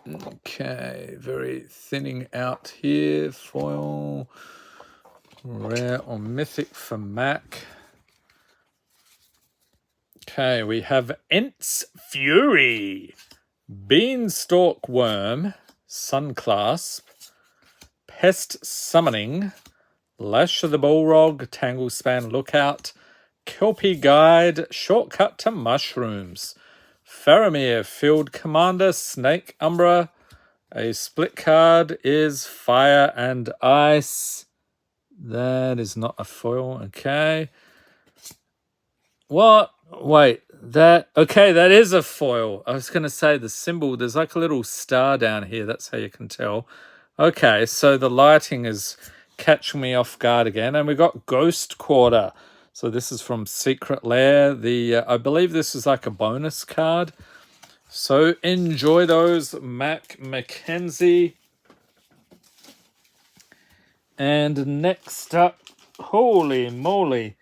Okay, very thinning out here. Foil. Rare or mythic for Mac. Okay, we have Ent's Fury, Beanstalk Worm, Sunclasp, Pest Summoning, Lash of the Bullrog, Tangle Span Lookout, Kelpie Guide, Shortcut to Mushrooms, Faramir, Field Commander, Snake Umbra. A split card is Fire and Ice. That is not a foil, okay. What? Wait, okay, that is a foil. I was going to say the symbol, there's like a little star down here. That's how you can tell. Okay, so the lighting is catching me off guard again. And we got Ghost Quarter. So this is from Secret Lair. I believe this is like a bonus card. So enjoy those, Mac Mackenzie. And next up, holy moly.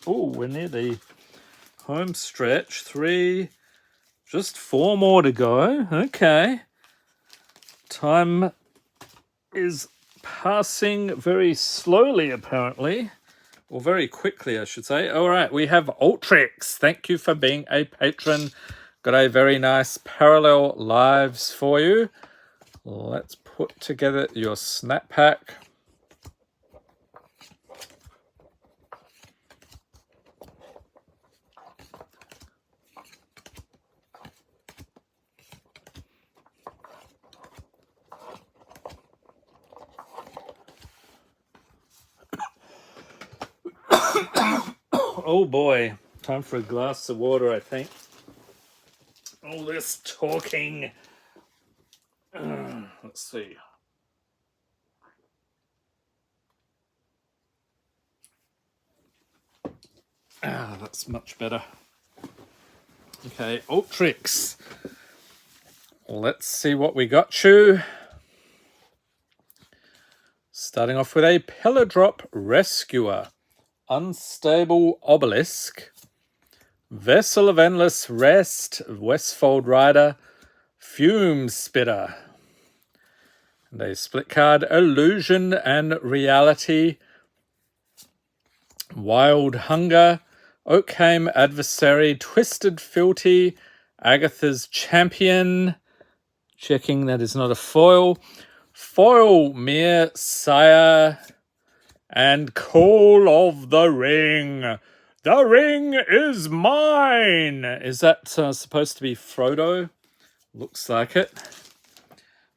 Oh, we're near the home stretch. Just 4 more to go. Okay. Time is passing very slowly, apparently. Or very quickly, I should say. All right, we have Ultrix. Thank you for being a patron. Got a very nice parallel lives for you. Let's put together your snap pack. Oh boy, time for a glass of water, I think. All this talking. Let's see. That's much better. Okay, Ultrix. Let's see what we got you. Starting off with a Pelladrop Rescuer, Unstable Obelisk, Vessel of Endless Rest, Westfold Rider, Fume Spitter, and a split card, Illusion and Reality, Wild Hunger, Oakham Adversary, Twisted Fealty, Agatha's Champion, checking that is not a foil, Foil Mere Sire, and Call of the Ring. The ring is mine! Is that supposed to be Frodo? Looks like it.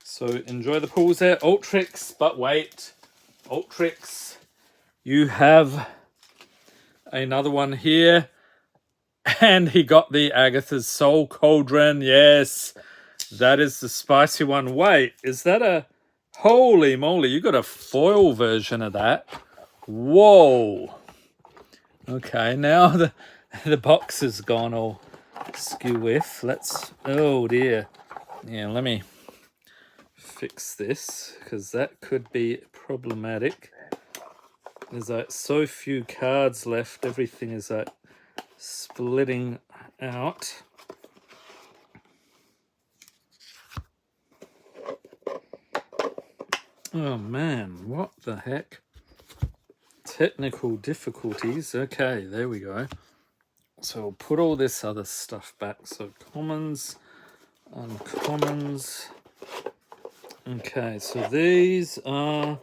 So enjoy the pulls there. Ultrix, but wait. Ultrix, you have another one here. And he got the Agatha's Soul Cauldron. Yes, that is the spicy one. Wait, is that a... Holy moly, you got a foil version of that. Whoa. Okay, now the box has gone all skew with. Let's... Oh, dear. Yeah, let me fix this, because that could be problematic. There's like so few cards left. Everything is like splitting out. Oh man, what the heck? Technical difficulties. Okay, there we go. So we'll put all this other stuff back. So commons, uncommons. Okay, so these are...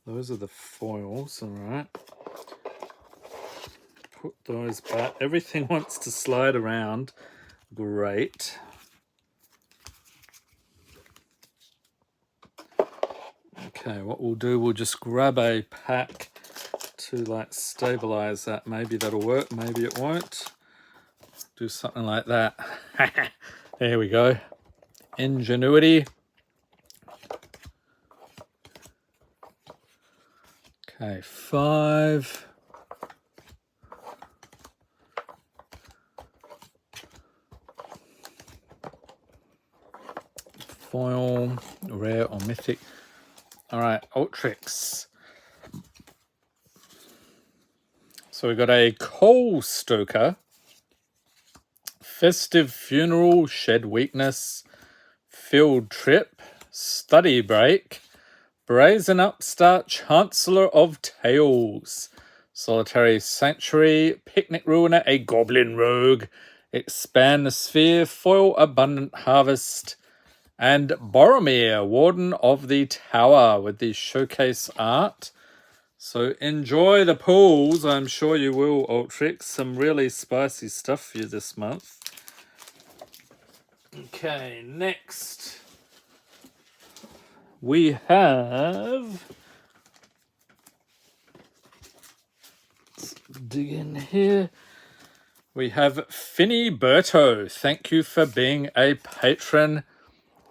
Those are the foils, all right. Put those back. Everything wants to slide around. Great. Okay, what we'll do, we'll just grab a pack to like stabilize that. Maybe that'll work, maybe it won't. Do something like that. There we go. Ingenuity. Okay, 5. Foil, rare or mythic. All right, Ultrix. So we've got a Coal Stoker, Festive Funeral, Shed Weakness, Field Trip, Study Break, Brazen Upstart, Chancellor of Tales, Solitary Sanctuary, Picnic Ruiner, a Goblin Rogue, Expand the Sphere, Foil Abundant Harvest, and Boromir, Warden of the Tower, with the showcase art. So enjoy the pulls. I'm sure you will, Ultrix. Some really spicy stuff for you this month. Okay, next we have... Let's dig in here. We have Finny Berto. Thank you for being a patron.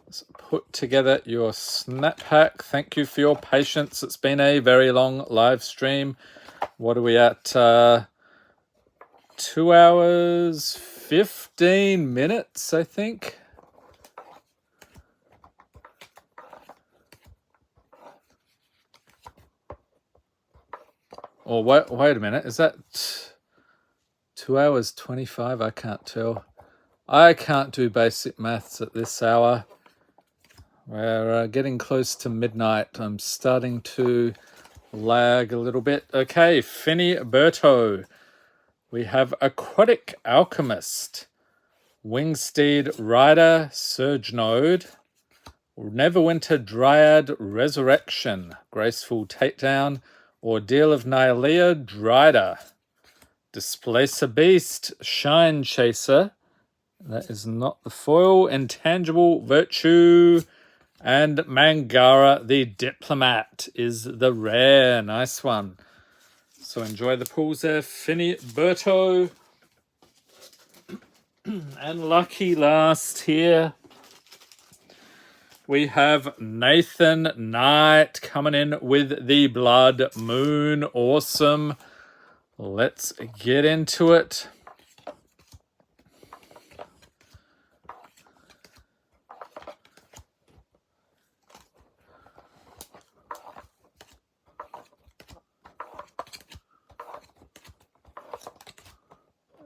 Let's put together your snap pack. Thank you for your patience. It's been a very long live stream. What are we at? 2 hours, 15 minutes, I think. Or wait a minute. Is that 2 hours, 25? I can't tell. I can't do basic maths at this hour. We're getting close to midnight. I'm starting to lag a little bit. Okay, Finny Berto. We have Aquatic Alchemist, Wingsteed Rider, Surge Node, Neverwinter Dryad, Resurrection, Graceful Takedown, Ordeal of Nylea, Dryder, Displacer Beast, Shine Chaser, that is not the foil, Intangible Virtue, and Mangara the Diplomat is the rare. Nice one. So enjoy the pulls there, Finny Berto. And lucky last here, we have Nathan Knight coming in with the Blood Moon. Awesome. Let's get into it.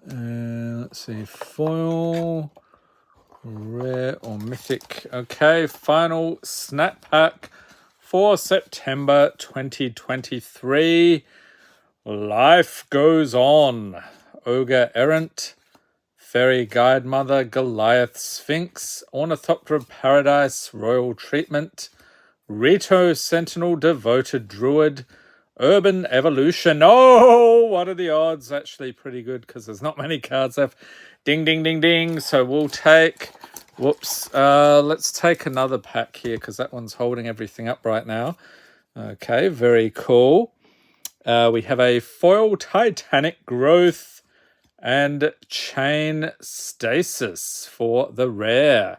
Let's see, foil, rare or mythic. Okay, final snap pack for September 2023. Life Goes On, Ogre Errant, Fairy Guide Mother, Goliath Sphinx, Ornithopter of Paradise, Royal Treatment, Rito Sentinel, Devoted Druid, Urban Evolution. Oh, what are the odds? Actually pretty good because there's not many cards left. Ding, ding, ding, ding. So we'll take... Whoops. Let's take another pack here because that one's holding everything up right now. Okay, very cool. We have a foil Titanic Growth and Chain Stasis for the rare.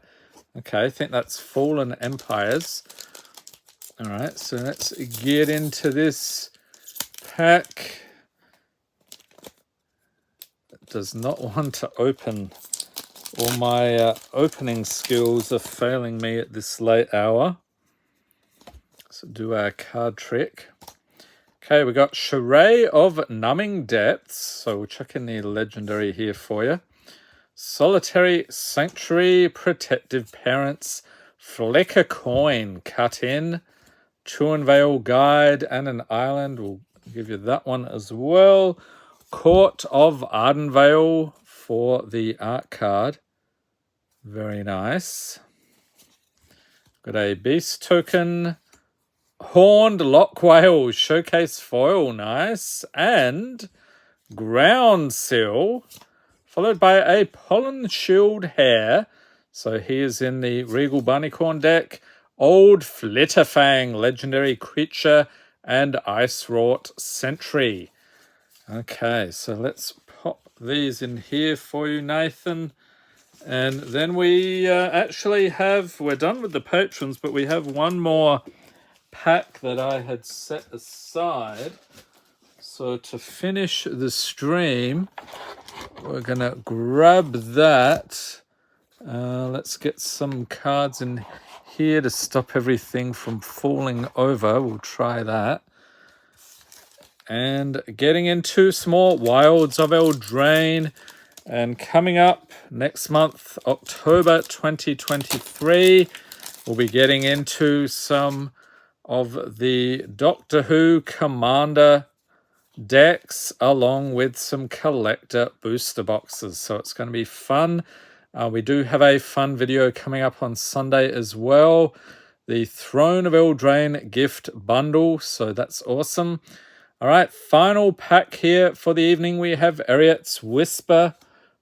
Okay, I think that's Fallen Empires. All right, so let's get into this pack. It does not want to open. All my opening skills are failing me at this late hour. So do our card trick. Okay, we got Charade of Numbing Depths. So we'll chuck in the legendary here for you. Solitary Sanctuary, Protective Parents, Flicker Coin, cut in. Chuanvale Guide and an Island. We'll give you that one as well. Court of Ardenvale for the art card. Very nice. Got a Beast Token. Horned Lock Whale, Showcase Foil. Nice. And Ground Seal, followed by a Pollen Shield Hare. So he is in the Regal Barleycorn deck. Old Flitterfang, legendary creature, and Ice Wrought Sentry. Okay, so let's pop these in here for you, Nathan. And then we actually have, we're done with the patrons, but we have one more pack that I had set aside. So to finish the stream, we're going to grab that. Let's get some cards in here to stop everything from falling over. We'll try that. And getting into some more Wilds of Eldraine. And coming up next month, October 2023, We'll be getting into some of the Doctor Who Commander decks along with some collector booster boxes. So it's going to be fun. We do have a fun video coming up on Sunday as well. The Throne of Eldraine gift bundle. So that's awesome. All right, final pack here for the evening. We have Ariet's Whisper,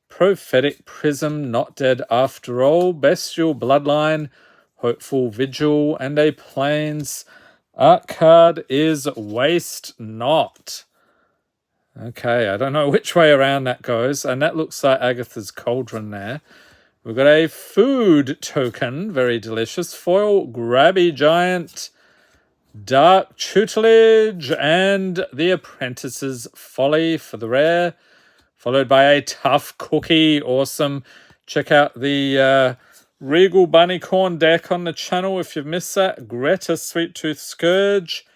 Prophetic Prism, Not Dead After All, Bestial Bloodline, Hopeful Vigil, and a Plains. Art card is Waste Not. Okay, I don't know which way around that goes. And that looks like Agatha's Cauldron there. We've got a food token, very delicious. Foil Grabby Giant, Dark Tutelage, and The Apprentice's Folly for the rare. Followed by a Tough Cookie, awesome. Check out the Regal Bunnycorn deck on the channel if you've missed that. Greta Sweet Tooth Scourge.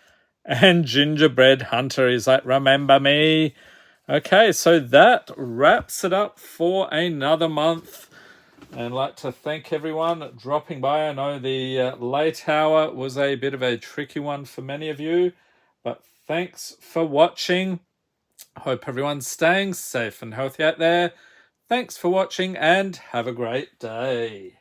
And Gingerbread Hunter is like, remember me. Okay, so that wraps it up for another month. And I'd like to thank everyone dropping by. I know the late hour was a bit of a tricky one for many of you. But thanks for watching. Hope everyone's staying safe and healthy out there. Thanks for watching and have a great day.